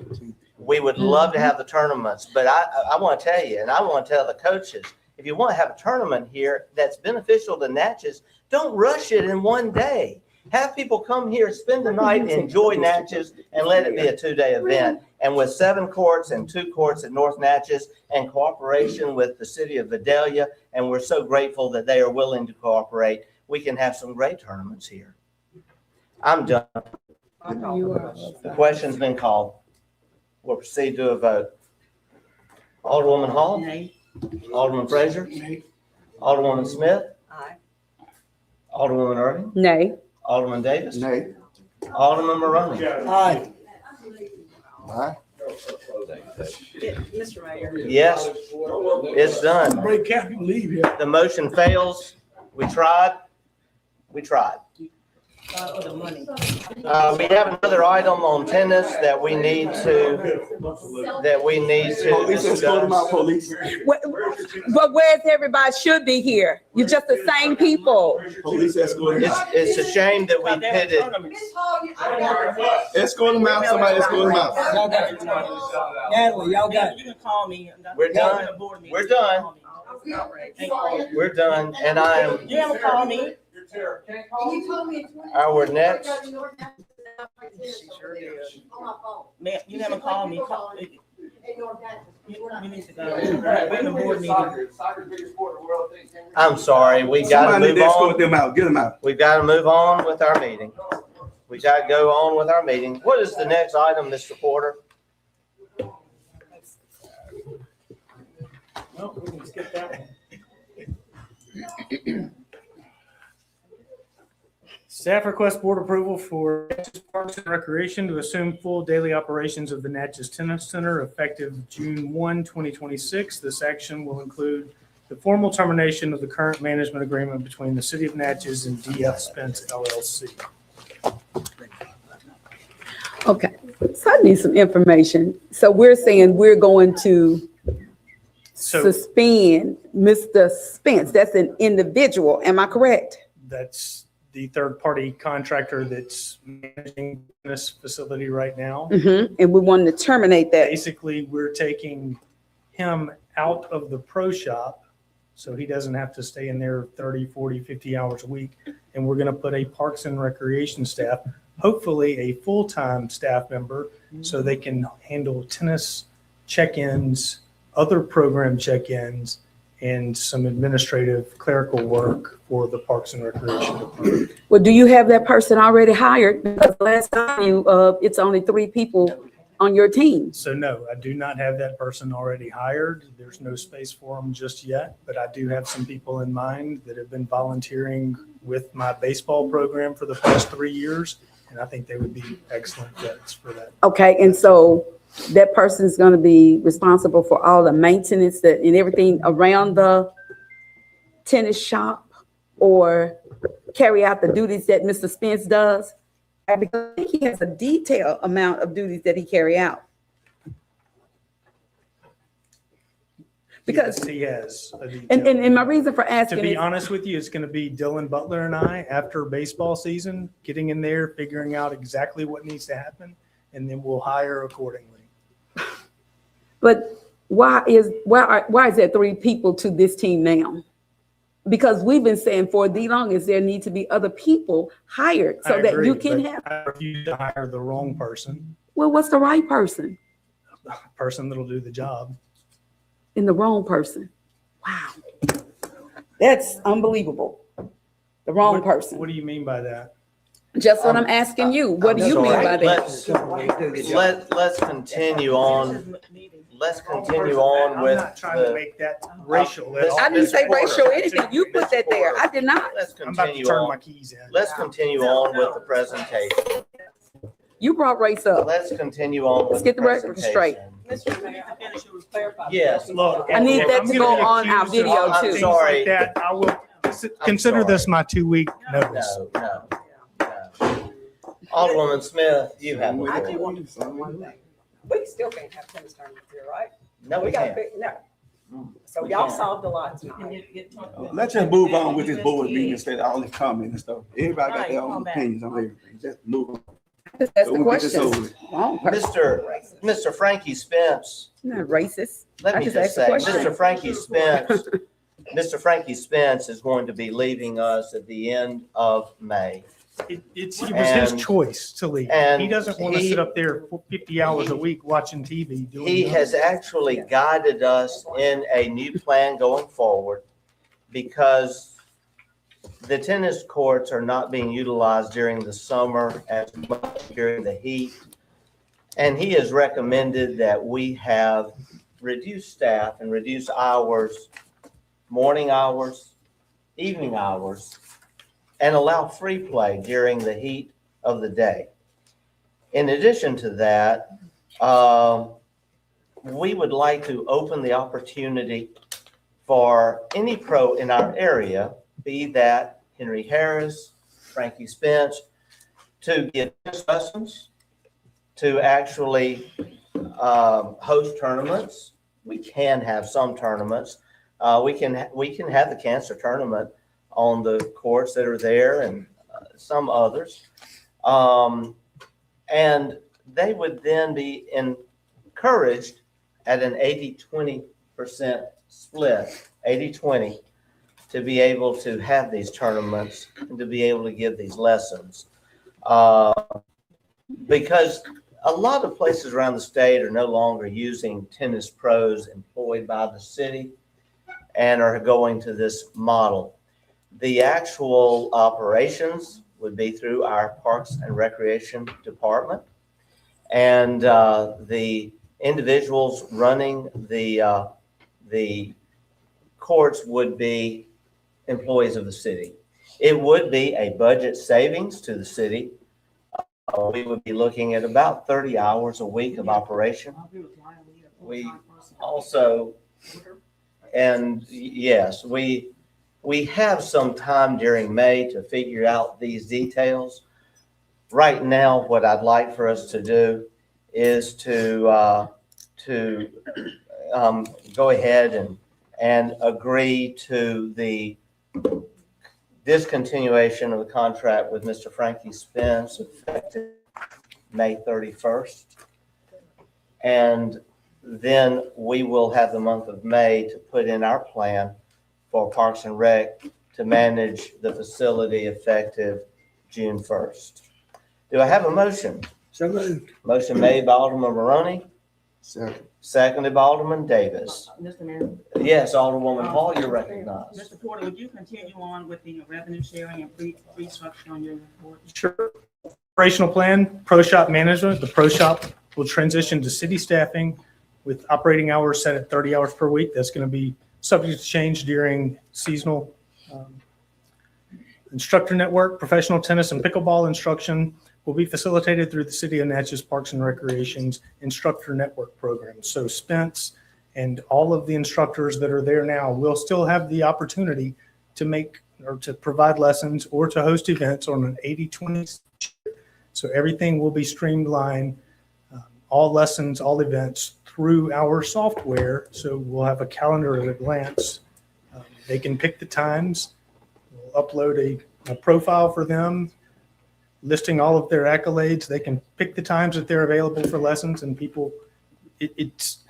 we would love to have the tournaments. But I want to tell you, and I want to tell the coaches, if you want to have a tournament here that's beneficial to Natchez, don't rush it in one day. Have people come here, spend the night, enjoy Natchez, and let it be a 2-day event. And with 7 courts and 2 courts at North Natchez and cooperation with the city of Vidalia, and we're so grateful that they are willing to cooperate, we can have some great tournaments here. I'm done. The question's been called. We'll proceed to a vote. Alderwoman Hall?
Nay.
Alderman Fraser? Alderwoman Smith?
Aye.
Alderwoman Irving?
Nay.
Alderman Davis?
Nay.
Alderman Maroney?
Aye.
Aye.
Mr. Mayor.
Yes, it's done.
Break cap, you leave here.
The motion fails. We tried. We tried.
For the money.
We have another item on tennis that we need to
Police escort them out,
discuss.
police.
But where's everybody should be here? You're just the same people.
Police escort them out.
It's a shame that we pitted.
Escort them out, somebody escort them out.
Y'all got it. Natalie, y'all got it.
You can call me.
We're done. We're done. We're done. And I am,
You haven't called me.
our next,
Man, you haven't called me. You need to go. We're in the board meeting.
I'm sorry, we gotta
Somebody
move
need to escort
on.
them out, get them out.
We've got to move on with our meeting. We got to go on with our meeting. What is the next item, Mr. Porter?
No, we can skip that one. Staff requests board approval for Natchez Parks and Recreation to assume full daily operations of the Natchez Tennis Center effective June 1, 2026. This action will include the formal termination of the current management agreement between the City of Natchez and DF Spence LLC.
Okay, so I need some information. So we're saying we're going to
So
suspend Mr. Spence. That's an individual, am I correct?
that's the third-party contractor that's managing this facility right now.
Mm-hmm. And we wanted to terminate that.
Basically, we're taking him out of the pro shop so he doesn't have to stay in there 30, 40, 50 hours a week. And we're going to put a Parks and Recreation staff, hopefully a full-time staff member, so they can handle tennis check-ins, other program check-ins, and some administrative clerical work for the Parks and Recreation Department.
Well, do you have that person already hired? Because last time it's only 3 people on your team.
So no, I do not have that person already hired. There's no space for them just yet, but I do have some people in mind that have been volunteering with my baseball program for the past 3 years, and I think they would be excellent fits for that.
Okay, and so that person's going to be responsible for all the maintenance and everything around the tennis shop or carry out the duties that Mr. Spence does? Because I think he has a detailed amount of duties that he carry out. Because,
Yes, he has a
and
detail.
my reason for
To
asking
be
is,
honest with you, it's going to be Dylan Butler and I, after baseball season, getting in there, figuring out exactly what needs to happen, and then we'll hire accordingly.
but why is there 3 people to this team now? Because we've been saying for the longest, there need to be other people hired so
I
that
agree,
you can
but
have,
I refuse to hire the wrong person,
well, what's the right person
a person that'll do the job.
and the wrong person? Wow. That's unbelievable. The wrong
What
person.
do you mean by that?
Just what I'm asking you. What do you mean by that?
Let's continue on. Let's continue on
I'm
with
not trying to
the,
make that racial at all.
I didn't say
Porter.
racial or anything. You put that there. I did not.
let's
I'm about to
continue
turn my
on.
keys in.
Let's continue on with the presentation.
You brought race up.
Let's continue on
Let's
with the
get the record straight.
presentation.
Mr. Mayor, I finish your clarify.
Yes.
Look,
I need
if
that
I'm
to
gonna
go on our
accuse
video
of
too.
things
Sorry.
like that, I will consider this my 2-week notice.
No. Alderwoman Smith, you have the
I do
floor.
want to say one thing. We still can't have tennis tournaments here, right?
No, we
gotta
can't.
pick- No. So
We
y'all
can't.
solved a lot tonight.
Let's just move on with this board meeting instead of all this comment and stuff. Everybody got their own opinions on everything. Just move on.
That's
So
the
we'll get this
question.
over with.
Wrong person.
Mr. Frankie Spence,
Not racist.
let
I
me
just
just
asked a
say,
question.
Mr. Frankie Spence is going to be leaving us at the end of May.
It was his
And-
choice to leave.
and
He doesn't want to
he-
sit up there for 50 hours a week watching TV. doing
He
nothing.
has actually guided us in a new plan going forward because the tennis courts are not being utilized during the summer as much during the heat. And he has recommended that we have reduced staff and reduced hours, morning hours, evening hours, and allow free play during the heat of the day. In addition to that, we would like to open the opportunity for any pro in our area, be that Henry Harris, Frankie Spence, to get lessons, to actually host tournaments. We can have some tournaments. We can have the cancer tournament on the courts that are there and some others. And they would then be encouraged at an 80-20% split, 80-20, to be able to have these tournaments and to be able to give these lessons. Because a lot of places around the state are no longer using tennis pros employed by the city and are going to this model. The actual operations would be through our Parks and Recreation Department. And the individuals running the courts would be employees of the city. It would be a budget savings to the city. We would be looking at about 30 hours a week of operation. We also, and yes, we have some time during May to figure out these details. Right now, what I'd like for us to do is to go ahead and agree to the discontinuation of the contract with Mr. Frankie Spence effective May 31st. And then we will have the month of May to put in our plan for Parks and Rec to manage the facility effective June 1st. Do I have a motion?
So moved.
Motion made by Alderman Maroney,
Second.
seconded by Alderman Davis.
Mr. Mayor.
Yes, Alderwoman Hall, you're recognized.
Mr. Porter, would you continue on with the revenue sharing and free structure on your report?
Sure. Operational plan, pro shop management. The pro shop will transition to city staffing with operating hours set at 30 hours per week. That's going to be subject to change during seasonal. Instructor network, professional tennis and pickleball instruction will be facilitated through the City of Natchez Parks and Recreation's instructor network program. So Spence and all of the instructors that are there now will still have the opportunity to make or to provide lessons or to host events on an 80/20. So everything will be streamlined, all lessons, all events through our software. So we'll have a calendar at a glance. They can pick the times. We'll upload a profile for them, listing all of their accolades. They can pick the times that they're available for lessons, and people, it's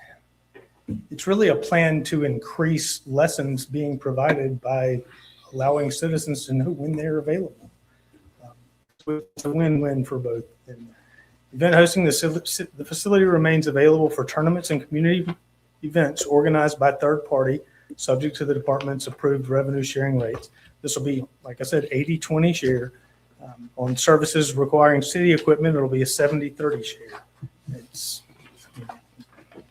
really a plan to increase lessons being provided by allowing citizens to know when they're available. It's a win-win for both. And event hosting, the facility remains available for tournaments and community events organized by third party, subject to the department's approved revenue sharing rates. This will be, like I said, 80/20 share. On services requiring city equipment, it'll be a 70/30 share. It's,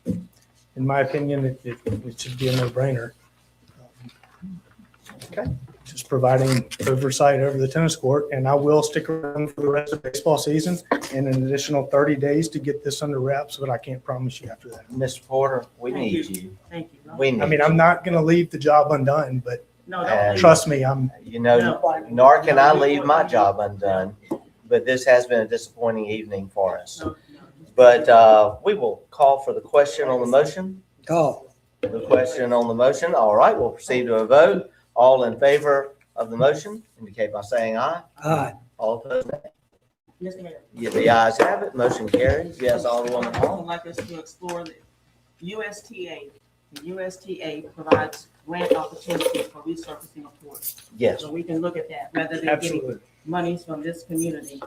in my opinion, it should be a no-brainer.
Okay.
Just providing oversight over the tennis court, and I will stick around for the rest of the baseball season and an additional 30 days to get this under wraps, but I can't promise you after that.
Mr. Porter, we
Thank
need
you.
you.
Thank you.
We need
I mean, I'm not going to leave the job undone, but
No, don't leave.
trust me, I'm.
You know, nor can I leave my job undone, but this has been a disappointing evening for us.
No.
But we will call for the question on the motion.
Call.
The question on the motion. All right, we'll proceed to a vote. All in favor of the motion indicate by saying aye.
Aye.
All opposed, nay.
Mr. Mayor.
Yeah, the ayes have it. Motion carries. Yes, Alderwoman
I
Hall.
would like us to explore the USTA. The USTA provides grant opportunities for resurfacing of ports.
Yes,
So we can look at that rather than getting
Absolutely.
monies from this community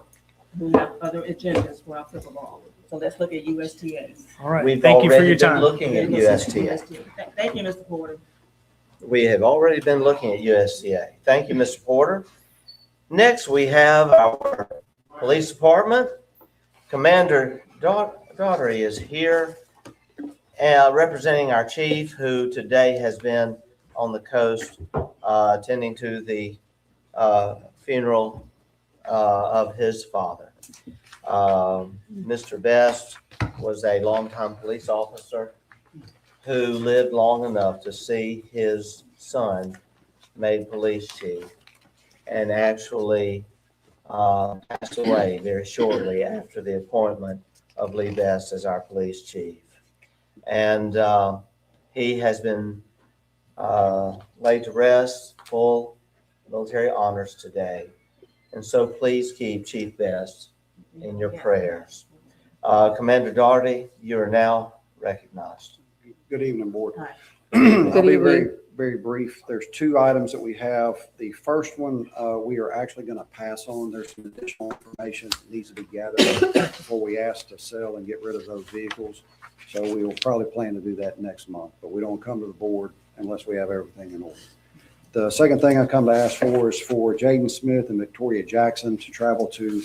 who have other agendas for our pickleball. So let's look at USTA.
All right.
we've
Thank you for
already
your
been
time.
looking at USTA.
Thank you, Mr. Porter.
We have already been looking at USTA. Thank you, Mr. Porter. Next, we have our police department. Commander Daugherty is here, representing our chief, who today has been on the coast attending to the funeral of his father. Mr. Best was a longtime police officer who lived long enough to see his son made police chief and actually passed away very shortly after the appointment of Lee Best as our police chief. And he has been laid to rest, full military honors today. And so please keep Chief Best in your prayers. Commander Daugherty, you are now recognized.
Good evening, Board.
Hi.
I'll be very, very brief. There's two items that we have. The first one, we are actually going to pass on. There's some additional information that needs to be gathered before we ask to sell and get rid of those vehicles. So we will probably plan to do that next month, but we don't come to the board unless we have everything in order. The second thing I come to ask for is for Jaden Smith and Victoria Jackson to travel to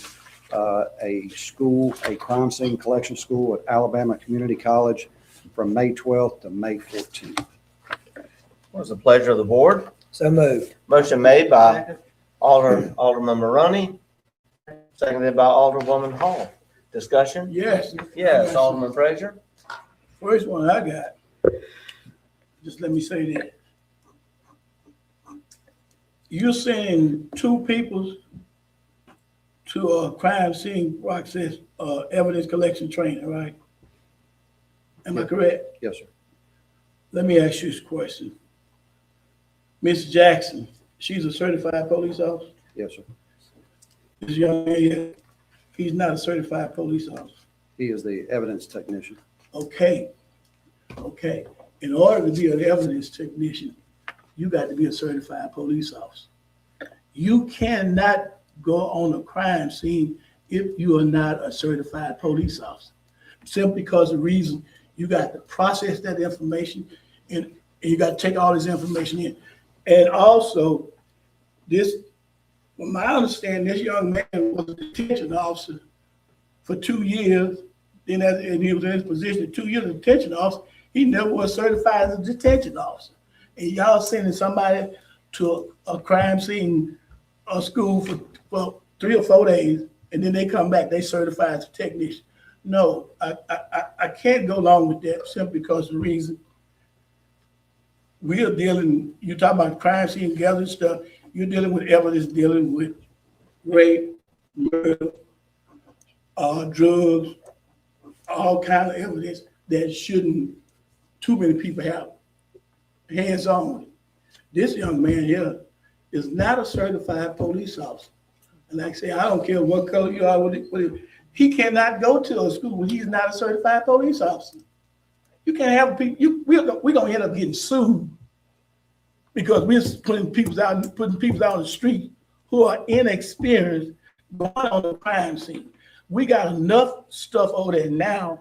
a school, a crime scene collection school at Alabama Community College from May 12th to May 14th.
What's the pleasure of the board?
So moved.
Motion made by Alderman Maroney, seconded by Alderwoman Hall. Discussion?
Yes.
Yes, Alderman Frazier.
First one I got, just let me say that. You're sending two people to a crime scene process, evidence collection training, right? Am I correct?
Yes, sir.
Let me ask you this question. Ms. Jackson, she's a certified police officer?
Yes, sir.
This young man, he's not a certified police officer.
He is the evidence technician.
Okay. In order to be an evidence technician, you got to be a certified police officer. You cannot go on a crime scene if you are not a certified police officer. Simply because the reason you got to process that information and you got to take all this information in. And also, from my understanding, this young man was a detention officer for 2 years. And he was in his position 2 years as a detention officer. He never was certified as a detention officer. And y'all sending somebody to a crime scene, a school for 3 or 4 days, and then they come back, they certified as a technician. No, I can't go along with that simply because the reason we are dealing, you talk about crime scene gathering stuff, you're dealing with evidence dealing with rape, murder, drugs, all kind of evidence that shouldn't too many people have hands on. This young man here is not a certified police officer. And like I say, I don't care what color you are, he cannot go to a school when he's not a certified police officer. You can't have people, we're gonna end up getting sued because we're putting people out on the street who are inexperienced going on the crime scene. We got enough stuff over there now,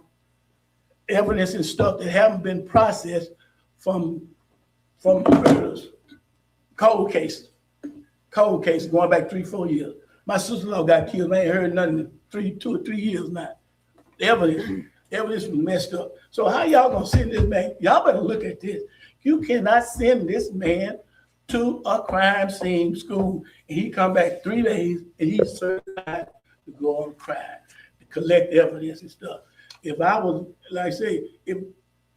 evidence and stuff that haven't been processed from murders, cold cases going back 3-4 years. My sister-in-law got killed. I ain't heard nothing in 2 or 3 years now. The evidence was messed up. So how y'all gonna send this man? Y'all better look at this. You cannot send this man to a crime scene school and he come back 3 days and he's certified to go on crime, to collect evidence and stuff. If I was, like I say,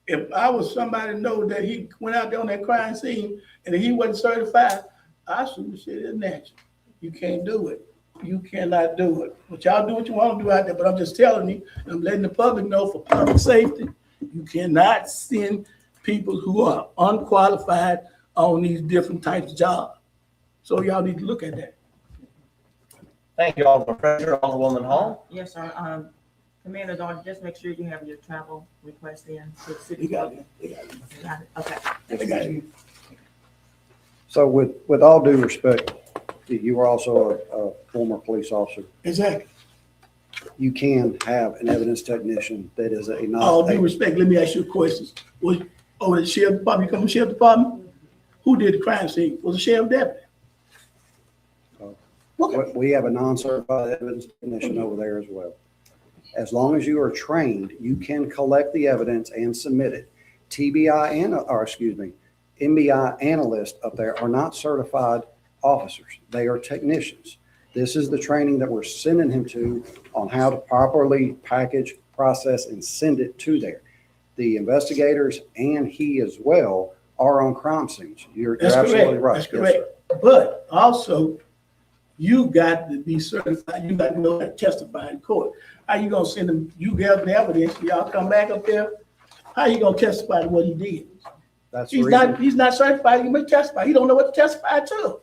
if I was somebody know that he went out there on that crime scene and he wasn't certified, I should have said it's natural. You can't do it. You cannot do it. But y'all do what you want to do out there, but I'm just telling you, I'm letting the public know for public safety, you cannot send people who are unqualified on these different types of jobs. So y'all need to look at that.
Thank you, Alderman Frazier. Alderwoman Hall?
Yes, sir. Commander Darty, just make sure you have your travel request in to the city.
You got it.
Got it. Okay.
I got it.
So with all due respect, you are also a former police officer.
Exactly.
You can have an evidence technician that is a not.
All due respect, let me ask you a question. Was the sheriff department, you come from the sheriff department? Who did the crime scene? Was the sheriff deputy?
We have a non-certified evidence technician over there as well. As long as you are trained, you can collect the evidence and submit it. MBI analysts up there are not certified officers. They are technicians. This is the training that we're sending him to on how to properly package, process, and send it to there. The investigators and he as well are on crime scenes. You're absolutely right.
That's correct. Yes, but also, you got to be certified. You got to know how to testify in court. How you gonna send them? You gather the evidence. Y'all come back up there. How you gonna testify to what he did? He's not certified. He may testify. He don't know what to testify to.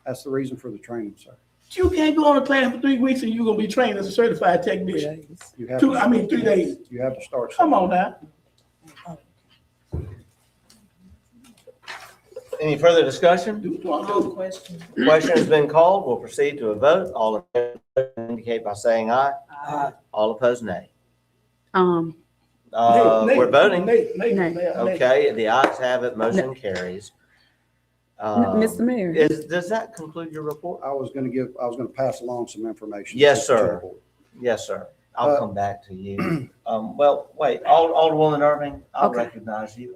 That's the reason for the training, sir.
You can't go on a class for 3 weeks and you're gonna be trained as a certified technician. 3 days.
You have to start.
Come on now.
Any further discussion?
Question.
Question has been called. We'll proceed to a vote. All in favor indicate by saying aye.
Aye.
All opposed, nay.
Um,
We're voting.
Nay.
Okay, the ayes have it. Motion carries.
Mr. Mayor.
Does that conclude your report?
I was going to pass along some information.
Yes,
to the
sir.
board.
Yes, sir. I'll come back to you. Well, wait, Alderwoman Irving, I'll
Okay.
recognize you.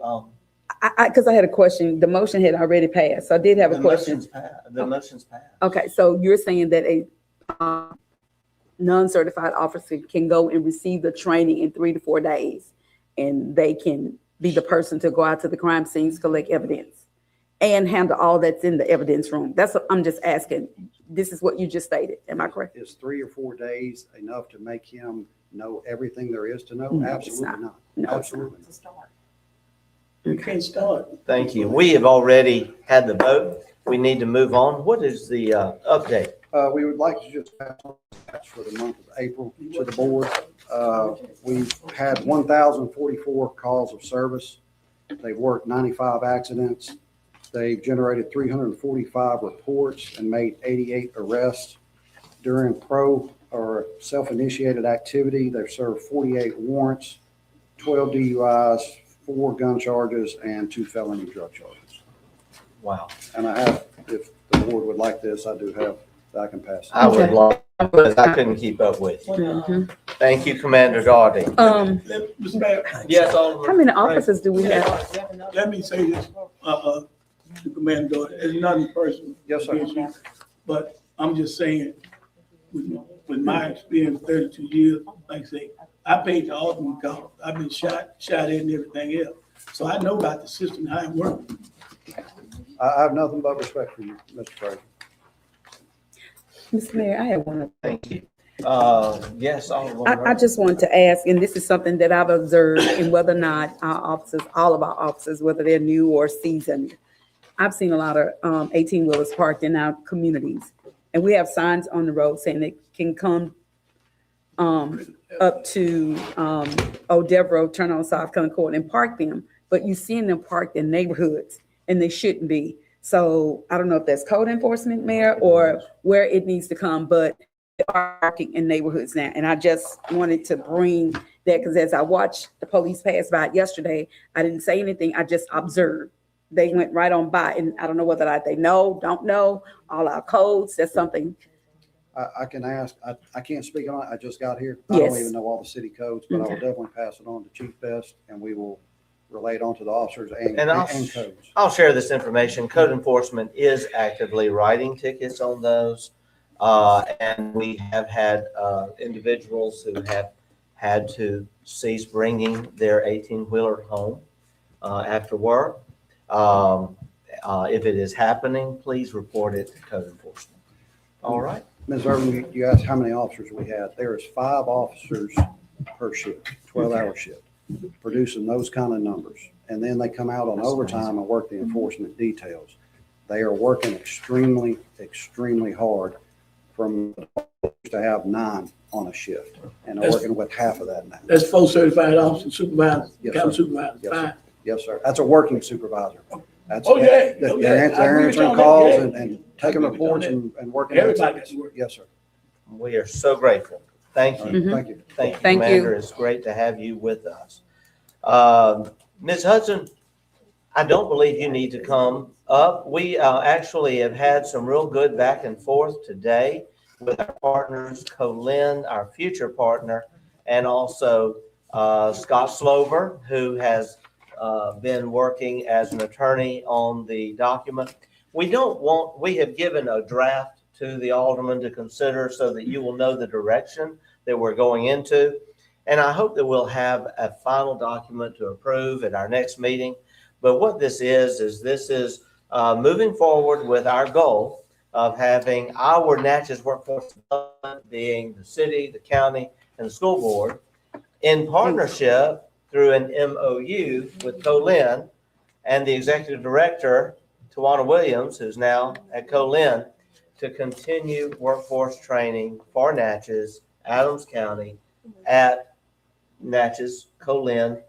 because I had a question. The motion had already passed, so I did have a question.
The motion's passed.
Okay, so you're saying that a non-certified officer can go and receive the training in 3 to 4 days, and they can be the person to go out to the crime scenes, collect evidence, and handle all that's in the evidence room. That's what I'm just asking. This is what you just stated. Am I correct?
Is 3 or 4 days enough to make him know everything there is to know?
No, it's
Absolutely
not.
not.
No, it's not.
Absolutely.
You can't start.
Thank you. We have already had the vote. We need to move on. What is the update?
We would like to just pass on for the month of April to the board. We've had 1,044 calls of service. They've worked 95 accidents. They've generated 345 reports and made 88 arrests. During pro or self-initiated activity, they've served 48 warrants, 12 DUIs, 4 gun charges, and 2 felony drug charges.
Wow.
And I have, if the board would like this, I do have, I can pass.
I would like, but I couldn't keep up with you.
Mhm.
Thank you, Commander Darty.
Mr. Mayor,
Yes, Alderman.
How many officers do we have?
let me say this, to Commander Doyle, it's nothing personal.
Yes, sir.
against you, but I'm just saying, with my experience, 32 years, like I say, I paid the ultimate cost. I've been shot at and everything else. So I know about the system, how it works.
I have nothing but respect for you, Mr. Frazier.
Mr. Mayor, I have one.
Thank you. Yes, Alderman
I
Rhodes.
just wanted to ask, and this is something that I've observed in whether or not our officers, all of our officers, whether they're new or seasoned. I've seen a lot of 18-wheelers parked in our communities. And we have signs on the road saying they can come up to Odell Road, turn on South Concord and park them. But you're seeing them parked in neighborhoods and they shouldn't be. So I don't know if that's code enforcement, Mayor, or where it needs to come, but they are parking in neighborhoods now. And I just wanted to bring that because as I watched the police pass by yesterday, I didn't say anything. I just observed. They went right on by, and I don't know whether they know, don't know, all our codes. That's something.
I can ask, I can't speak on it, I just got here. I don't
Yes.
even know all the city codes, but I will
Okay.
definitely pass it on to Chief Best, and we will relate on to the officers and
And
codes.
I'll share this information. Code enforcement is actively writing tickets on those. And we have had individuals who have had to cease bringing their 18-wheeler home after work. If it is happening, please report it to code enforcement. All right.
Ms. Irvin, you asked how many officers we had. There is 5 officers per shift, 12-hour shift, producing those kind of numbers. And then they come out on overtime and work the enforcement details. They are working extremely, extremely hard from to have 9 on a shift. And they're working with half of that now.
That's 4 certified officers, supervisors,
Yes,
county
sir.
supervisors,
Yes, sir.
5.
Yes, sir. That's a working supervisor. That's,
Oh, yeah.
they're
Oh, yeah.
they're answering
I
calls
agree with you.
and taking
I agree with
reports
you.
and working.
Everybody
tickets.
can work.
Yes, sir.
We are so grateful. Thank
All
you.
right, thank you.
Thank you,
Thank you.
Commander. It's great to have you with us. Ms. Hudson, I don't believe you need to come up. We actually have had some real good back and forth today with our partners, Colin, our future partner, and also Scott Slover, who has been working as an attorney on the document. We have given a draft to the alderman to consider so that you will know the direction that we're going into. And I hope that we'll have a final document to approve at our next meeting. But what this is this is moving forward with our goal of having our Natchez workforce development being the city, the county, and the school board in partnership through an MOU with Colin and the executive director, Tawana Williams, who's now at Colin, to continue workforce training for Natchez, Adams County at Natchez, Colin,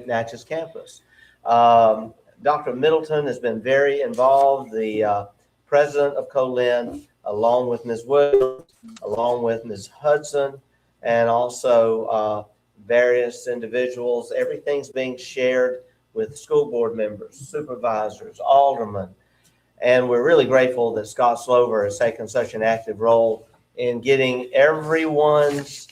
Natchez campus. Dr. Middleton has been very involved, the president of Colin, along with Ms. Williams, along with Ms. Hudson, and also various individuals. Everything's being shared with school board members, supervisors, aldermen. And we're really grateful that Scott Slover has taken such an active role in getting everyone's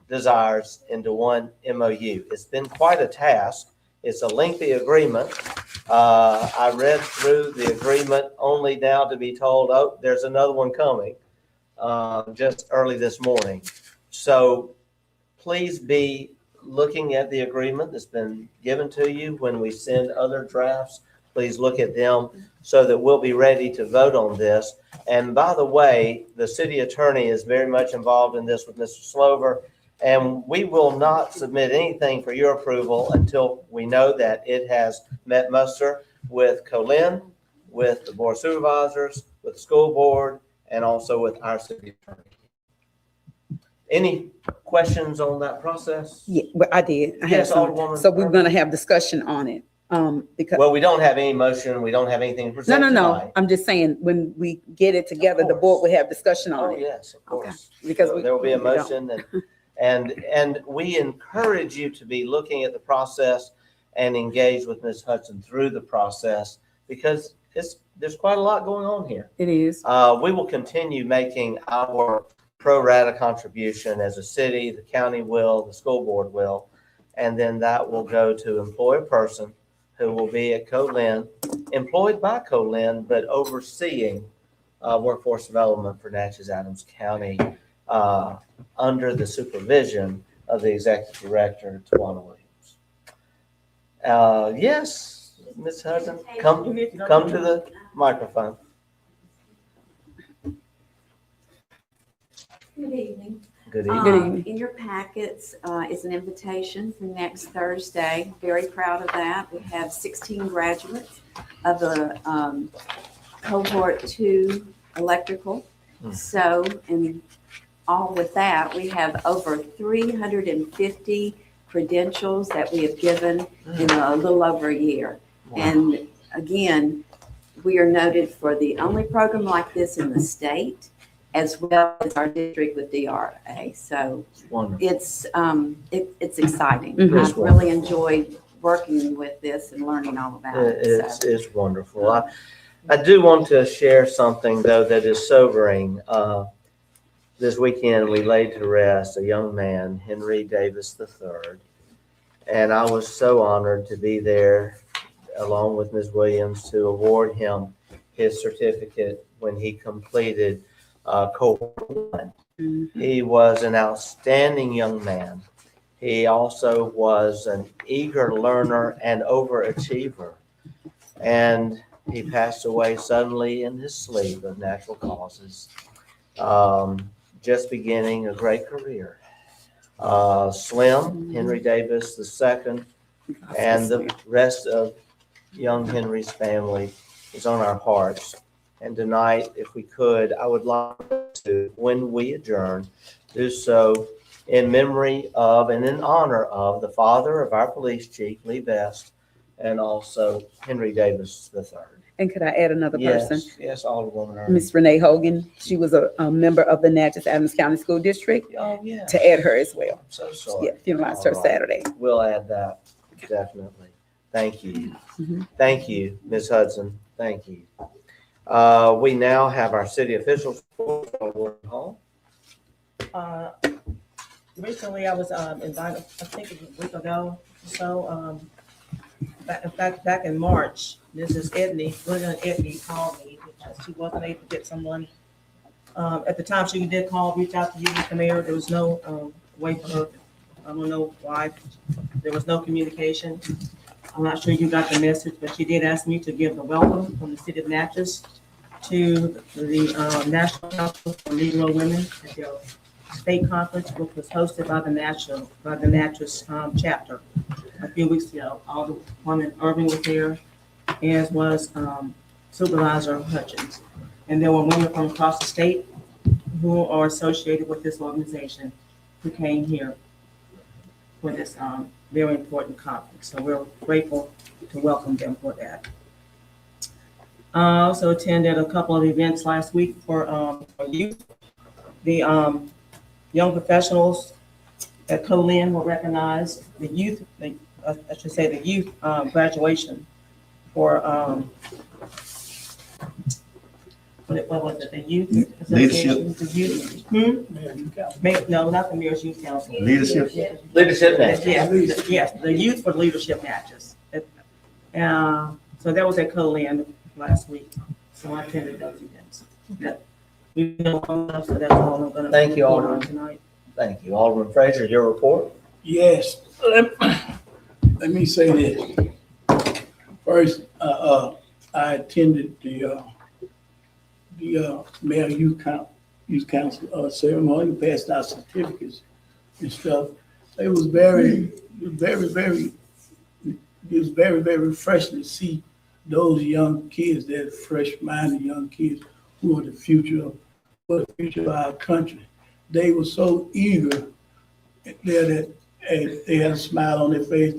desires into one MOU. It's been quite a task. It's a lengthy agreement. I read through the agreement only now to be told, oh, there's another one coming just early this morning. So please be looking at the agreement that's been given to you when we send other drafts. Please look at them so that we'll be ready to vote on this. And by the way, the city attorney is very much involved in this with Mr. Slover. And we will not submit anything for your approval until we know that it has met muster with Colin, with the board of supervisors, with the school board, and also with our city attorney. Any questions on that process?
Yeah, well, I did. I had
Yes,
some.
Alderwoman.
So we're gonna have discussion on it. Because.
Well, we don't have any motion. We don't have anything to present
No.
tonight.
I'm just saying, when we get it together, the board will have discussion on
Oh,
it.
yes, of
Okay.
course.
Because
So
we.
there will be a
we don't.
motion and we encourage you to be looking at the process and engage with Ms. Hudson through the process because there's quite a lot going on here.
It is.
We will continue making our pro rata contribution as a city, the county will, the school board will, and then that will go to employ a person who will be at Colin, employed by Colin, but overseeing workforce development for Natchez Adams County under the supervision of the executive director, Tawana Williams. Yes, Ms. Hudson, come to the microphone.
Good evening.
Good evening.
evening.
In your packets is an invitation for next Thursday. Very proud of that. We have 16 graduates of the cohort 2 electrical. So, and all with that, we have over 350 credentials that we have given in a little over a year.
Wow.
And again, we are noted for the only program like this in the state, as well as our district with DRA. So
Wonderful.
it's exciting.
Mhm.
I've really enjoyed working with this and learning all about it. So.
It's wonderful. I do want to share something though that is sobering. This weekend we laid to rest a young man, Henry Davis III, and I was so honored to be there along with Ms. Williams to award him his certificate when he completed cohort 1. He was an outstanding young man. He also was an eager learner and overachiever. And he passed away suddenly in his sleep of natural causes, just beginning a great career. Slim, Henry Davis II, and the rest of young Henry's family is on our hearts. And tonight, if we could, I would like to, when we adjourn, do so in memory of and in honor of the father of our police chief, Lee Best, and also Henry Davis III.
And could I add another person?
Yes, Alderwoman Ernie.
Miss Renee Hogan. She was a member of the Natchez Adams County School District.
Oh, yeah.
To add her as well.
I'm so sorry.
Yeah, funeralized her
All right.
Saturday.
We'll add that, definitely. Thank you.
Mhm.
Thank you, Ms. Hudson. Thank you. We now have our city officials. Hall.
Recently, I was invited, I think a week ago or so, back in March, Mrs. William Edney called me because she wasn't able to get someone. At the time she did call, reach out to you, Mr. Mayor, there was no way for her, I don't know why, there was no communication. I'm not sure you got the message, but she did ask me to give the welcome from the city of Natchez to the National Council for Negro Women at their state conference, which was hosted by the Natchez chapter a few weeks ago. Alderwoman Irving was there, as was Supervisor Hutchins. And there were women from across the state who are associated with this organization who came here for this very important conference. So we're grateful to welcome them for that. I also attended a couple of events last week for youth. The young professionals at Colin were recognized. The youth, I should say the youth graduation for, what was it, the youth?
Leadership.
The youth. No, not the Mayor's Youth Council.
Leadership.
Leadership Natchez.
Yes, the Youth for Leadership Natchez. So that was at Colin last week. So I attended those events. We know so that's all I'm gonna.
Thank you,
report on
Alderman.
tonight.
Thank you. Alderman Fraser, your report?
Yes, let me say this. First, I attended the Mayor Youth Council ceremony, passed out certificates and stuff. It was very refreshing to see those young kids, that fresh-minded young kids who are the future of our country. They were so eager there that they had a smile on their face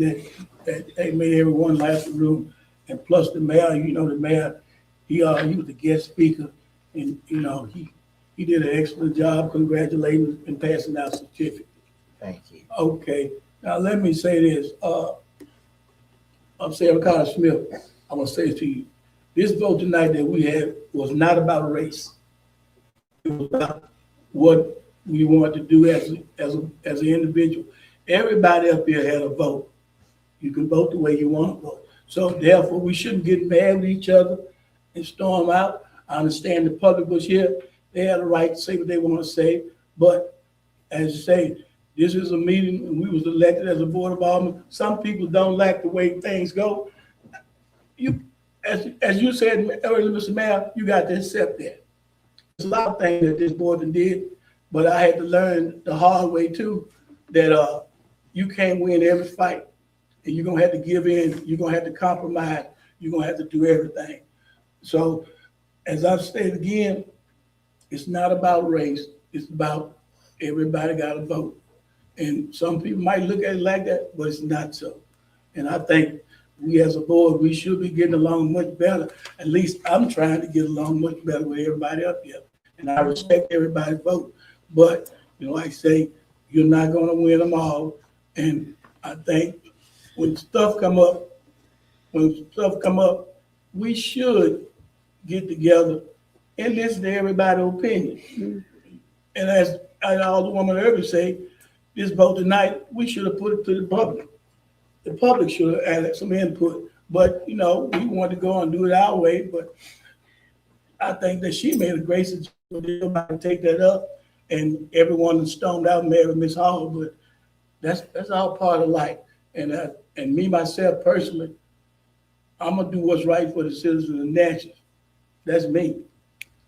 that they made everyone laugh in the room. And plus the mayor, the mayor, he was the guest speaker, and he did an excellent job. Congratulating and passing out certificates.
Thank you.
Okay, now let me say this. I'm Sarah Carter Smith. I'm gonna say this to you. This vote tonight that we had was not about race. It was about what we wanted to do as an individual. Everybody up here had a vote. You can vote the way you want to vote. So therefore, we shouldn't get mad with each other and storm out. I understand the public was here. They had a right to say what they want to say. But as you say, This is a meeting, and we was elected as a board of aldermen. Some people don't like the way things go. You, as you said earlier, Mr. Mayor, you got to accept that. There's a lot of things that this board did, but I had to learn the hard way too, that you can't win every fight. And you're gonna have to give in, you're gonna have to compromise, you're gonna have to do everything. So, as I've stated again, it's not about race, it's about everybody got a vote. And some people might look at it like that, but it's not so. And I think we as a board, we should be getting along much better. At least I'm trying to get along much better with everybody up here. And I respect everybody's vote. But, you know, like I say, you're not gonna win them all. And I think when stuff come up, we should get together and listen to everybody's opinion. And as Alderwoman earlier say, this vote tonight, we should have put it to the public. The public should have added some input, but you know, we wanted to go and do it our way, but I think that she made a great suggestion to take that up, and everyone stormed out and married Miss Hall, but that's all part of life. And me, myself, personally, I'm gonna do what's right for the citizens of Natchez. That's me.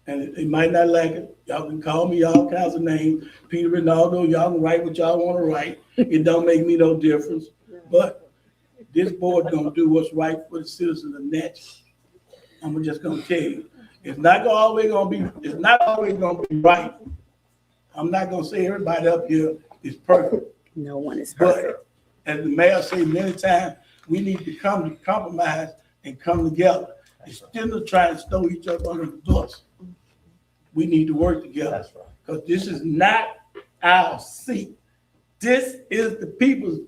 And they might not like it. Y'all can call me all kinds of names. Peter Ronaldo, y'all can write what y'all want to write. It don't make me no difference. But this board gonna do what's right for the citizens of Natchez. I'm just gonna tell you, it's not always gonna be right. I'm not gonna say everybody up here is perfect.
No one is perfect.
But as the mayor said many times, we need to come to compromise and come together. Instead of trying to throw each other under the bus, we need to work together. Because this is not our seat. This is the people's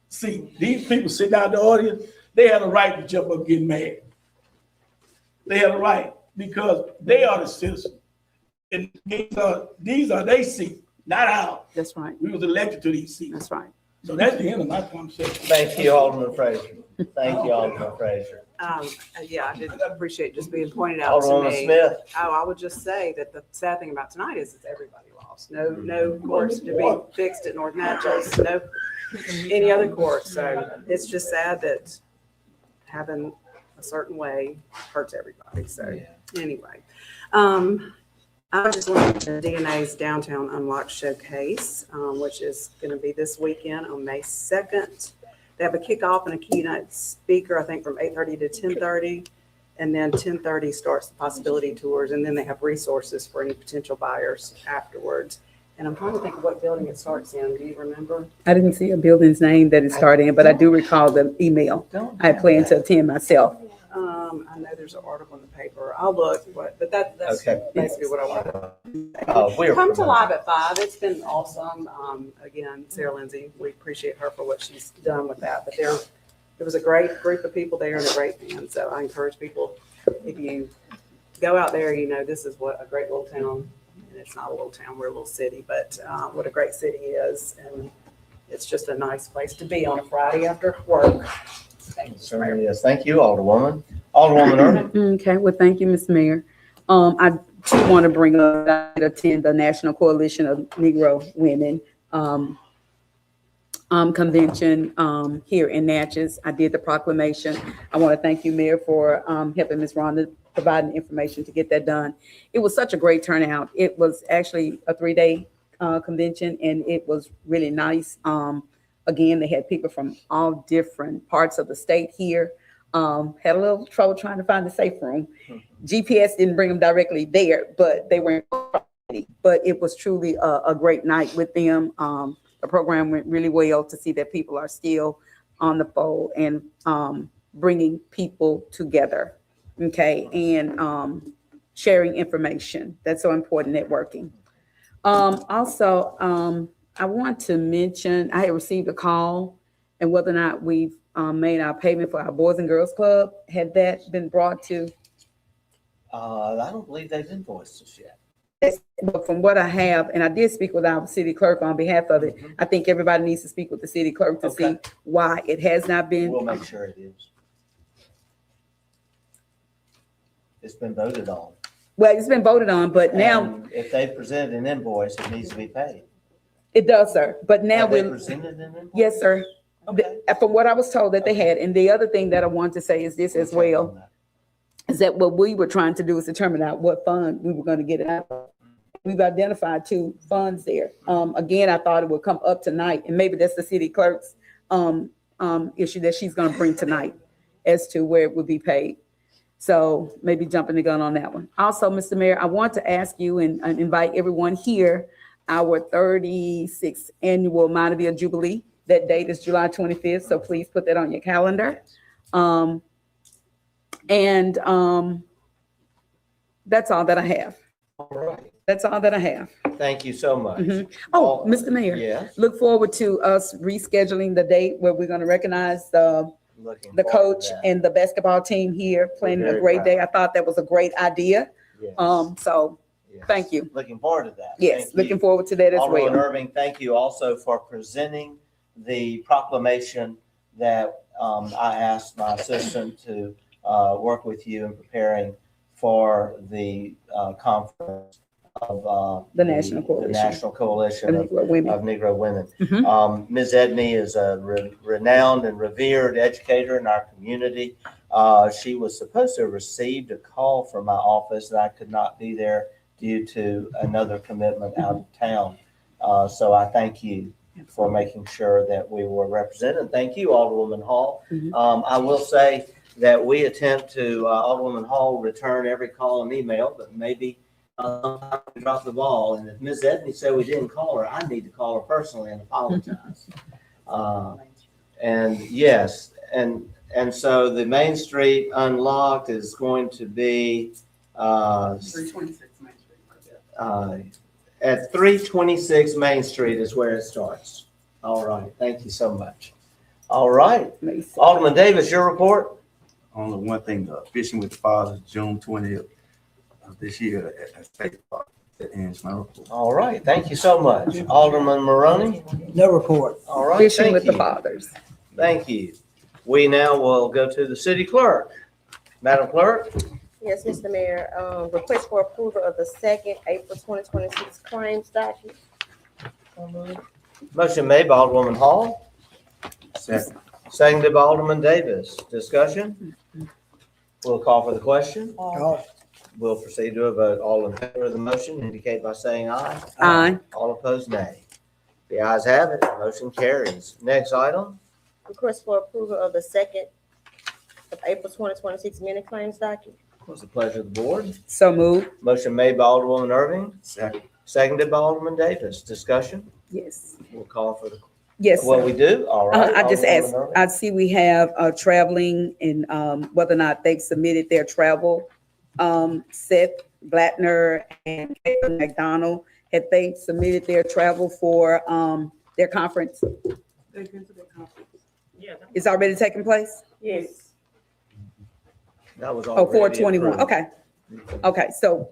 seat. These people sitting out in the audience, they have a right to jump up and get mad. They have a right because they are the citizens. And these are their seats, not ours.
That's right.
We was elected to these seats.
That's right.
So that's the end of my conversation.
Thank you, Alderman Fraser. Thank you, Alderman Fraser.
Yeah, I did appreciate just being pointed out to
Alderwoman
me.
Smith.
Oh, I would just say that the sad thing about tonight is everybody lost. No courts to be fixed at North Natchez, no any other court. So it's just sad that having a certain way hurts everybody. So anyway, I just went to DNA's Downtown Unlocked Showcase, which is going to be this weekend on May 2nd. They have a kickoff and a keynote speaker, I think from 8:30 to 10:30. And then 10:30 starts the possibility tours. And then they have resources for any potential buyers afterwards. And I'm trying to think of what building it starts in. Do you remember?
I didn't see a building's name that it started in, but I do recall the email. I planned to attend myself.
I know there's an article in the paper. I'll look, but that's
Okay.
basically what I wanted.
We're
Come to Live at 5. It's been awesome. Again, Sarah Lindsay, we appreciate her for what she's done with that. But there was a great group of people there and a great band. So I encourage people, if you go out there, you know, this is what a great little town, and it's not a little town, we're a little city, but what a great city is. And it's just a nice place to be on a Friday after work. Thank you.
Certainly is. Thank you, Alderwoman. Alderwoman Irvin.
Okay, well, thank you, Ms. Mayor. I do want to bring up, I did attend the National Coalition of Negro Women convention here in Natchez. I did the proclamation. I want to thank you, Mayor, for helping Ms. Rhonda providing information to get that done. It was such a great turnout. It was actually a 3-day convention, and it was really nice. Again, they had people from all different parts of the state here. Had a little trouble trying to find the safe room. GPS didn't bring them directly there, but they were in proximity. But it was truly a great night with them. The program went really well to see that people are still on the fold and bringing people together, okay, and sharing information. That's so important, networking. Also, I want to mention, I had received a call and whether or not we've made our payment for our Boys and Girls Club. Had that been brought to?
I don't believe they've invoiced us yet.
But from what I have, and I did speak with our city clerk on behalf of it, I think everybody needs to speak with the city clerk to see why it has not been.
We'll make sure it is. It's been voted on.
Well, it's been voted on, but now.
If they presented an invoice, it needs to be paid.
It does, sir. But now
Have they
we're,
presented them in?
yes, sir.
Okay.
From what I was told that they had, and the other thing that I want to say is this as well, is that what we were trying to do is determine out what fund we were gonna get it out of. We've identified 2 funds there. Again, I thought it would come up tonight, and maybe that's the city clerk's, issue that she's gonna bring tonight as to where it would be paid. So maybe jumping the gun on that one. Also, Mr. Mayor, I want to ask you and invite everyone here, our 36th annual Montevideo Jubilee. That date is July 25th, so please put that on your calendar. That's all that I have.
All right.
That's all that I have.
Thank you so much.
Oh, Mr. Mayor.
Yes.
Look forward to us rescheduling the date where we're gonna recognize the coach and the basketball team here playing a great day. I thought that was a great idea.
Yes.
So
Yes.
thank you.
Looking forward to that.
Yes,
Thank you.
looking forward to that as
Alderman
well.
Irving, thank you also for presenting the proclamation that I asked my assistant to work with you in preparing for the conference of
The National Coalition.
The National Coalition
Of Negro Women.
of Negro Women.
Mhm.
Ms. Edney is a renowned and revered educator in our community. She was supposed to have received a call from my office, and I could not be there due to another commitment out of town. So I thank you for making sure that we were represented. Thank you, Alderwoman Hall. I will say that we attempt to, Alderwoman Hall, return every call and email, but maybe sometimes we drop the ball. And if Ms. Edney said we didn't call her, I need to call her personally and apologize. And yes, and so the Main Street unlocked is going to be
326 Main Street.
At 326 Main Street is where it starts. All right, thank you so much. All right, Alderman Davis, your report?
Only one thing, Fishing with the Fathers, June 20th of this year at State Park. That ends my report.
All right, thank you so much. Alderman Maroney?
No report.
All right,
Fishing
thank
with
you.
the Fathers.
Thank you. We now will go to the city clerk. Madam Clerk?
Yes, Mr. Mayor, request for approval of the second April 2026 claims document.
Motion made by Alderwoman Hall.
Second.
Seconded by Alderman Davis. Discussion? We'll call for the question. We'll proceed to a vote. All in favor of the motion indicate by saying aye.
Aye.
All opposed, nay. The ayes have it. Motion carries. Next item.
Request for approval of the second of April 2026 mini claims document.
What's the pleasure of the board?
So moved.
Motion made by Alderwoman Irving.
Second.
Seconded by Alderman Davis. Discussion?
Yes.
We'll call for the,
Yes.
well,
sir.
we do? All right.
I just
Alderwoman
asked,
Irving.
I see we have traveling and whether or not they've submitted their travel. Seth Blattner and Caitlin McDonald, had they submitted their travel for their conference?
They've been to the conference.
Yeah.
It's already taking place?
Yes.
That was
Oh,
already
421,
approved.
okay. Okay, so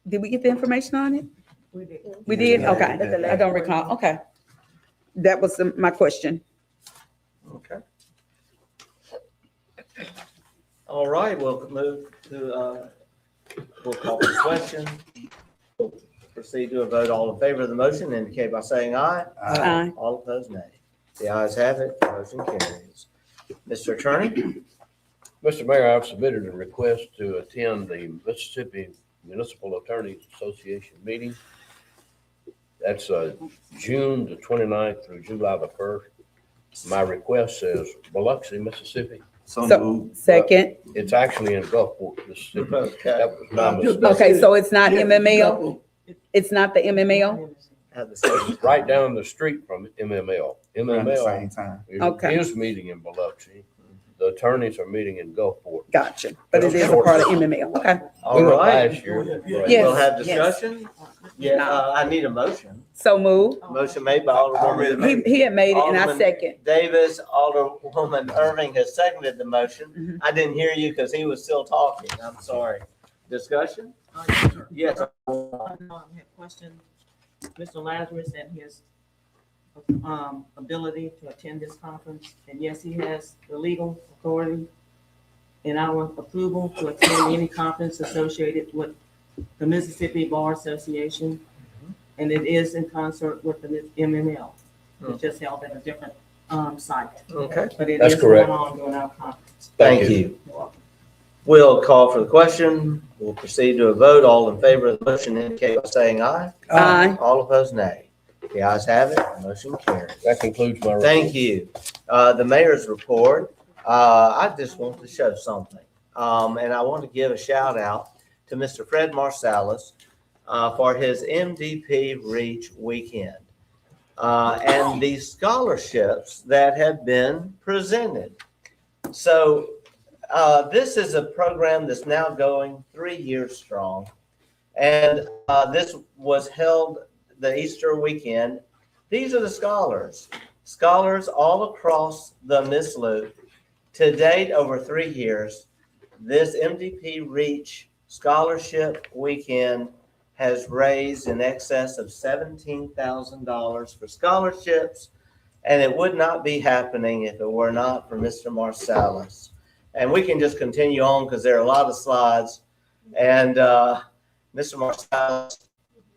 did we get the information on it?
We did.
We did?
Yeah,
Okay,
yeah.
I don't recall, okay. That was my question.
Okay. All right, we'll move to, we'll call for the question. Proceed to a vote. All in favor of the motion indicate by saying aye.
Aye.
All opposed, nay. The ayes have it. Motion carries. Mr. Attorney?
Mr. Mayor, I've submitted a request to attend the Mississippi Municipal Attorneys Association meeting. That's June the 29th through July the 1st. My request says Biloxi, Mississippi.
So, second,
It's actually in Gulfport, Mississippi.
Okay.
That was my mistake.
okay, so it's not MML? It's not the MML?
Have the same.
Right down the street from MML.
Around the same
MML
time.
Okay.
is meeting in Biloxi. The attorneys are meeting in Gulfport.
Gotcha, but it is a part of MML, okay.
All
We went
right.
last year.
Yes.
We'll have
yes.
discussion. Yeah, I need a motion.
So move.
Motion made by Alderwoman
He had made it and I
Alderman
second.
Davis. Alderwoman Irving has seconded the motion. I didn't hear you because he was still talking. I'm sorry. Discussion? Yes.
I had a question. Mr. Lazarus and his ability to attend this conference. And yes, he has the legal authority and our approval to attend any conference associated with the Mississippi Bar Association. and it is in concert with the MML. It's just held at a different, site.
Okay.
But it
That's
is going
correct.
on during our conference.
Thank you. We'll call for the question. We'll proceed to a vote. All in favor of the motion indicate by saying aye.
Aye.
All opposed, nay. The ayes have it, motion carries.
That concludes my report.
Thank you. The mayor's report, I just want to show something. And I want to give a shout out to Mr. Fred Marsalis for his MDP Reach Weekend. And the scholarships that have been presented. So this is a program that's now going 3 years strong. And this was held the Easter weekend. These are the scholars all across the Miss Loop. To date, over 3 years, this MDP Reach Scholarship Weekend has raised in excess of $17,000 for scholarships, and it would not be happening if it were not for Mr. Marsalis. And we can just continue on because there are a lot of slides. And Mr. Marsalis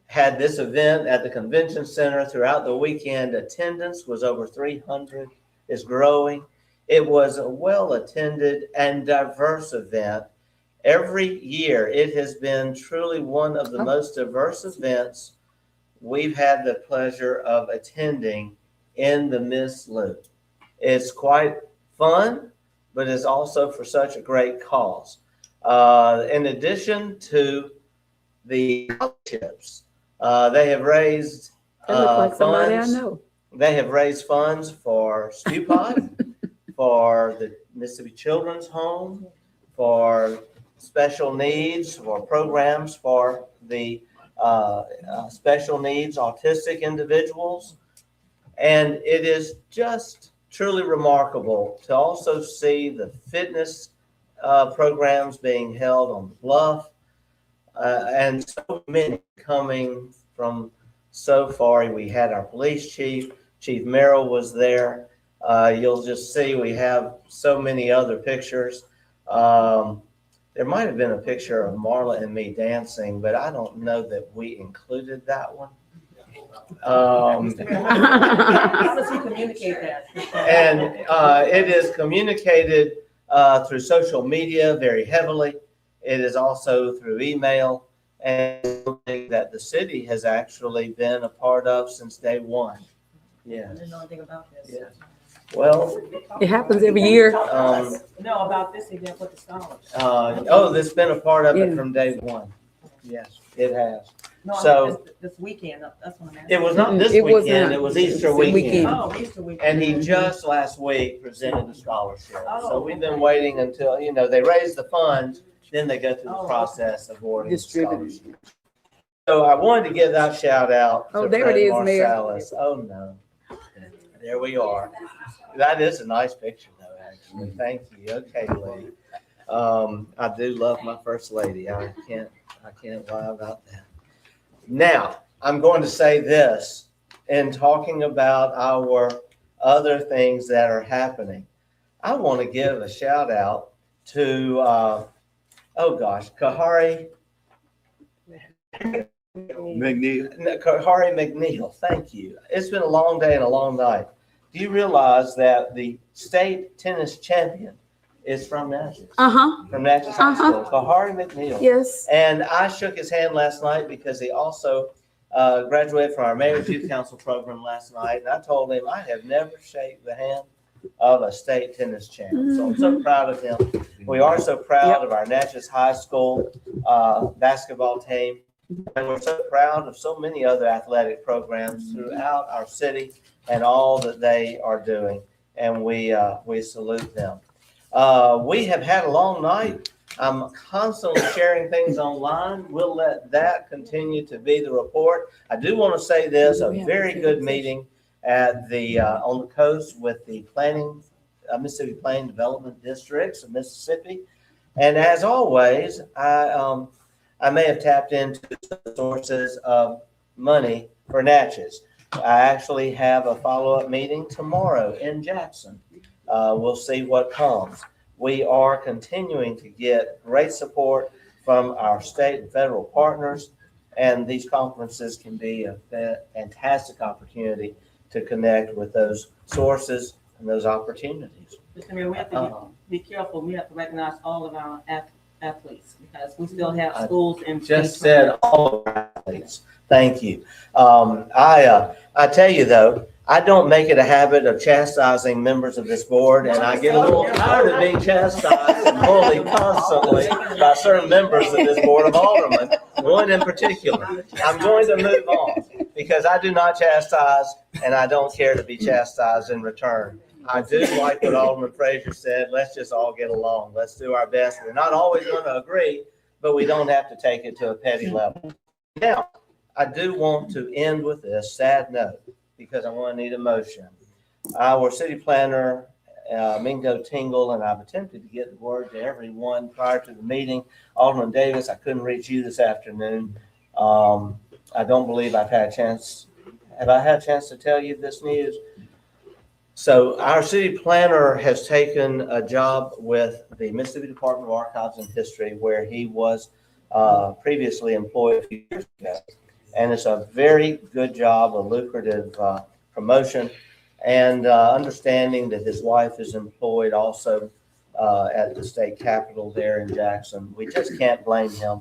had this event at the convention center throughout the weekend. Attendance was over 300, is growing. It was a well-attended and diverse event. Every year, it has been truly one of the most diverse events we've had the pleasure of attending in the Miss Loop. It's quite fun, but it's also for such a great cause. In addition to the scholarships, they have raised funds. They have raised funds for StewPod, for the Mississippi Children's Home, for special needs, for programs for the special needs autistic individuals. And it is just truly remarkable to also see the fitness programs being held on the Bluff, and so many coming from so far. We had our police chief, Chief Merrill was there. You'll just see we have so many other pictures. There might have been a picture of Marla and me dancing, but I don't know that we included that one.
How does he communicate that?
And it is communicated through social media very heavily. It is also through email, and something that the city has actually been a part of since day one. Yeah.
I didn't know anything about this.
Yeah. Well,
It happens every year.
No, about this event with the scholars.
This been a part of it from day one. Yes, it has.
No,
So
this weekend, that's what I'm asking.
it was not this
It was
weekend,
not.
it was Easter weekend.
Oh, Easter weekend.
And he just last week presented the scholarship. So
Oh,
we've been waiting until, they raise the funds, then they go through the
Oh,
process of awarding the
Distributing.
scholarship. So I wanted to give that shout out to
Oh, there
Fred
it is, Mayor.
Marsalis. Oh, no. There we are. That is a nice picture though, actually. Thank you. Okay, Lee. I do love my first lady. I can't lie about that. Now, I'm going to say this in talking about our other things that are happening. I want to give a shout out to, Kahari McNeil. Thank you. It's been a long day and a long night. Do you realize that the state tennis champion is from Natchez? From Natchez High School, Kahari McNeil.
Yes.
And I shook his hand last night because he also graduated from our Mayor's Youth Council program last night. And I told him I have never shaken the hand of a state tennis champion. So I'm so proud of him. We are so proud of our Natchez High School basketball team. And we're so proud of so many other athletic programs throughout our city and all that they are doing. And we salute them. We have had a long night. I'm constantly sharing things online. We'll let that continue to be the report. I do want to say this, a very good meeting at the on the coast with the Mississippi Planning Development Districts of Mississippi. And as always, I may have tapped into sources of money for Natchez. I actually have a follow-up meeting tomorrow in Jackson. We'll see what comes. We are continuing to get great support from our state and federal partners, And these conferences can be a fantastic opportunity to connect with those sources and those opportunities.
Mr. Mayor, we have to be careful. We have to recognize all of our athletes because we still have schools and.
Just said all of our athletes. Thank you. I tell you though, I don't make it a habit of chastising members of this board, and I get a little tired of being chastised and bullied constantly by certain members of this board of aldermen, one in particular. I'm going to move on because I do not chastise and I don't care to be chastised in return. I do like what Alderman Frazier said. Let's just all get along. Let's do our best. We're not always going to agree, but we don't have to take it to a petty level. Now, I do want to end with this sad note because I want to need a motion. Our city planner, Mingo Tingle, and I've attempted to get the word to everyone prior to the meeting. Alderman Davis, I couldn't reach you this afternoon. I don't believe I've had a chance. Have I had a chance to tell you this news? So our city planner has taken a job with the Mississippi Department of Archives and History where he was previously employed a few years ago. And it's a very good job, a lucrative promotion, and understanding that his wife is employed also at the state capitol there in Jackson. We just can't blame him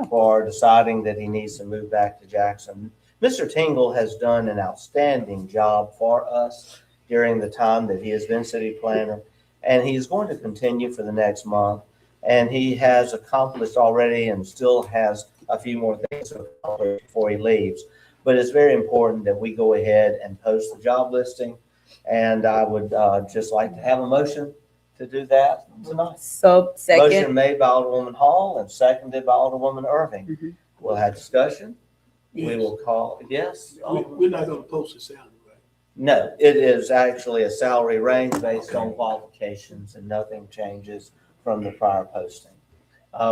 for deciding that he needs to move back to Jackson. Mr. Tingle has done an outstanding job for us during the time that he has been city planner, and he's going to continue for the next month. And he has accomplished already and still has a few more things to accomplish before he leaves. But it's very important that we go ahead and post the job listing. And I would just like to have a motion to do that tonight.
So second.
Motion made by Alderwoman Hall and seconded by Alderwoman Irving.
Mm-hmm.
We'll have discussion. We will call, yes?
We're not gonna post a salary, right?
No, it is actually a salary range based on qualifications and nothing changes from the prior posting.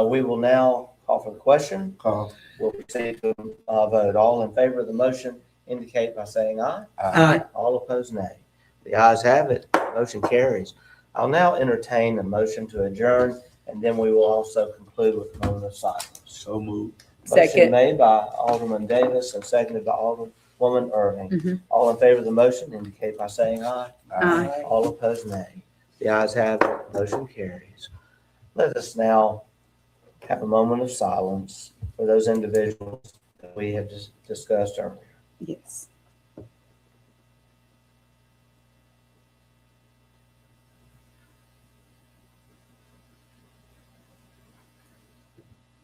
We will now call for the question. We'll proceed to vote. All in favor of the motion indicate by saying aye.
Aye.
All opposed, nay. The ayes have it. Motion carries. I'll now entertain a motion to adjourn, and then we will also conclude with a moment of silence.
So moved.
Motion
Second.
made by Alderman Davis and seconded by Alderwoman Irving.
Mm-hmm.
All in favor of the motion indicate by saying aye.
Aye.
All opposed, nay. The ayes have it. Motion carries. Let us now have a moment of silence for those individuals that we have just discussed earlier.
Yes.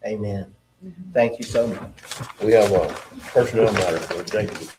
Amen. Thank you so much.
We have a personnel matter for executive